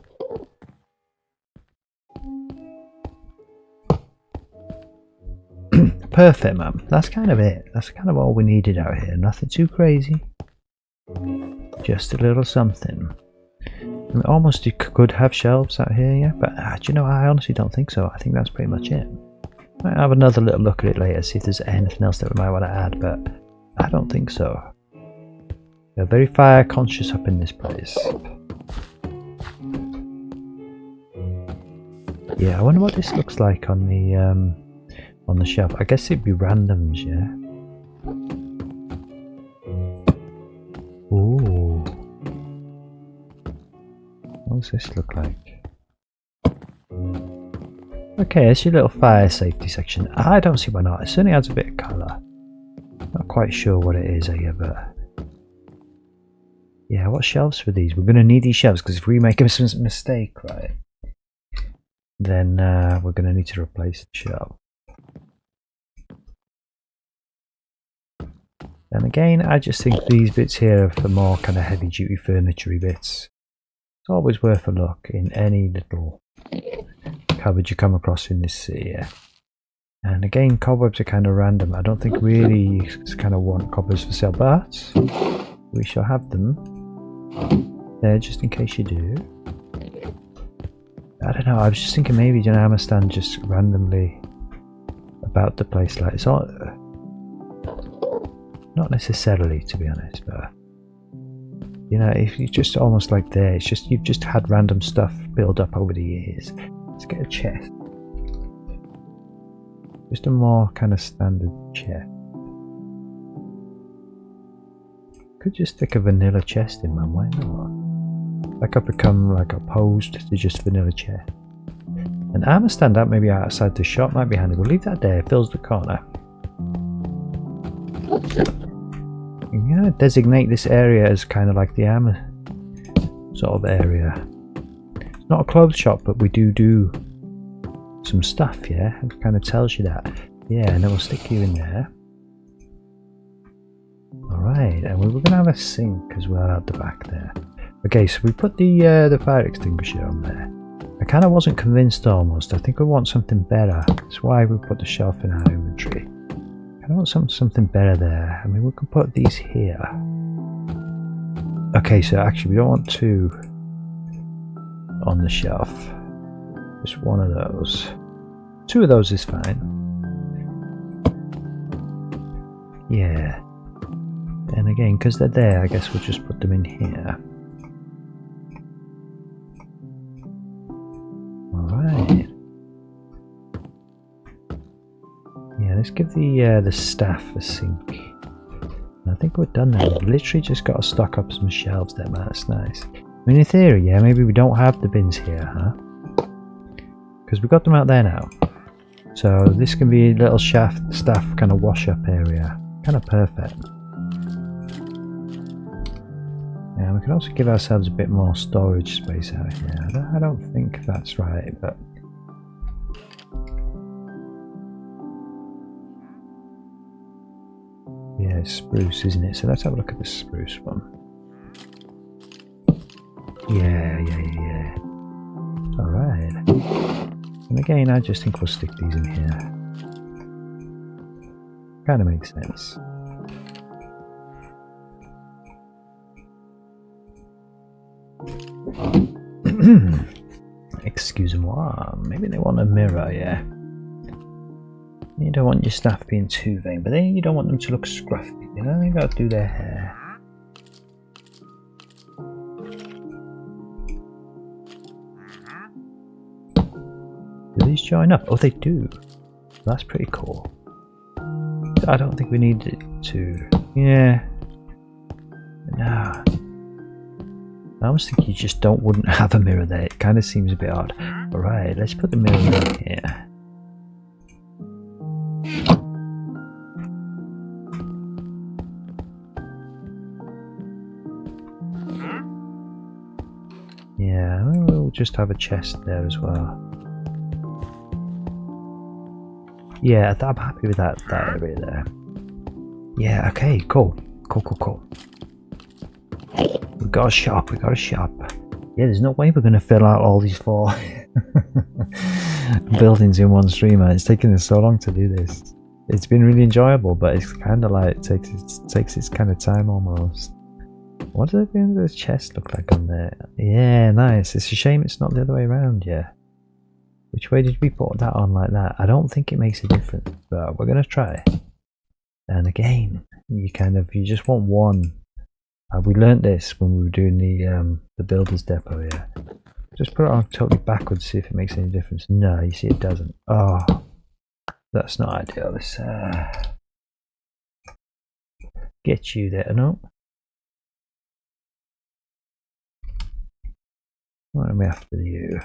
Perfect, man. That's kind of it. That's kind of all we needed out here. Nothing too crazy. Just a little something. And almost you could have shelves out here, yeah. But do you know, I honestly don't think so. I think that's pretty much it. Might have another little look at it later, see if there's anything else that we might want to add, but I don't think so. They're very fire conscious up in this place. Yeah, I wonder what this looks like on the shelf. I guess it'd be randoms, yeah. Ooh. What does this look like? Okay, it's your little fire safety section. I don't see why not. It certainly adds a bit of colour. Not quite sure what it is here, but yeah, what shelves for these? We're going to need these shelves because if we make a mistake, right, then we're going to need to replace the shelf. And again, I just think these bits here are for more kind of heavy duty furniture-y bits. It's always worth a look in any little cupboard you come across in this area. And again, cobwebs are kind of random. I don't think really you kind of want cobwebs for sale, but we shall have them there just in case you do. I don't know, I was just thinking maybe an hammer stand just randomly about the place, like it's all, not necessarily to be honest, but you know, if you just almost like there, it's just you've just had random stuff build up over the years. Let's get a chest. Just a more kind of standard chest. Could just stick a vanilla chest in, man, why not? That could become like opposed to just vanilla chest. An armor stand up maybe outside the shop might be handy. We'll leave that there, it fills the corner. I'm gonna designate this area as kind of like the armor sort of area. It's not a clothes shop, but we do some stuff, yeah? It kind of tells you that. Yeah, and then we'll stick you in there. Alright, and we were going to have a sink as well out the back there. Okay, so we put the fire extinguisher on there. I kind of wasn't convinced almost. I think we want something better. That's why we put the shelf in our inventory. Kind I want something better there. I mean, we can put these here. Okay, so actually we don't want two on the shelf. Just one of those. Two of those is fine. Yeah. And again, because they're there, I guess we'll just put them in here. Alright. Yeah, let's give the staff a sink. I think we're done now. We've literally just got to stock up some shelves there, man. That's nice. I mean, in theory, yeah, maybe we don't have the bins here, huh? Because we've got them out there now. So this can be a little staff kind of wash-up area. Kind of perfect. Yeah, we can also give ourselves a bit more storage space out here. I don't think that's right, but... yeah, it's spruce, isn't it? So let's have a look at the spruce one. Yeah. Alright. And again, I just think we'll stick these in here. Kind of makes sense. Excuse-moi. Maybe they want a mirror, yeah. You don't want your staff being too vain, but then you don't want them to look scruffy, you know? You gotta do their hair. Do these join up? Oh, they do. That's pretty cool. I don't think we need it to. Yeah. No. I almost think you just wouldn't have a mirror there. It kind of seems a bit odd. Alright, let's put the mirror in here. Yeah, we'll just have a chest there as well. Yeah, I'm happy with that area there. Yeah, okay, cool. Cool. We've got a shop. Yeah, there's no way we're going to fill out all these 4 buildings in one stream, man. It's taken us so long to do this. It's been really enjoyable, but it's kind of like, takes its kind of time almost. What does the end of the chest look like on there? Yeah, nice. It's a shame it's not the other way around, yeah. Which way did we put that on like that? I don't think it makes a difference, but we're going to try. And again, you just want one. We learnt this when we were doing the builder's depot, yeah. Just put it on totally backwards, see if it makes any difference. No, you see it doesn't. Oh, that's not ideal. Let's get you there, no? What am I after you?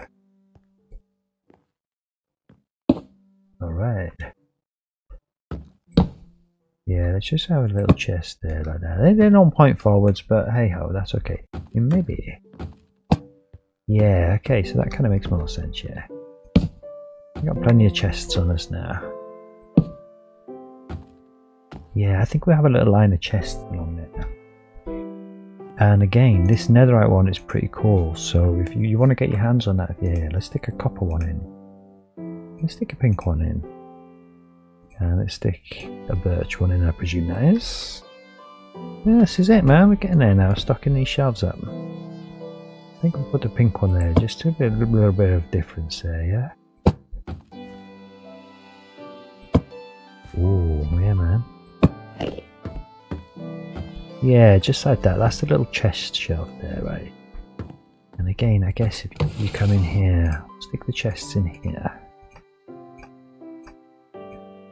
Alright. Yeah, let's just have a little chest there like that. They're on point forwards, but hey ho, that's okay. Maybe. Yeah, okay, so that kind of makes more sense, yeah. We've got plenty of chests on us now. Yeah, I think we have a little line of chests along there. And again, this netherite one is pretty cool, so if you want to get your hands on that, yeah, let's stick a copper one in. Let's stick a pink one in. And let's stick a birch one in, I presume that is. Yeah, this is it, man. We're getting there now, stocking these shelves up. I think we'll put the pink one there, just to get a little bit of difference there, yeah? Ooh, yeah, man. Yeah, just like that. That's the little chest shelf there, right? And again, I guess if you come in here, stick the chests in here.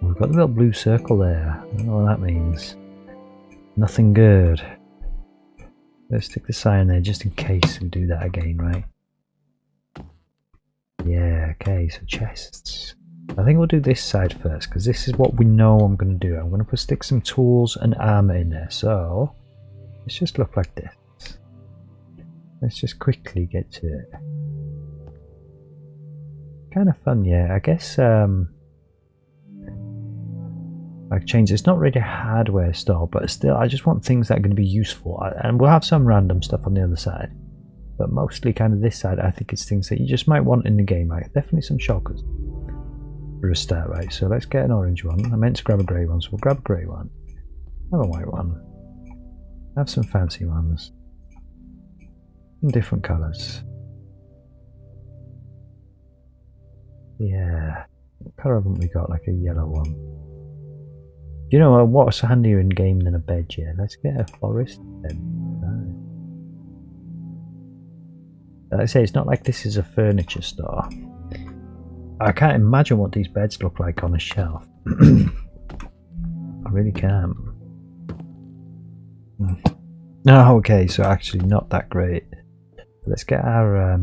We've got the little blue circle there. I don't know what that means. Nothing good. Let's stick the sign there just in case we do that again, right? Yeah, okay, so chests. I think we'll do this side first, because this is what we know I'm going to do. I'm going to stick some tools and armor in there, so let's just look like this. Let's just quickly get to it. Kind of fun, yeah. I guess I've changed. It's not really a hardware store, but still, I just want things that are going to be useful. And we'll have some random stuff on the other side, but mostly kind of this side. I think it's things that you just might want in the game. Like definitely some shulkers. for a start, right? So let's get an orange one. I meant to grab a grey one, so we'll grab a grey one. Have a white one. Have some fancy ones. In different colours. Yeah. What colour haven't we got? Like a yellow one. You know what's handier in game than a bed, yeah? Let's get a forest bed. Right. Like I say, it's not like this is a furniture store. I can't imagine what these beds look like on a shelf. I really can't. No, okay, so actually not that great. Let's get our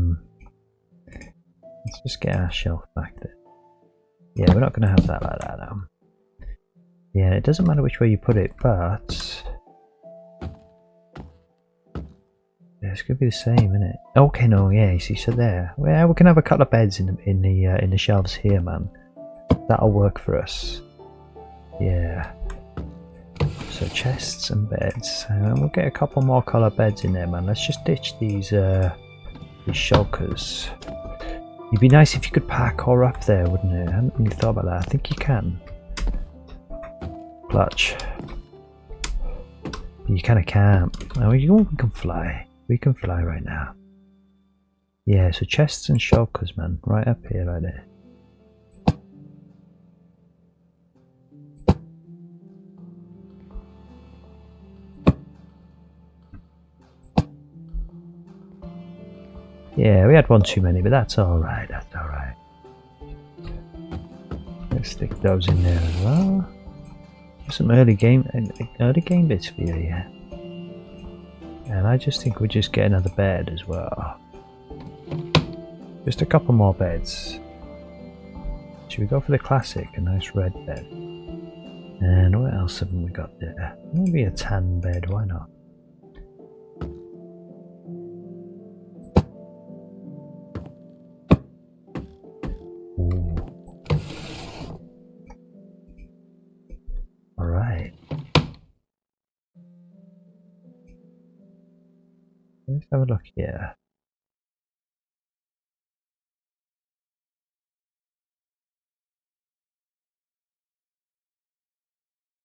let's just get our shelf back there. Yeah, we're not going to have that like that now. Yeah, it doesn't matter which way you put it, but yeah, it's going to be the same, isn't it? Okay, no, yeah, you see, so there. Well, we can have a couple of beds in the shelves here, man. That'll work for us. Yeah. So chests and beds, and we'll get a couple more colour beds in there, man. Let's just ditch these shulkers. It'd be nice if you could parkour up there, wouldn't it? I hadn't really thought about that. I think you can. Clutch. But you kind of can't. Oh, we can fly. We can fly right now. Yeah, so chests and shulkers, man. Right up here, right there. Yeah, we had one too many, but that's alright, that's alright. Let's stick those in there as well. Some early game bits for you, yeah. And I just think we'll just get another bed as well. Just a couple more beds. Should we go for the classic, a nice red bed? And what else haven't we got there? Maybe a tan bed, why not? Alright. Let's have a look here.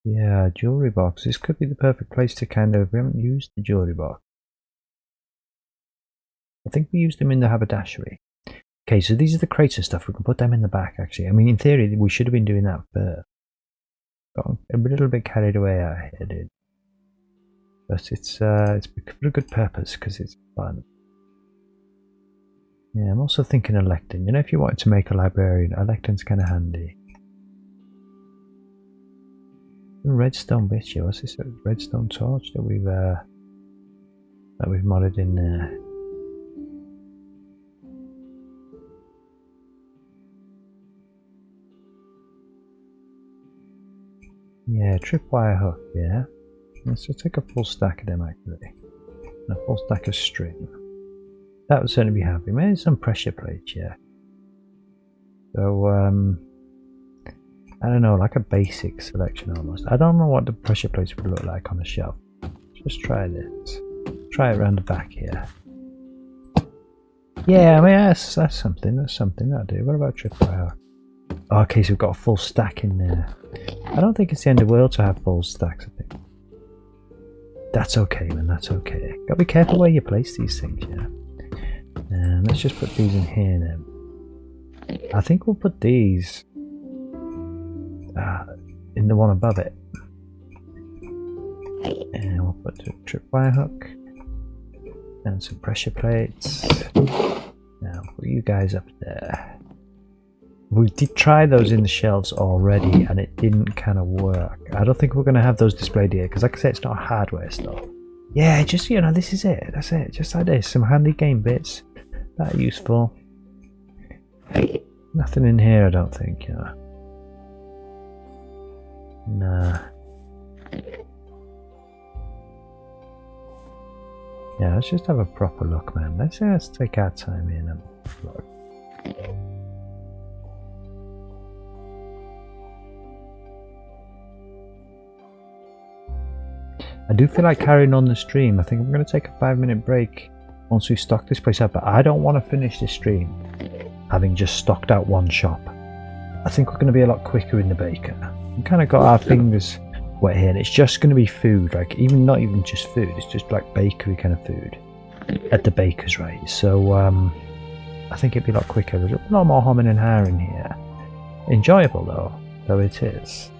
Yeah, jewellery box. This could be the perfect place to kind of... We haven't used the jewellery box. I think we used them in the haberdashery. Okay, so these are the crates and stuff. We can put them in the back, actually. I mean, in theory, we should have been doing that first. Got a little bit carried away out here, dude. But it's for a good purpose, because it's fun. Yeah, I'm also thinking of lectern. You know, if you wanted to make a librarian, a lectern's kind of handy. Redstone bit here. What's this? A redstone torch that we've modded in there. Yeah, tripwire hook. Yeah. Let's just take a full stack of them actually, and a full stack of string. That would certainly be happy. Maybe some pressure plates. Yeah. So I don't know, like a basic selection almost. I don't know what the pressure plates would look like on a shelf. Just try this. Try it around the back here. Yeah, I mean that's something. That's something that'll do. What about tripwire? Oh, okay, so we've got a full stack in there. I don't think it's the end of the world to have full stacks. I think that's okay, man. That's okay. Gotta be careful where you place these things. Yeah. And let's just put these in here then. I think we'll put these in the one above it, and we'll put a tripwire hook and some pressure plates. Now put you guys up there. We did try those in the shelves already and it didn't kind of work. I don't think we're going to have those displayed here because, like I said, it's not hardware stuff. Yeah, just, you know, this is it. That's it. Just like this. Some handy game bits that are useful. Nothing in here, I don't think. Yeah. Nah. Yeah, let's just have a proper look, man. Let's take our time in and look. I do feel like carrying on the stream. I think I'm going to take a 5-minute break once we stock this place up, but I don't want to finish this stream having just stocked out one shop. I think we're going to be a lot quicker in the baker. We kind of got our fingers wet here, and it's just going to be food, like not even just food, it's just like bakery kind of food at the baker's rate. So I think it'd be a lot quicker. There's a lot more humming and hawing here. Enjoyable though it is.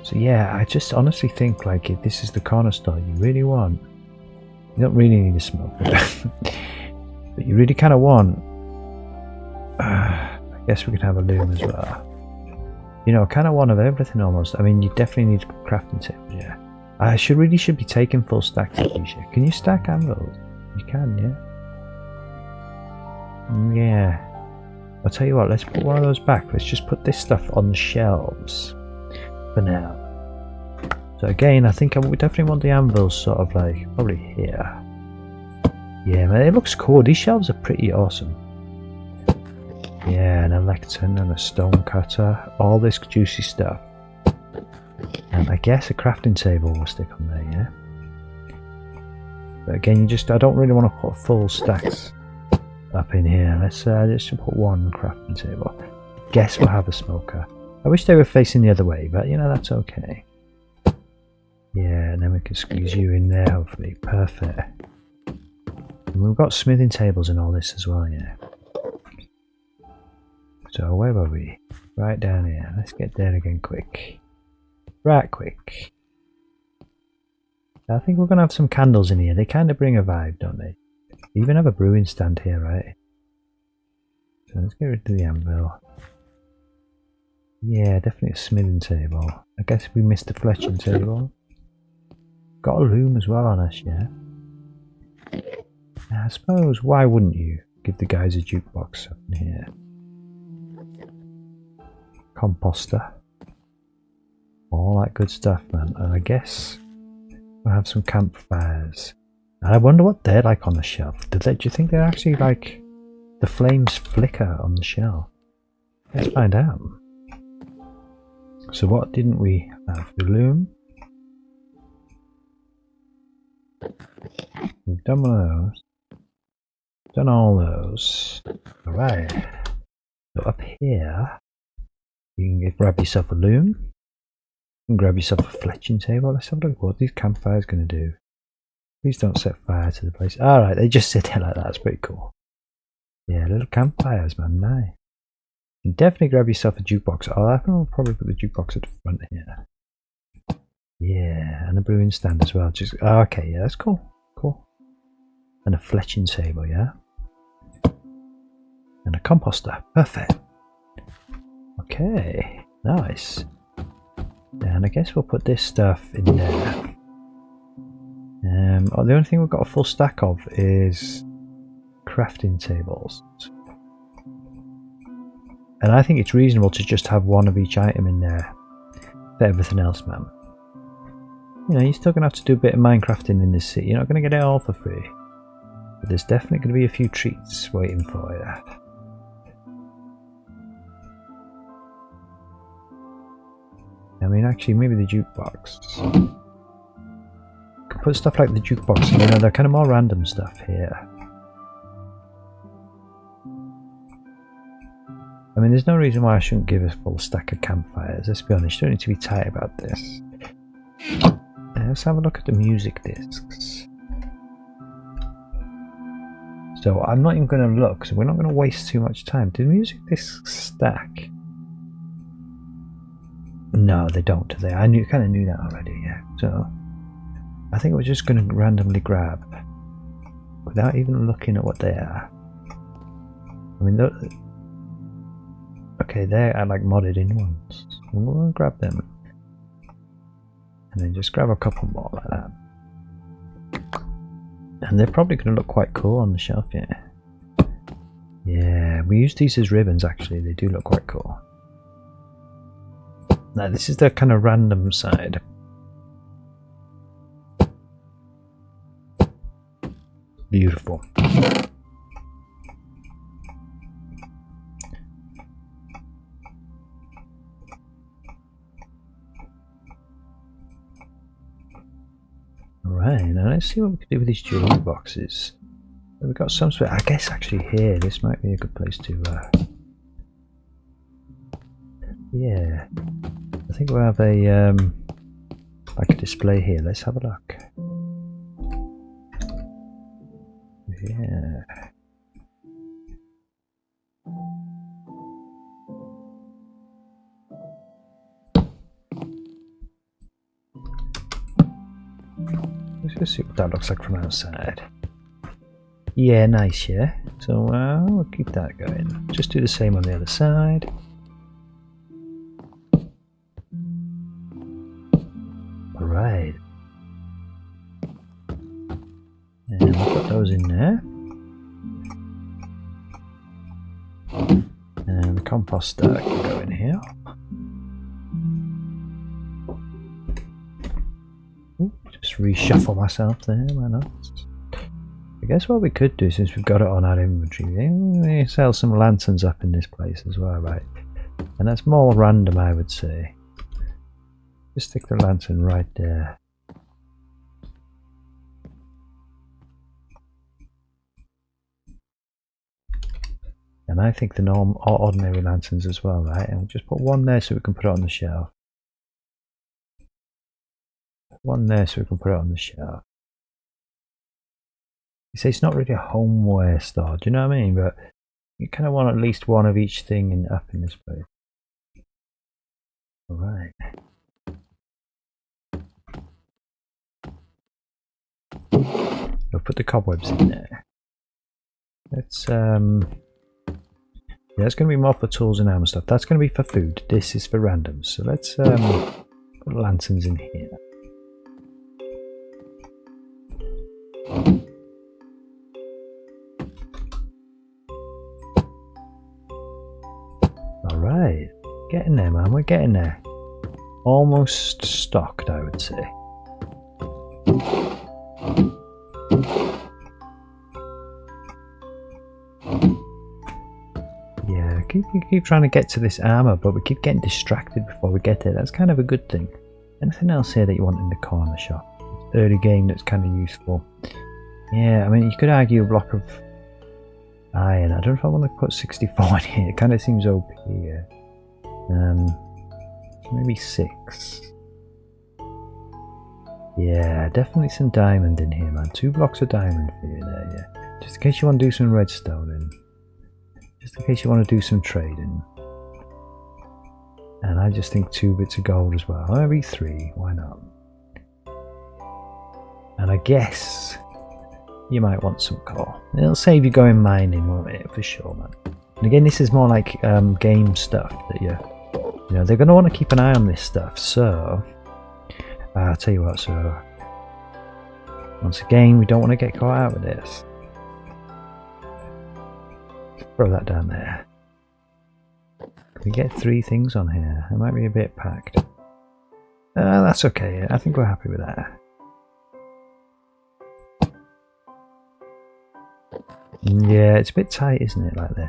So yeah, I just honestly think like if this is the corner store you really want, you don't really need a smoker, but you really kind of want. I guess we could have a loom as well. You know, kind of one of everything almost. I mean, you definitely need crafting tables, yeah. I should be taking full stacks of these. Can you stack anvils? You can, yeah. Yeah. I'll tell you what, let's put one of those back. Let's just put this stuff on the shelves for now. So again, I think we definitely want the anvils sort of like probably here. Yeah, man, it looks cool. These shelves are pretty awesome. Yeah, an lectern and a stone cutter, all this juicy stuff. And I guess a crafting table will stick on there, yeah? But again, I don't really want to put full stacks up in here. Let's just put one crafting table. Guess we'll have a smoker. I wish they were facing the other way, but you know, that's okay. Yeah, and then we can squeeze you in there, hopefully. Perfect. And we've got smithing tables and all this as well, yeah. So where were we? Right down here. Let's get there again quick. Right quick. I think we're going to have some candles in here. They kind of bring a vibe, don't they? They even have a brewing stand here, right? So let's get rid of the anvil. Yeah, definitely a smithing table. I guess we missed the fletching table. Got a loom as well on us, yeah? I suppose, why wouldn't you give the guys a jukebox up in here? Composter, all that good stuff, man. And I guess we'll have some campfires. And I wonder what they're like on the shelf. Do you think they're actually like the flames flicker on the shelf? Let's find out. So what didn't we have? The loom. We've done one of those. Done all those. Alright. So up here you can grab yourself a loom. You can grab yourself a fletching table. Let's have a look what these campfires going to do. Please don't set fire to the place. Alright, they just sit there like that. That's pretty cool. Yeah, little campfires, man. Nice. You can definitely grab yourself a jukebox. Oh, I think we'll probably put the jukebox at the front here. Yeah, and a brewing stand as well. Just okay, yeah, that's cool. Cool. And a fletching table, yeah. And a composter. Perfect. Okay, nice. And I guess we'll put this stuff in there. The only thing we've got a full stack of is crafting tables. And I think it's reasonable to just have one of each item in there for everything else, man. You know, you're still going to have to do a bit of Minecrafting in this city. You're not going to get it all for free. But there's definitely going to be a few treats waiting for you. I mean, actually, maybe the jukebox. Could put stuff like the jukebox, you know, they're kind of more random stuff here. I mean, there's no reason why I shouldn't give a full stack of campfires. Let's be honest, you don't need to be tight about this. Let's have a look at the music discs. So I'm not even going to look, so we're not going to waste too much time. Do music discs stack? No, they don't, do they? I kind of knew that already, yeah. So I think we're just going to randomly grab, without even looking at what they are. I mean, okay, they are like modded in ones. We're going to grab them. And then just grab a couple more like that. And they're probably going to look quite cool on the shelf, yeah. Yeah, we use these as ribbons actually, they do look quite cool. Now this is the kind of random side. Beautiful. Alright, now let's see what we can do with these jewelry boxes. We've got some sort. I guess actually here, this might be a good place to Yeah. I think we'll have a like a display here. Let's have a look. Yeah. Let's just see what that looks like from outside. Yeah, nice, yeah. So we'll keep that going. Just do the same on the other side. Alright. And we'll put those in there. And the composter can go in here. Ooh, just reshuffle myself there, why not? I guess what we could do, since we've got it on our inventory, we sell some lanterns up in this place as well, right? And that's more random, I would say. Just stick the lantern right there. And I think the ordinary lanterns as well, right? And we'll just put one there so we can put it on the shelf. One there so we can put it on the shelf. You say it's not really a homeware store, do you know what I mean? But you kind of want at least one of each thing up in this place. Alright. We'll put the cobwebs in there. Let's yeah, it's going to be more for tools and armor stuff. That's going to be for food. This is for randoms. So let's put lanterns in here. Alright. Getting there, man. We're getting there. Almost stocked, I would say. Yeah, keep trying to get to this armor, but we keep getting distracted before we get there. That's kind of a good thing. Anything else here that you want in the corner shop? Early game that's kind of useful. Yeah, I mean, you could argue a block of iron. I don't know if I want to put 64 in here. It kind of seems OP here. Maybe 6. Yeah, definitely some diamond in here, man. 2 blocks of diamond for you there, yeah. Just in case you want to do some redstone in. Just in case you want to do some trading. And I just think 2 bits of gold as well. Maybe 3, why not? And I guess you might want some coal. It'll save you going mining, won't it? For sure, man. And again, this is more like game stuff that you know, they're going to want to keep an eye on this stuff. So I'll tell you what, so once again, we don't want to get caught out with this. Throw that down there. Can we get 3 things on here? It might be a bit packed. That's okay, I think we're happy with that. Yeah, it's a bit tight, isn't it, like this?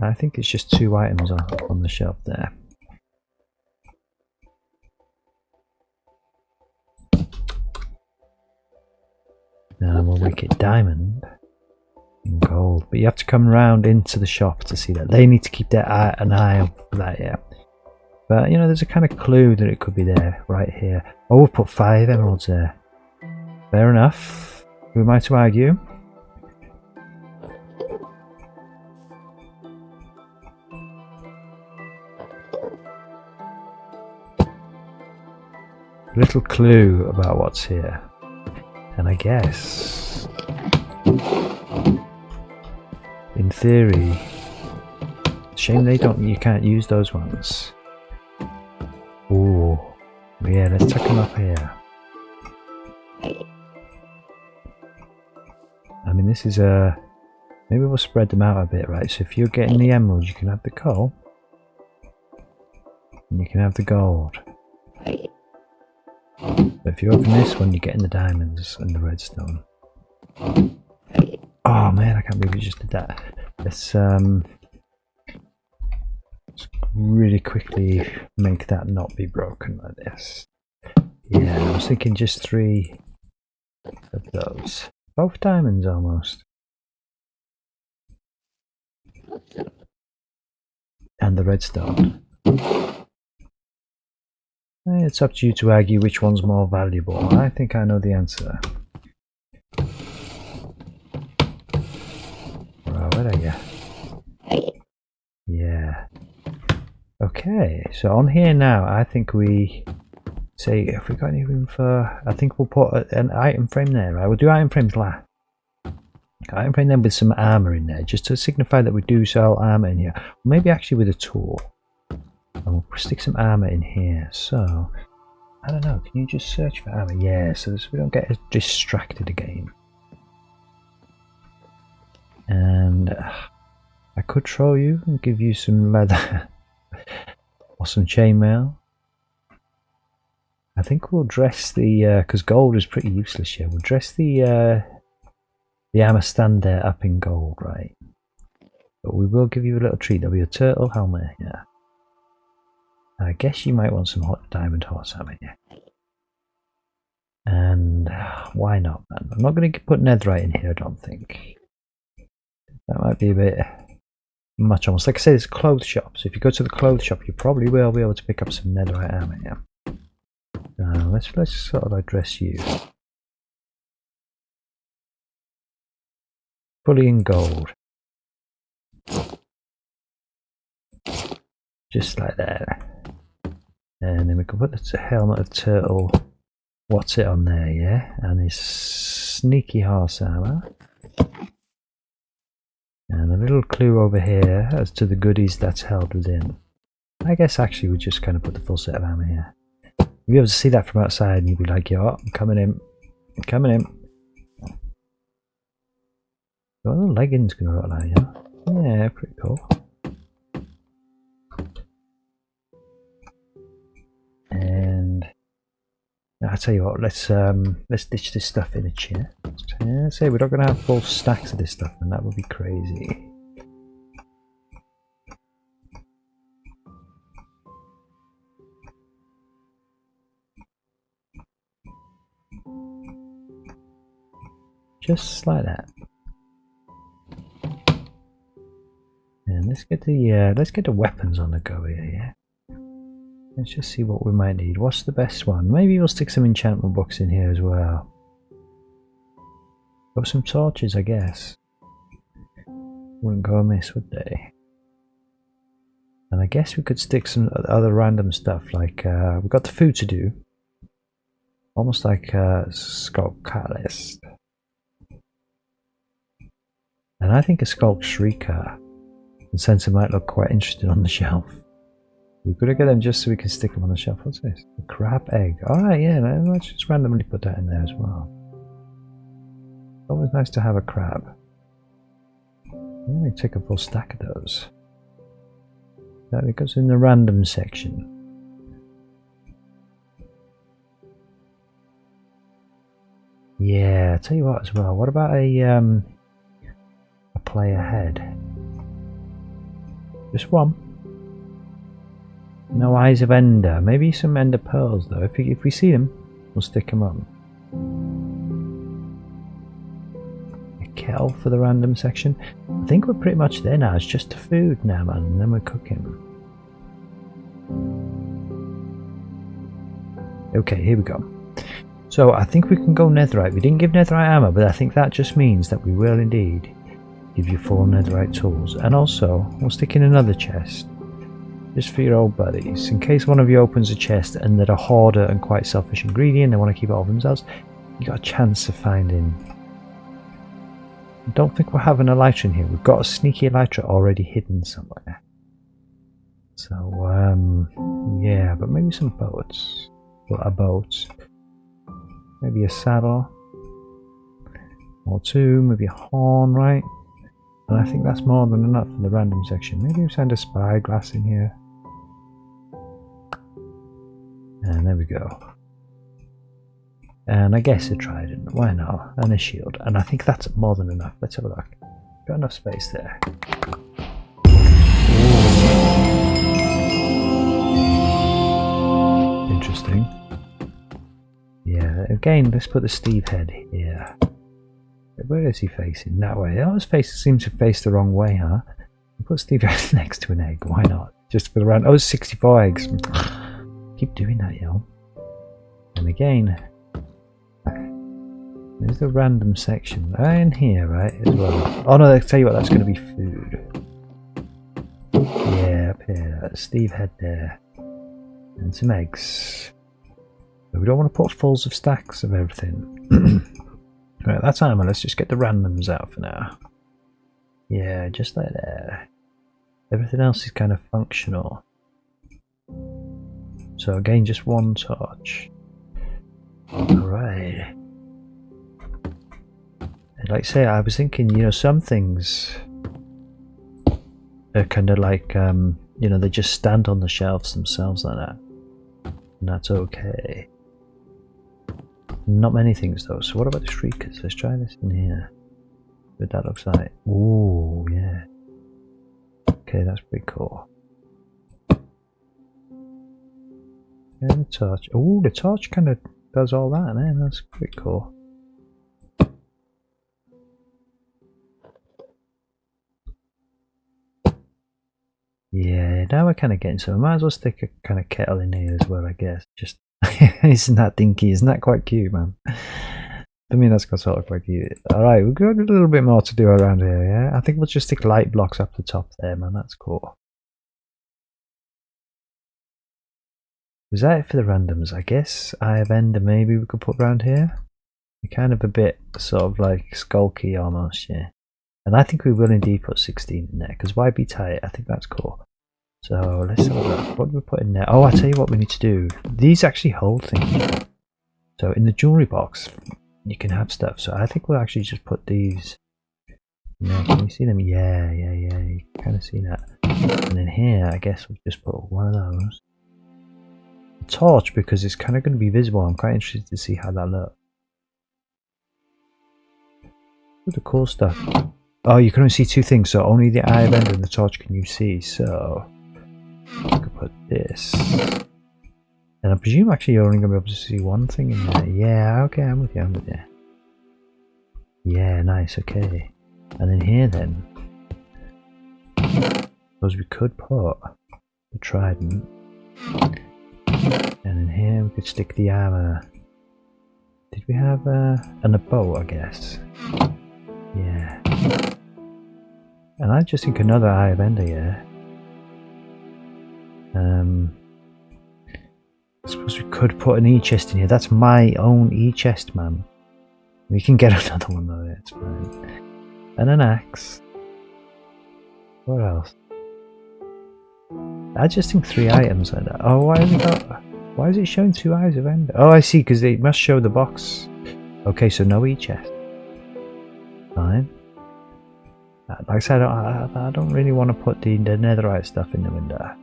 I think it's just 2 items on the shelf there. Now we'll make it diamond and gold, but you have to come round into the shop to see that. They need to keep an eye on that, yeah. But you know, there's a kind of clue that it could be there, right here. Oh, we've put 5 emeralds there. Fair enough. Who am I to argue? Little clue about what's here. And I guess in theory, shame you can't use those ones. Ooh, yeah, let's tuck them up here. I mean, this is maybe we'll spread them out a bit, right? So if you're getting the emeralds, you can have the coal, and you can have the gold. But if you open this one, you're getting the diamonds and the redstone. Oh man, I can't believe we just did that. Let's really quickly make that not be broken like this. Yeah, I was thinking just 3 of those. Both diamonds almost. and the redstone. It's up to you to argue which one's more valuable. I think I know the answer. Right, where are you? Yeah. Okay, so on here now, I think we say, if we got any room for, I think we'll put an item frame there, right? We'll do item frames last. Item frame them with some armor in there, just to signify that we do sell armor in here. Maybe actually with a tool. And we'll stick some armor in here. So, I don't know, can you just search for armor? Yeah, so we don't get distracted again. And I could throw you and give you some leather or some chainmail. I think we'll dress the, because gold is pretty useless here. We'll dress the armor stand there up in gold, right? But we will give you a little treat. There'll be a turtle helmet here. I guess you might want some hot diamond horse armor here. And why not, man? I'm not going to put netherite in here, I don't think. That might be a bit much almost. Like I said, it's a clothes shop. So if you go to the clothes shop, you probably will be able to pick up some netherite armor here. Let's sort of address you. Fully in gold. Just like that. And then we can put the helmet of turtle. What's it on there, yeah? And his sneaky horse armor. And a little clue over here as to the goodies that's held within. I guess actually we just kind of put the full set of armor here. You'll be able to see that from outside and you'll be like, yo, I'm coming in. I'm coming in. What are the leggings going to look like, yeah? Yeah, pretty cool. And I'll tell you what, let's ditch this stuff in a chair. Yeah, say we're not going to have full stacks of this stuff, and that would be crazy. Just like that. And let's get the weapons on the go here, yeah. Let's just see what we might need. What's the best one? Maybe we'll stick some enchantment books in here as well. Got some torches, I guess. Wouldn't go amiss, would they? And I guess we could stick some other random stuff, like we've got the food to do. Almost like a sculpt catalyst. And I think a sculpt shrieker and sensor might look quite interesting on the shelf. We've got to get them just so we can stick them on the shelf. What's this? A crab egg. Alright, yeah, let's just randomly put that in there as well. Always nice to have a crab. Let me take a full stack of those. That goes in the random section. Yeah, I'll tell you what as well. What about a player head? Just one. No eyes of ender. Maybe some ender pearls though. If we see them, we'll stick them on. A kettle for the random section. I think we're pretty much there now. It's just the food now, man, and then we're cooking. Okay, here we go. So I think we can go netherite. We didn't give netherite armor, but I think that just means that we will indeed give you 4 netherite tools. And also, we'll stick in another chest. Just for your old buddies. In case one of you opens a chest and they're a hoarder and quite selfish and greedy and they want to keep it all for themselves, you got a chance of finding. I don't think we're having a elytra in here. We've got a sneaky elytra already hidden somewhere. So, yeah, but maybe some boats. Well, a boat. Maybe a saddle. Or 2, maybe a horn, right? And I think that's more than enough for the random section. Maybe we send a spyglass in here. And there we go. And I guess a trident, why not? And a shield. And I think that's more than enough. Let's have a look. Got enough space there. Interesting. Yeah, again, let's put the Steve head here. Where is he facing? That way. Oh, his face seems to face the wrong way, huh? Put Steve next to an egg, why not? Just for the round. Oh, 64 eggs. Keep doing that, yo. And again, there's the random section right in here, right, as well. Oh no, I'll tell you what, that's going to be food. Yeah, up here. Steve head there. And some eggs. But we don't want to put fulls of stacks of everything. Right, that's time. Let's just get the randoms out for now. Yeah, just like that. Everything else is kind of functional. So again, just one torch. Alright. Like I say, I was thinking, you know, some things are kind of like, you know, they just stand on the shelves themselves like that. And that's okay. Not many things though. So what about the shriekers? Let's try this in here. What that looks like. Ooh, yeah. Okay, that's pretty cool. And the torch. Ooh, the torch kind of does all that, man. That's pretty cool. Yeah, now we're kind of getting some. I might as well stick a kind of kettle in here as well, I guess. Just isn't that dinky? Isn't that quite cute, man? I mean, that's sort of quite cute. Alright, we've got a little bit more to do around here, yeah? I think we'll just stick light blocks up the top there, man. That's cool. Was that it for the randoms? I guess Eye of Ender maybe we could put around here. They're kind of a bit sort of like skulky almost, yeah. And I think we will indeed put 16 in there, because why be tight? I think that's cool. So let's have a look. What do we put in there? Oh, I'll tell you what we need to do. These actually hold things. So in the jewelry box, you can have stuff. So I think we'll actually just put these. No, can you see them? Yeah. You can kind of see that. And in here, I guess we'll just put one of those. A torch, because it's kind of going to be visible. I'm quite interested to see how that looks. Look at the cool stuff. Oh, you can only see two things, so only the Eye of Ender and the torch can you see. So I could put this. And I presume actually you're only going to be able to see one thing in there. Yeah, okay, I'm with you. Yeah, nice, okay. And then here then, suppose we could put the trident. And in here we could stick the armor. Did we have and a bow, I guess? Yeah. And I just think another Eye of Ender, yeah. I suppose we could put an E-chest in here. That's my own E-chest, man. We can get another one though, it's fine. And an axe. What else? I just think 3 items like that. Oh, why is it showing 2 Eyes of Ender? Oh, I see, because it must show the box. Okay, so no E-chest. Fine. Like I said, I don't really want to put the netherite stuff in the window. I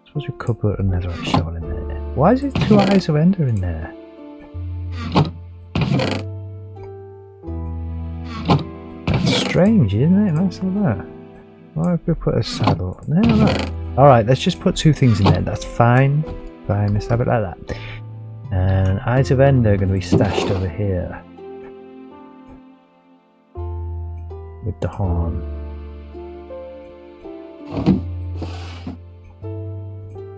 suppose we could put a netherite shovel in there. Why is it 2 Eyes of Ender in there? That's strange, isn't it? Let's have that. Why if we put a saddle? No. Alright, let's just put 2 things in there. That's fine. Fine, let's have it like that. And Eyes of Ender are going to be stashed over here. With the horn.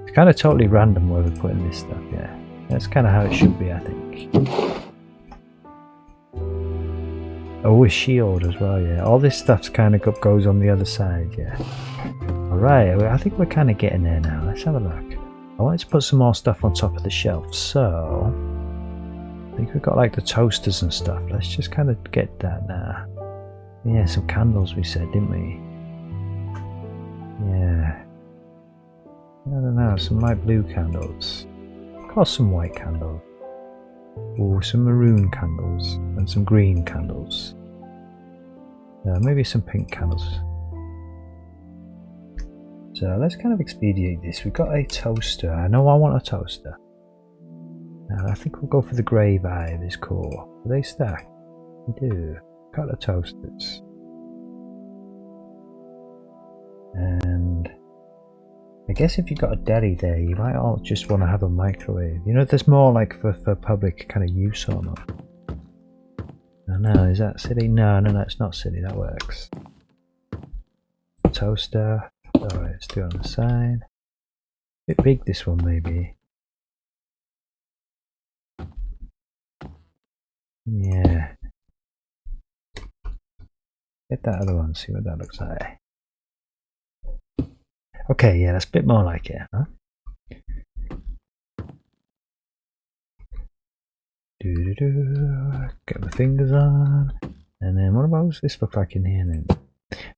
It's kind of totally random where we're putting this stuff, yeah. That's kind of how it should be, I think. Oh, a shield as well, yeah. All this stuff's kind of goes on the other side, yeah. Alright, I think we're kind of getting there now. Let's have a look. I wanted to put some more stuff on top of the shelf, so I think we've got like the toasters and stuff. Let's just kind of get that now. Yeah, some candles we said, didn't we? Yeah. I don't know, some light blue candles. Of course, some white candles. Or some maroon candles. And some green candles. Maybe some pink candles. So let's kind of expedite this. We've got a toaster. I know I want a toaster. Now I think we'll go for the grey vibe, it's cool. Do they stack? We do. Got the toasters. And I guess if you've got a deli there, you might all just want to have a microwave. You know, there's more like for public kind of use or not. No, is that silly? No, it's not silly, that works. toaster. Alright, let's do it on the side. Bit big this one maybe. Yeah. Get that other one, see what that looks like. Okay, yeah, that's a bit more like it, huh? Get my fingers on. And then what about this look like in here then?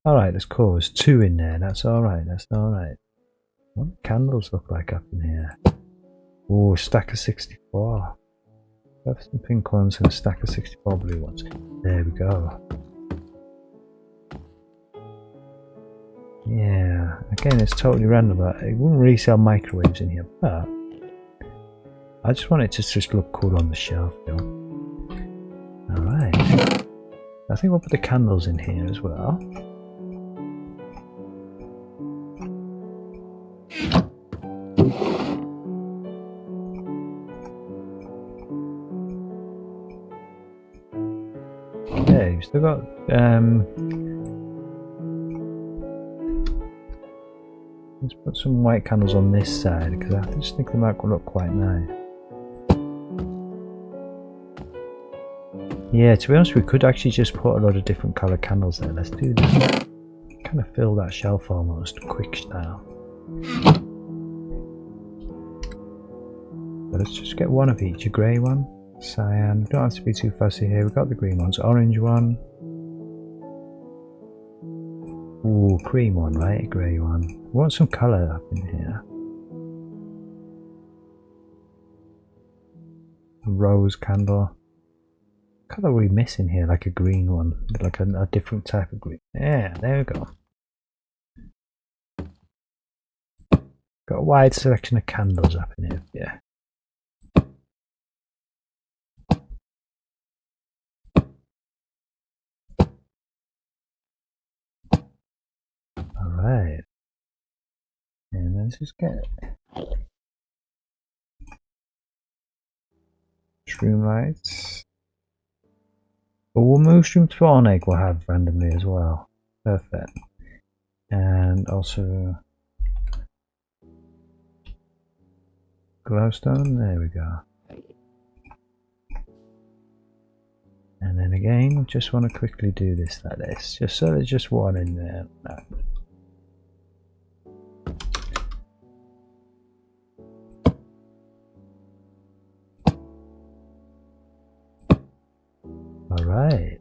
Alright, that's cool. There's 2 in there. That's alright. That's alright. What do candles look like up in here? Oh, stack of 64. Have some pink ones and a stack of 64 blue ones. There we go. Yeah, again, it's totally random. But it wouldn't really sell microwaves in here, but I just want it to just look cool on the shelf, though. Alright. I think we'll put the candles in here as well. Yeah, you've still got let's put some white candles on this side because I just think they might look quite nice. Yeah, to be honest, we could actually just put a lot of different colour candles there. Let's do that. Kind of fill that shelf almost, quick style. But let's just get one of each. A grey one, cyan. Don't have to be too fussy here. We've got the green ones. Orange one. Ooh, cream one, right? A grey one. We want some colour up in here. A rose candle. What colour are we missing here? Like a green one. Like a different type of green. Yeah, there we go. Got a wide selection of candles up in here. Yeah. Alright. And let's just get shroom lights. But we'll move shroom spawn egg we'll have randomly as well. Perfect. And also glowstone, there we go. And then again, just want to quickly do this like this, just so there's just one in there. No. Alright.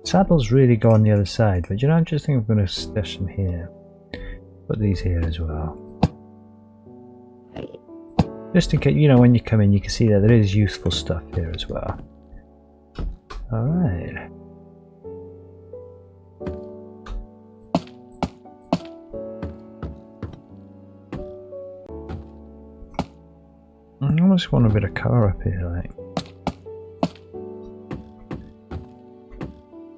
Saddles really go on the other side, but you know, I'm just thinking I'm going to stash them here. Put these here as well. Just in case, you know, when you come in, you can see that there is useful stuff here as well. Alright. I almost want a bit of colour up here, like.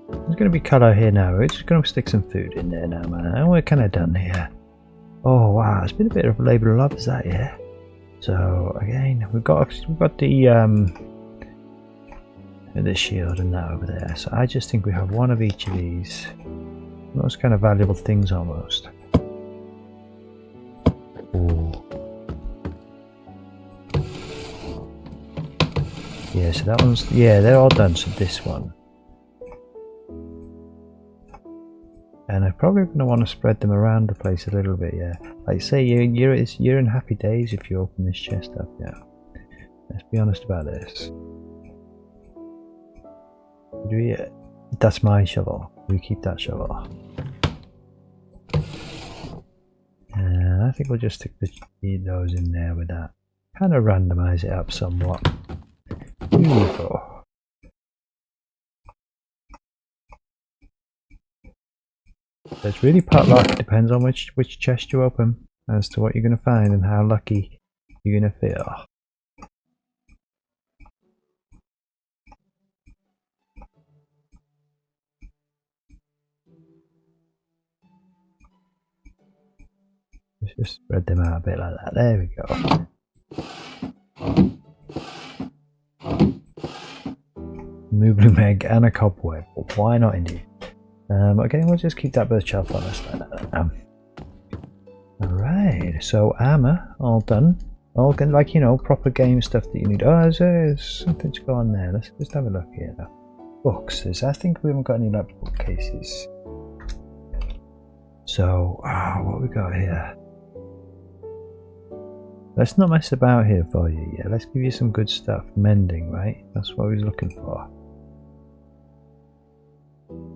There's going to be colour here now. We're just going to stick some food in there now, man. And we're kind of done here. Oh wow, it's been a bit of a labour of love, is that, yeah? So again, we've got the shield and that over there. So I just think we have one of each of these. Those kind of valuable things almost. Ooh. Yeah, so that one's, yeah, they're all done. So this one. And I'm probably going to want to spread them around the place a little bit, yeah. Like say you're in happy days if you open this chest up, yeah. Let's be honest about this. That's my shovel. We keep that shovel. And I think we'll just stick those in there with that. Kind of randomize it up somewhat. Beautiful. So it's really pot luck. It depends on which chest you open as to what you're going to find and how lucky you're going to feel. Let's just spread them out a bit like that. There we go. bloom egg and a cobweb. Why not, indeed? Okay, we'll just keep that bird shelf on us then. Alright, so armor, all done. All good, like, you know, proper game stuff that you need. Oh, there's something to go on there. Let's just have a look here now. Books. I think we haven't got any bookcases. So, what we got here? Let's not mess about here for you. Yeah, let's give you some good stuff. Mending, right? That's what we was looking for.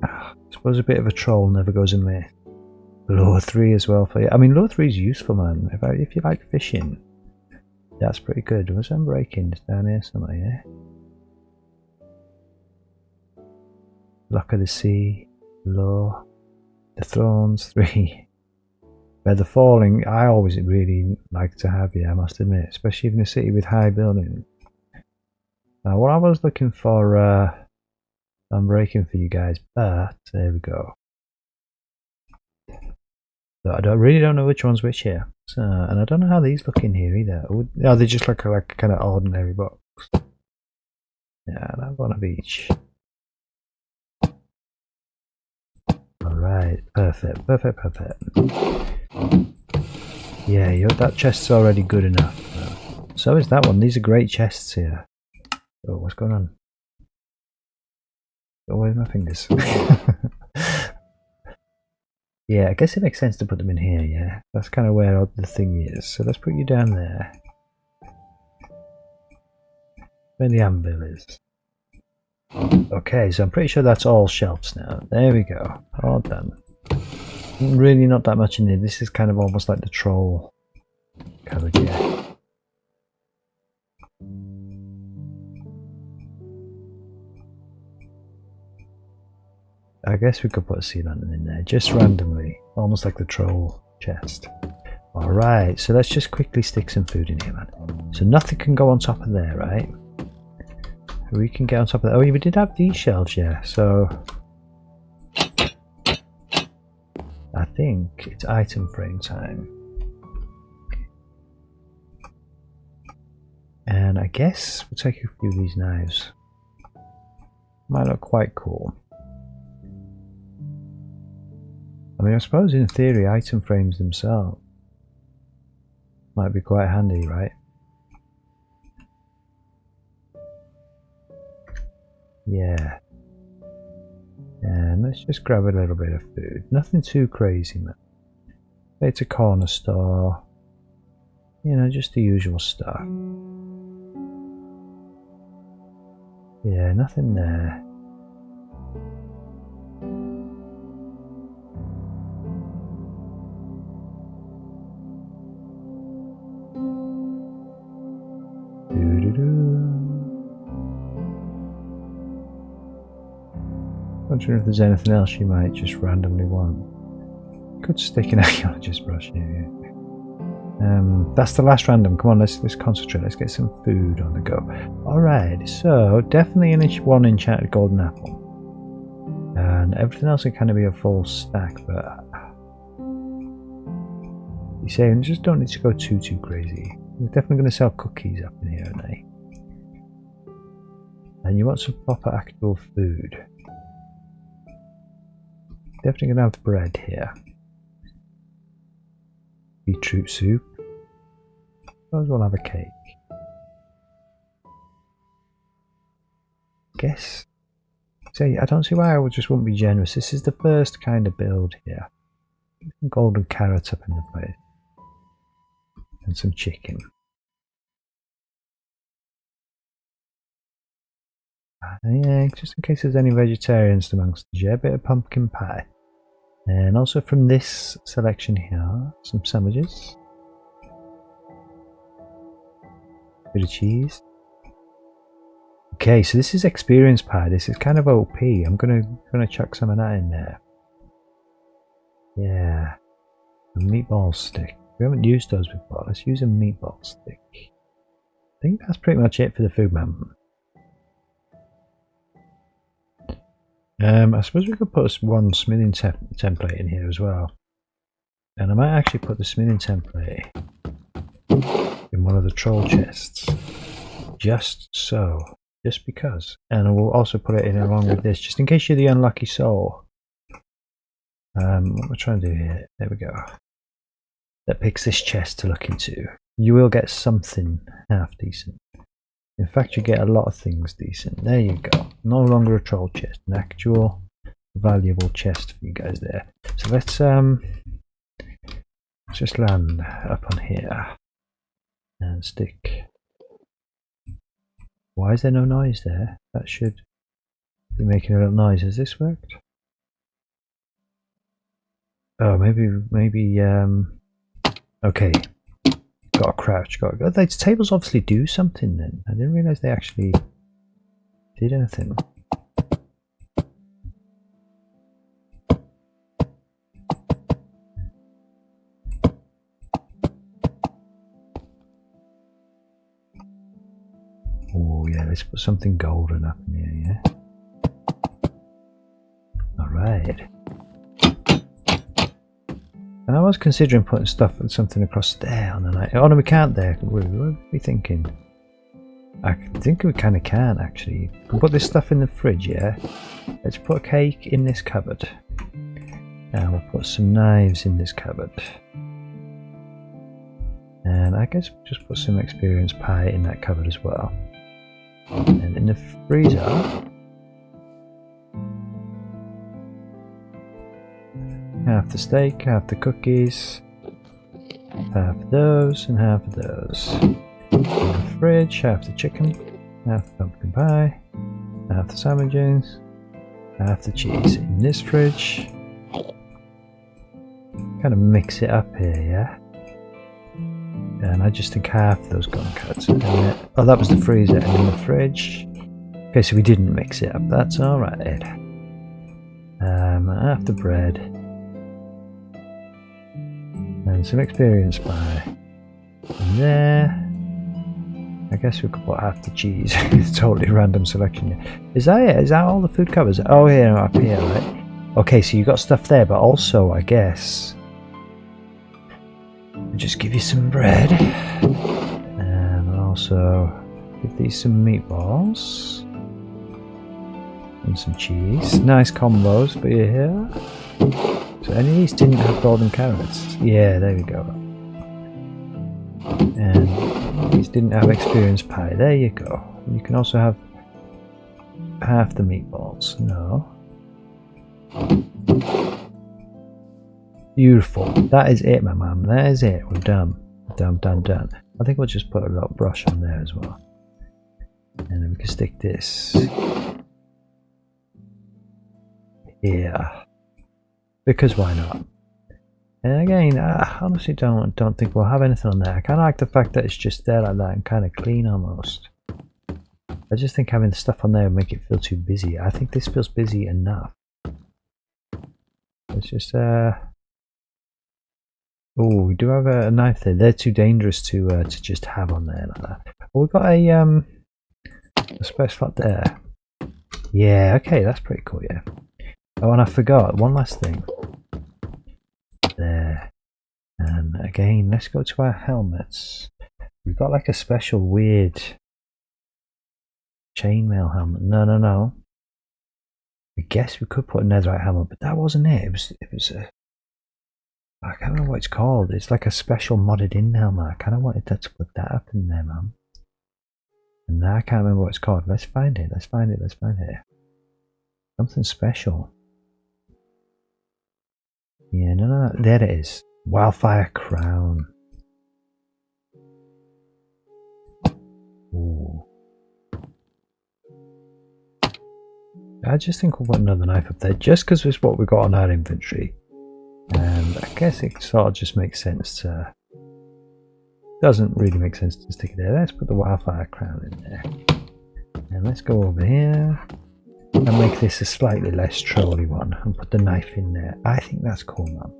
I suppose a bit of a troll never goes amiss. Lure 3 as well for you. I mean, lure 3 is useful, man. If you like fishing, that's pretty good. Was I'm breaking down here somewhere? Yeah. Lock of the Sea, lure, the Thrones 3. Feather Falling, I always really like to have, yeah, I must admit, especially in a city with high buildings. Now, what I was looking for, I'm breaking for you guys, but there we go. So I really don't know which one's which here, so, and I don't know how these look in here either. Oh, they just look like kind of ordinary box. Yeah, I'll have one of each. Alright, perfect. Yeah, that chest's already good enough. So is that one. These are great chests here. Oh, what's going on? Oh, where's my fingers? Yeah, I guess it makes sense to put them in here, yeah. That's kind of where the thing is. So let's put you down there. Where the anvil is. Okay, so I'm pretty sure that's all shelves now. There we go. All done. Really not that much in here. This is kind of almost like the troll cupboard, yeah. I guess we could put a sea lantern in there, just randomly. Almost like the troll chest. Alright, so let's just quickly stick some food in here, man. So nothing can go on top of there, right? We can get on top of that. Oh, we did have these shelves, yeah. So I think it's item frame time. And I guess we'll take a few of these knives. Might look quite cool. I mean, I suppose in theory item frames themselves might be quite handy, right? Yeah. And let's just grab a little bit of food. Nothing too crazy, man. It's a corner store. You know, just the usual stuff. Yeah, nothing there. Wondering if there's anything else you might just randomly want. Could stick an archaeologist brush here. That's the last random. Come on, let's concentrate. Let's get some food on the go. Alright, so definitely one enchanted golden apple. And everything else can kind of be a full stack, but you say we just don't need to go too crazy. We're definitely going to sell cookies up in here, aren't they? And you want some proper actual food. Definitely going to have bread here. Beetroot soup. Suppose we'll have a cake. Guess. See, I don't see why I just wouldn't be generous. This is the first kind of build here. Some golden carrots up in the place. And some chicken. Yeah, just in case there's any vegetarians amongst us, yeah, a bit of pumpkin pie. And also from this selection here, some sandwiches. Bit of cheese. Okay, so this is experience pie. This is kind of OP. I'm gonna chuck some of that in there. Yeah. A meatball stick. We haven't used those before. Let's use a meatball stick. I think that's pretty much it for the food, man. I suppose we could put one smithing template in here as well. And I might actually put the smithing template in one of the troll chests. Just so. just because. And we'll also put it in along with this, just in case you're the unlucky soul. What we're trying to do here, there we go. That picks this chest to look into. You will get something half decent. In fact, you get a lot of things decent. There you go. No longer a troll chest, an actual valuable chest for you guys there. So let's just land up on here and stick. Why is there no noise there? That should be making a little noise. Has this worked? Oh, maybe okay. Got to crouch. Got to go. Those tables obviously do something then. I didn't realize they actually did anything. Oh yeah, let's put something golden up in here, yeah? Alright. And I was considering putting something across there on the night. Oh no, we can't there. What are we thinking? I think we kind of can actually. We'll put this stuff in the fridge, yeah? Let's put a cake in this cupboard. And we'll put some knives in this cupboard. And I guess we'll just put some experience pie in that cupboard as well. And in the freezer, half the steak, half the cookies, half of those and half of those. In the fridge, half the chicken, half the pumpkin pie, half the sandwiches, half the cheese. In this fridge, kind of mix it up here, yeah? And I just think half of those gone cuts. And then, oh, that was the freezer. And in the fridge. Okay, so we didn't mix it up. That's alright. Half the bread. And some experience pie. And there. I guess we could put half the cheese. It's totally random selection. Is that it? Is that all the food covers? Oh, here, up here, right? Okay, so you got stuff there, but also, I guess, just give you some bread, and also give these some meatballs and some cheese. Nice combos for you here. So any of these didn't have golden carrots. Yeah, there we go. And these didn't have experience pie. There you go. You can also have half the meatballs. No. Beautiful. That is it, my man. That is it. We're done. Done. I think we'll just put a little brush on there as well. And then we can stick this here. Because why not? And again, I honestly don't think we'll have anything on there. I kind of like the fact that it's just there like that and kind of clean almost. I just think having the stuff on there would make it feel too busy. I think this feels busy enough. Let's just oh, we do have a knife there. They're too dangerous to just have on there like that. Well, we've got a space slot there. Yeah, okay, that's pretty cool, yeah. Oh, and I forgot one last thing. There. And again, let's go to our helmets. We've got like a special weird chainmail helmet. No. I guess we could put a netherite helmet, but that wasn't it. It was a, I can't remember what it's called. It's like a special modded in helmet. I kind of wanted to put that up in there, man. And now I can't remember what it's called. Let's find it. Let's find it. Something special. Yeah, no. There it is. Wildfire crown. Ooh. I just think we'll put another knife up there just because it's what we got on our inventory. And I guess it sort of just makes sense to... Doesn't really make sense to stick it there. Let's put the wildfire crown in there. And let's go over here and make this a slightly less trolly one and put the knife in there. I think that's cool, man.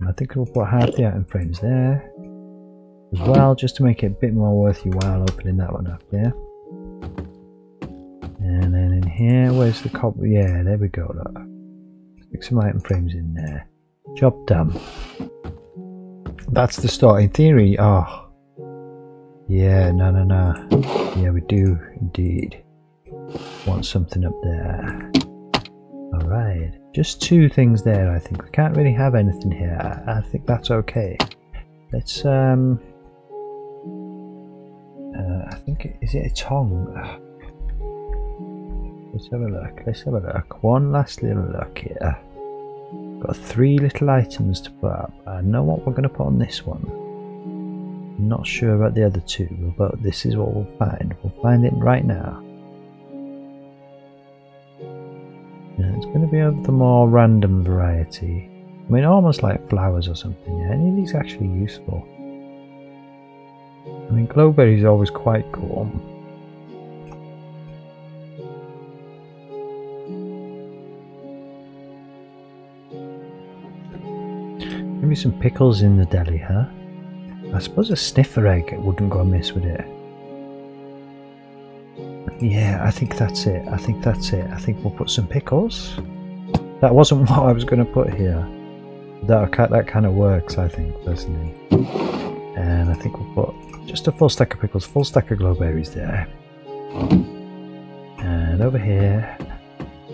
And I think we'll put half the item frames there as well, just to make it a bit more worth your while opening that one up, yeah? And then in here, where's the copper? Yeah, there we go, look. Stick some item frames in there. Job done. That's the start. In theory, oh. Yeah, no. Yeah, we do indeed. Want something up there. Alright, just 2 things there I think. We can't really have anything here. I think that's okay. Let's I think is it a tongue? Let's have a look. Let's have a look. One last little look here. Got 3 little items to put up. I know what we're going to put on this one. I'm not sure about the other 2, but this is what we'll find. We'll find it right now. Yeah, it's going to be of the more random variety. I mean, almost like flowers or something. Yeah, any of these are actually useful. I mean, glowberries are always quite cool. Maybe some pickles in the deli, huh? I suppose a sniffer egg wouldn't go amiss, would it? Yeah, I think that's it. I think that's it. I think we'll put some pickles. That wasn't what I was going to put here. That kind of works, I think, personally. And I think we'll put just a full stack of pickles, full stack of glowberries there. And over here,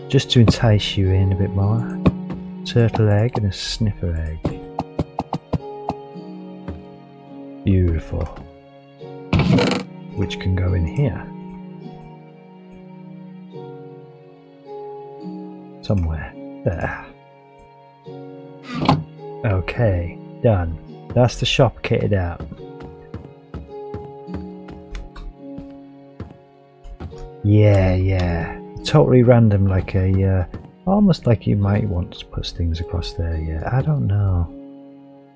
just to entice you in a bit more, turtle egg and a sniffer egg. Beautiful. Which can go in here. Somewhere. There. Okay, done. That's the shop kitted out. Yeah. Totally random, like a almost like you might want to put things across there. Yeah, I don't know.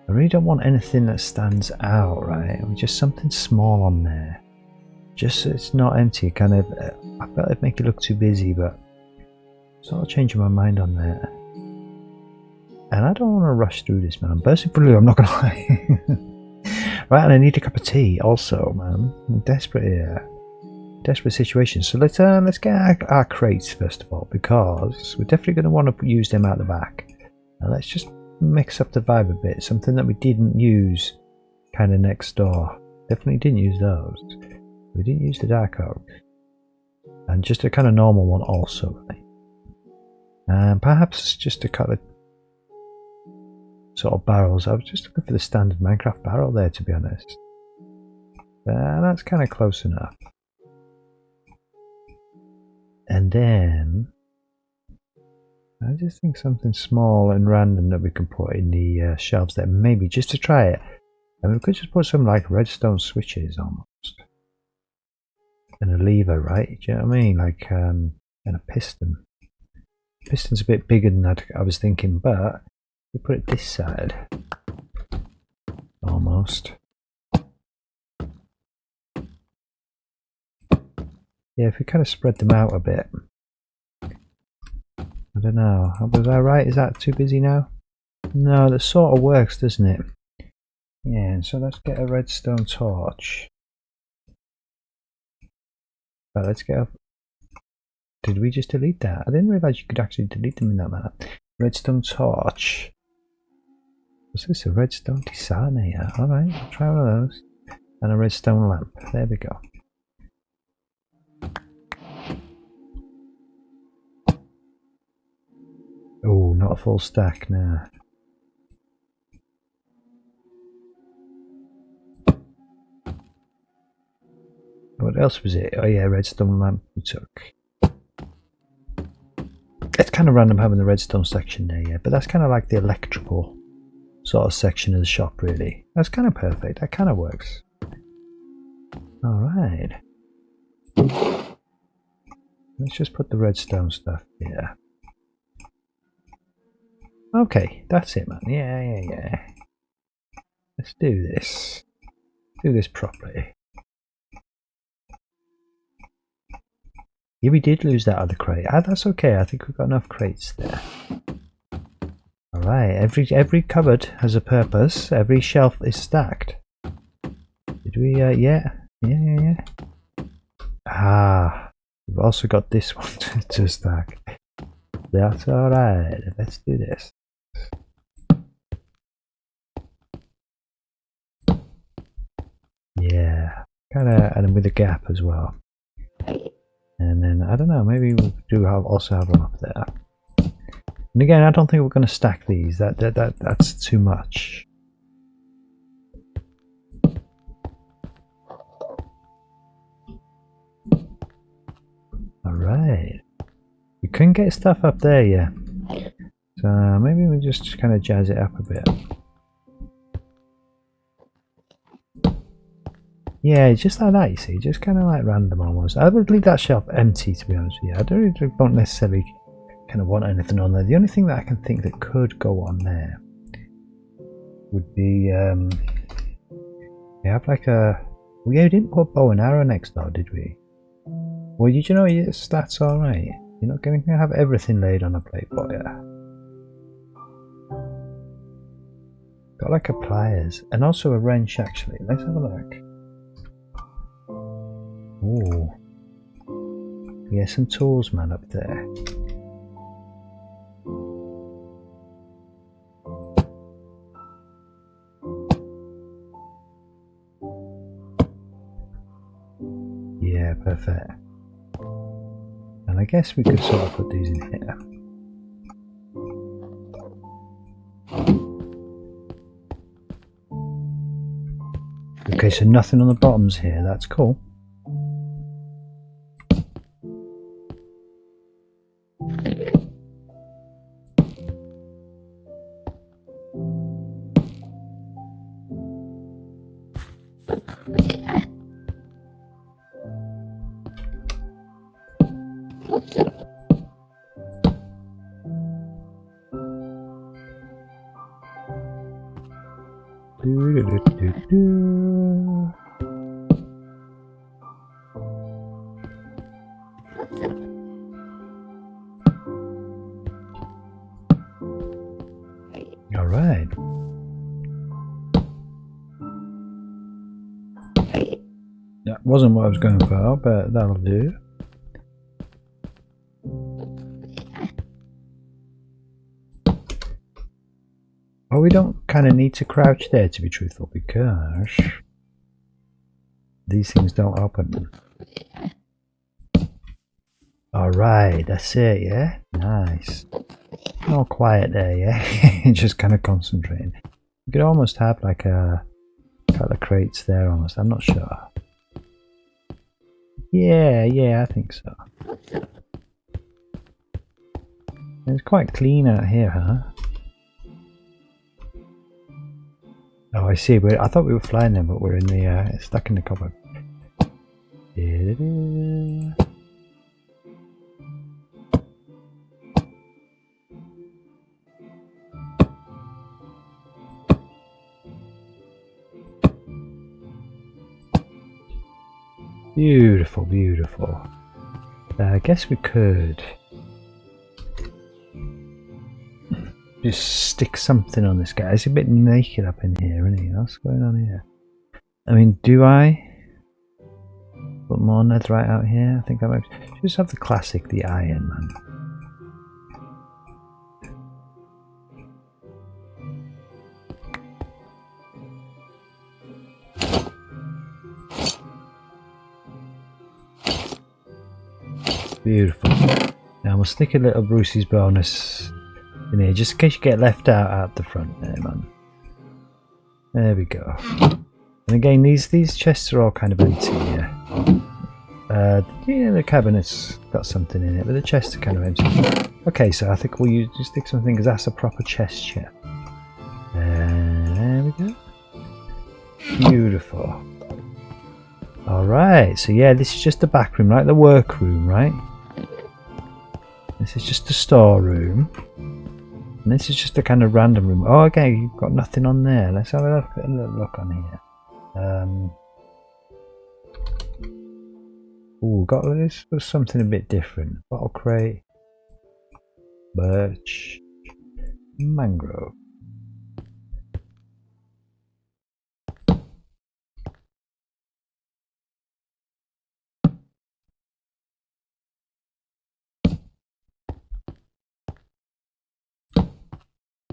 I really don't want anything that stands out, right? I mean, just something small on there. Just so it's not empty. Kind of. I felt it'd make it look too busy, but sort of changing my mind on that. And I don't want to rush through this, man. I'm bursting through. I'm not gonna lie. Right, and I need a cup of tea, also, man. I'm desperate here. Desperate situation. So let's get our crates first of all, because we're definitely going to want to use them out the back. Now let's just mix up the vibe a bit. Something that we didn't use, kind of next door. Definitely didn't use those. We didn't use the dark oak, and just a kind of normal one also, right? And perhaps just a couple of sort of barrels. I was just looking for the standard Minecraft barrel there, to be honest. That's kind of close enough. And then I just think something small and random that we can put in the shelves there, maybe just to try it. And we could just put some like redstone switches almost, and a lever, right? Do you know what I mean? Like and a piston. Piston's a bit bigger than I was thinking, but we put it this side, almost. Yeah, if we kind of spread them out a bit. I don't know. Was I right? Is that too busy now? No, that sort of works, doesn't it? Yeah, so let's get a redstone torch. But let's get a... Did we just delete that? I didn't realise you could actually delete them in that manner. Redstone torch. Was this a redstone designer? Alright, I'll try one of those. And a redstone lamp. There we go. Oh, not a full stack now. What else was it? Oh yeah, redstone lamp we took. It's kind of random having the redstone section there, yeah, but that's kind of like the electrical sort of section of the shop, really. That's kind of perfect. That kind of works. Alright. Let's just put the redstone stuff here. Okay, that's it, man. Yeah. Let's do this. Do this properly. Yeah, we did lose that other crate. That's okay. I think we've got enough crates there. Alright, every cupboard has a purpose. Every shelf is stacked. Did we, yeah. Ah, we've also got this one to stack. That's alright. Let's do this. Yeah, kind of, and with a gap as well. And then, I don't know, maybe we do also have one up there. And again, I don't think we're going to stack these. That's too much. Alright. We couldn't get stuff up there yet. So maybe we just kind of jazz it up a bit. Yeah, it's just like that, you see. Just kind of like random almost. I would leave that shelf empty, to be honest with you. I don't necessarily kind of want anything on there. The only thing that I can think that could go on there would be we have like a we didn't put bow and arrow next door, did we? Well, you know, yes, that's all right. You're not going to have everything laid on a plate for you. Got like a pliers and also a wrench actually. Let's have a look. Ooh, yeah, some tools, man, up there. Yeah, perfect. And I guess we could sort of put these in here. Okay, so nothing on the bottoms here. That's cool. All right. That wasn't what I was going for, but that'll do. Oh, we don't kind of need to crouch there, to be truthful, because these things don't open. Alright, that's it, yeah? Nice. All quiet there, yeah? Just kind of concentrating. You could almost have like a couple of crates there almost, I'm not sure. Yeah, I think so. It's quite clean out here, huh? Oh, I see. I thought we were flying them, but we're in the stuck in the cupboard. Beautiful, beautiful. I guess we could just stick something on this guy. He's a bit naked up in here, isn't he? What's going on here? I mean, do I put more netherite out here? I think I might just have the classic, the iron, man. Beautiful. Now we'll stick a little Brucey's bonus in here, just in case you get left out the front there, man. There we go. And again, these chests are all kind of empty here. Yeah, the cabinet's got something in it, but the chests are kind of empty. Okay, so I think we'll just stick something, because that's a proper chest chest. There we go. Beautiful. Alright, so yeah, this is just the back room, like the workroom, right? This is just the storeroom. And this is just a kind of random room. Oh, okay, you've got nothing on there. Let's have a little look on here. Ooh, got this was something a bit different. Bottle crate, birch, mangrove.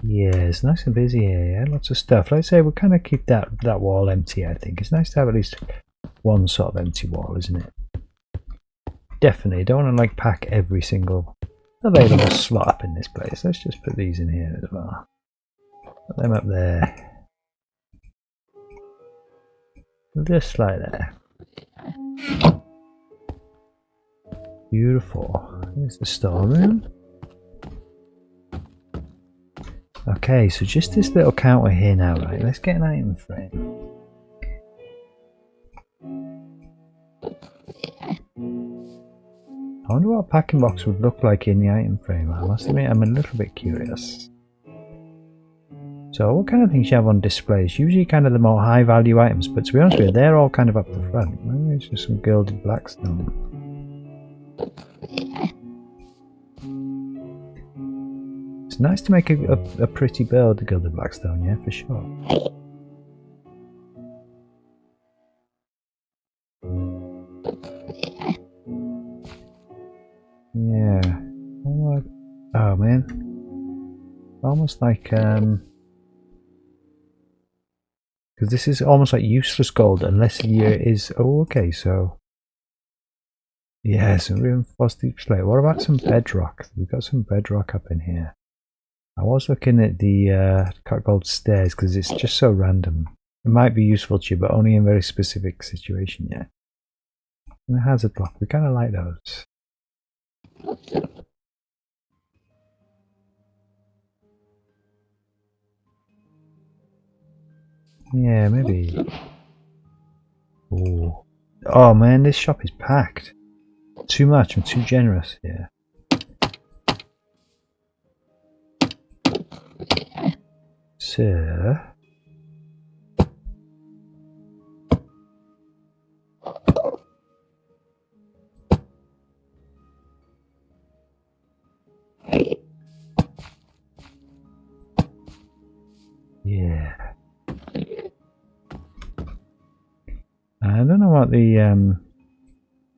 Yeah, it's nice and busy here, yeah, lots of stuff. Like I say, we'll kind of keep that wall empty, I think. It's nice to have at least one sort of empty wall, isn't it? definitely don't want to like pack every single available slot up in this place. Let's just put these in here as well. Put them up there. Just like that. Beautiful. Here's the storeroom. Okay, so just this little counter here now, right? Let's get an item frame. I wonder what a packing box would look like in the item frame. I must admit, I'm a little bit curious. So what kind of things you have on display? It's usually kind of the more high value items, but to be honest with you, they're all kind of up the front. Maybe it's just some gilded blackstone. It's nice to make a pretty build, the gilded blackstone, yeah, for sure. Yeah. Oh man. Almost like because this is almost like useless gold unless the year is okay, so yeah, some reinforced deep slate. What about some bedrock? We've got some bedrock up in here. I was looking at the cut gold stairs because it's just so random. It might be useful to you, but only in very specific situation, yeah. And the hazard block, we kinda like those. Yeah, maybe. Ooh. Oh man, this shop is packed. Too much, I'm too generous here. So... yeah. I don't know what the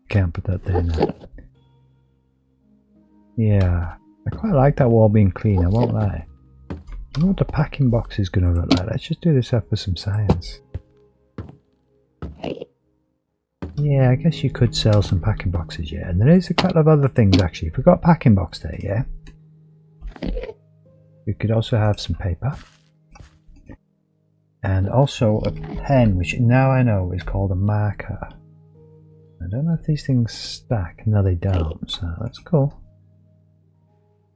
can't put that there now. Yeah, I quite like that wall being clean, I won't lie. I don't know what the packing box is going to look like. Let's just do this up for some science. Yeah, I guess you could sell some packing boxes, yeah. And there is a couple of other things actually. If we've got a packing box there, yeah. We could also have some paper. And also a pen, which now I know is called a marker. I don't know if these things stack. No, they don't, so that's cool.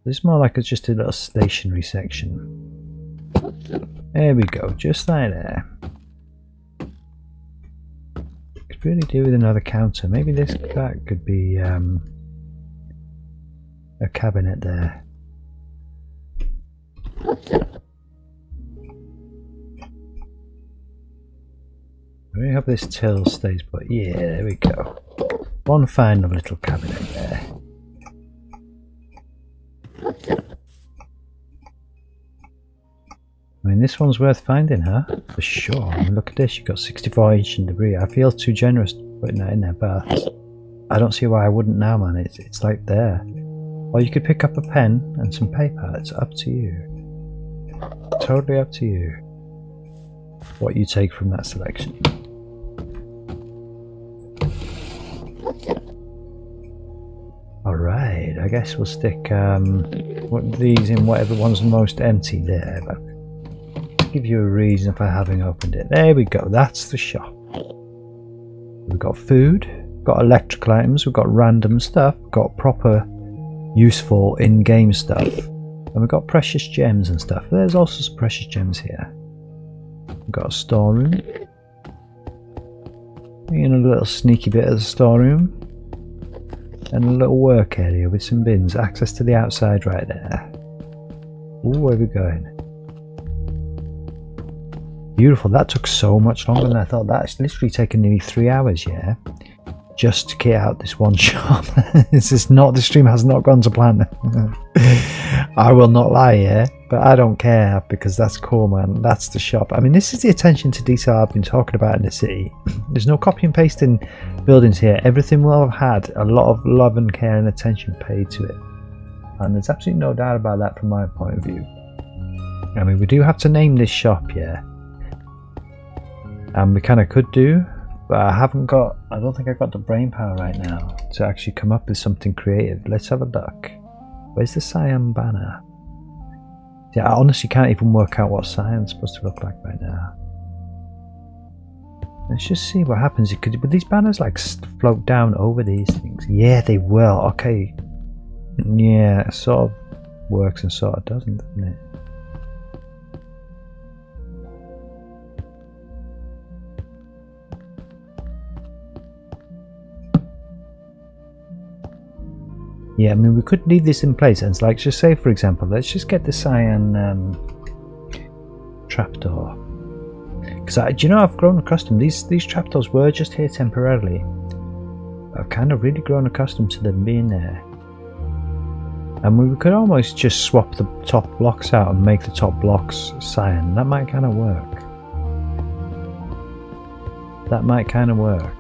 This is more like it's just a little stationary section. There we go, just like there. Could really do with another counter. Maybe that could be a cabinet there. I really hope this till stays put. Yeah, there we go. One fine little cabinet there. I mean, this one's worth finding, huh? For sure. I mean, look at this, you've got 64 inch in debris. I feel too generous putting that in there, but I don't see why I wouldn't now, man. It's like there. Or you could pick up a pen and some paper. It's up to you. Totally up to you. What you take from that selection. Alright, I guess we'll stick these in whatever one's most empty there, but to give you a reason for having opened it. There we go, that's the shop. We've got food, got electrical items, we've got random stuff, we've got proper useful in-game stuff, and we've got precious gems and stuff. There's also some precious gems here. We've got a storeroom. In a little sneaky bit of the storeroom. And a little work area with some bins. Access to the outside right there. Ooh, where are we going? Beautiful. That took so much longer than I thought. That's literally taken nearly 3 hours, yeah? Just to kit out this one shop. The stream has not gone to plan. I will not lie, yeah? But I don't care because that's cool, man. That's the shop. I mean, this is the attention to detail I've been talking about in the city. There's no copy and pasting buildings here. Everything will have had a lot of love and care and attention paid to it. And there's absolutely no doubt about that from my point of view. I mean, we do have to name this shop, yeah? And we kind of could do, But I don't think I've got the brain power right now to actually come up with something creative. Let's have a look. Where's the cyan banner? Yeah, I honestly can't even work out what cyan's supposed to look like right now. Let's just see what happens. Would these banners like float down over these things? Yeah, they will. Okay. Yeah, it sort of works and sort of doesn't it? Yeah, I mean, we could leave this in place, and it's like, just say, for example, let's just get the cyan trapdoor. Because do you know, I've grown accustomed. These trapdoors were just here temporarily. I've kind of really grown accustomed to them being there. And we could almost just swap the top blocks out and make the top blocks cyan. That might kind of work. That might kind of work.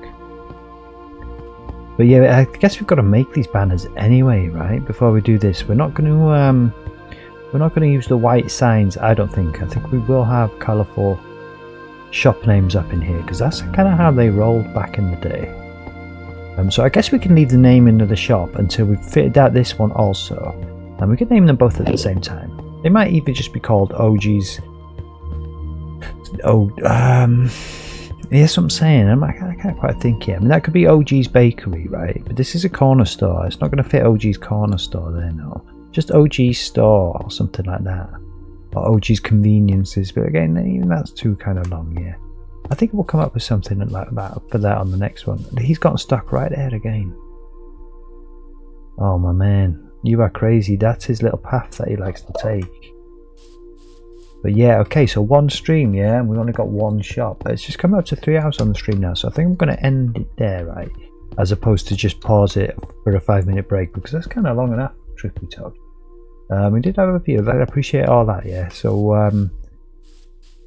But yeah, I guess we've got to make these banners anyway, right? Before we do this, we're not going to use the white signs. I don't think. I think we will have colourful shop names up in here because that's kind of how they rolled back in the day. So I guess we can leave the name into the shop until we've fitted out this one also, and we can name them both at the same time. They might even just be called OG's. Yes, what I'm saying. I can't quite think yet. I mean, that could be OG's Bakery, right? But this is a corner store. It's not going to fit OG's corner store there, no. Just OG's store or something like that. Or OG's Conveniences. But again, even that's too kind of long, yeah. I think we'll come up with something like that for that on the next one. He's gotten stuck right there again. Oh, my man. You are crazy. That's his little path that he likes to take. But yeah, okay, so one stream, yeah, and we've only got one shop. It's just come up to 3 hours on the stream now, so I think I'm going to end it there, right? As opposed to just pause it for a 5-minute break, because that's kind of long enough, truth be told. We did have a view, I appreciate all that, yeah, so,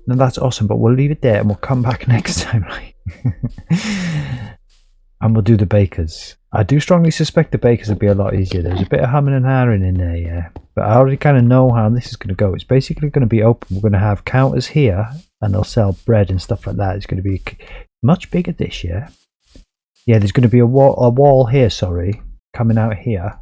no, that's awesome, but we'll leave it there, and we'll come back next time, right? And we'll do the bakers. I do strongly suspect the bakers will be a lot easier. There's a bit of humming and hawing in there, yeah. But I already kind of know how this is going to go. It's basically going to be open. We're going to have counters here, and they'll sell bread and stuff like that. It's going to be much bigger this year. Yeah, there's going to be a wall here, sorry, coming out here,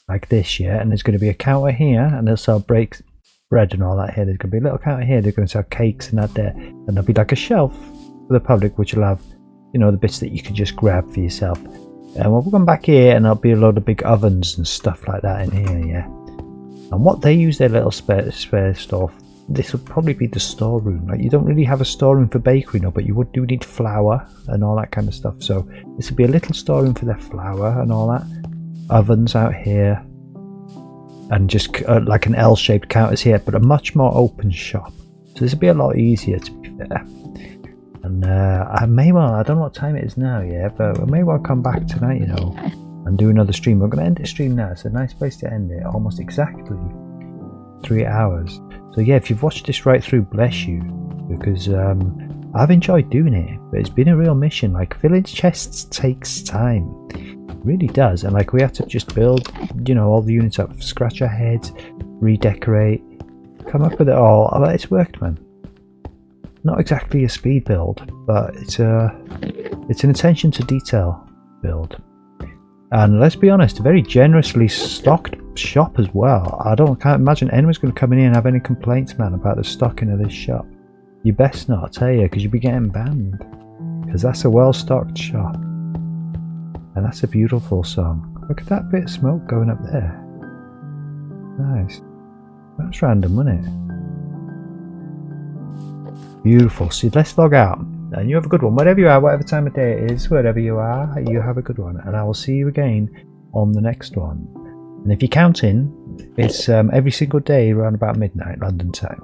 like this, yeah. And there's going to be a counter here, and they'll sell bread and all that here. There's going to be a little counter here. They're going to sell cakes and that there. And there'll be like a shelf for the public, which will have, you know, the bits that you can just grab for yourself. And we'll come back here, and there'll be a load of big ovens and stuff like that in here, yeah. And what they use their little spare store, this would probably be the storeroom. Like, you don't really have a storeroom for bakery, no, but you do need flour and all that kind of stuff. So this would be a little storeroom for their flour and all that. Ovens out here, and just like an L-shaped counters here, but a much more open shop. So this would be a lot easier, to be fair. And I don't know what time it is now, yeah, but I may well come back tonight, you know, and do another stream. We're going to end the stream now. It's a nice place to end it, almost exactly 3 hours. So yeah, if you've watched this right through, bless you, because I've enjoyed doing it, but it's been a real mission. Like, filling chests takes time, it really does. And like, we have to just build, you know, all the units up, scratch our heads, redecorate, come up with it all. Oh, it's worked, man. Not exactly a speed build, but it's an attention to detail build. And let's be honest, a very generously stocked shop as well. Can't imagine anyone's going to come in here and have any complaints, man, about the stocking of this shop. You best not, I tell you, because you'll be getting banned. Because that's a well-stocked shop. And that's a beautiful song. Look at that bit of smoke going up there. Nice. That's random, wasn't it? Beautiful. So let's log out. And you have a good one. Wherever you are, whatever time of day it is, wherever you are, you have a good one. And I will see you again on the next one. And if you're counting, it's every single day around about midnight London time.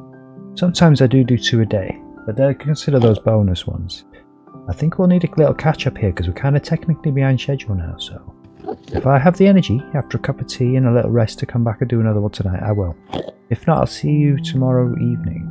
Sometimes I do 2 a day, but I consider those bonus ones. I think we'll need a little catch up here because we're kind of technically behind schedule now. So if I have the energy after a cup of tea and a little rest to come back and do another one tonight, I will. If not, I'll see you tomorrow evening.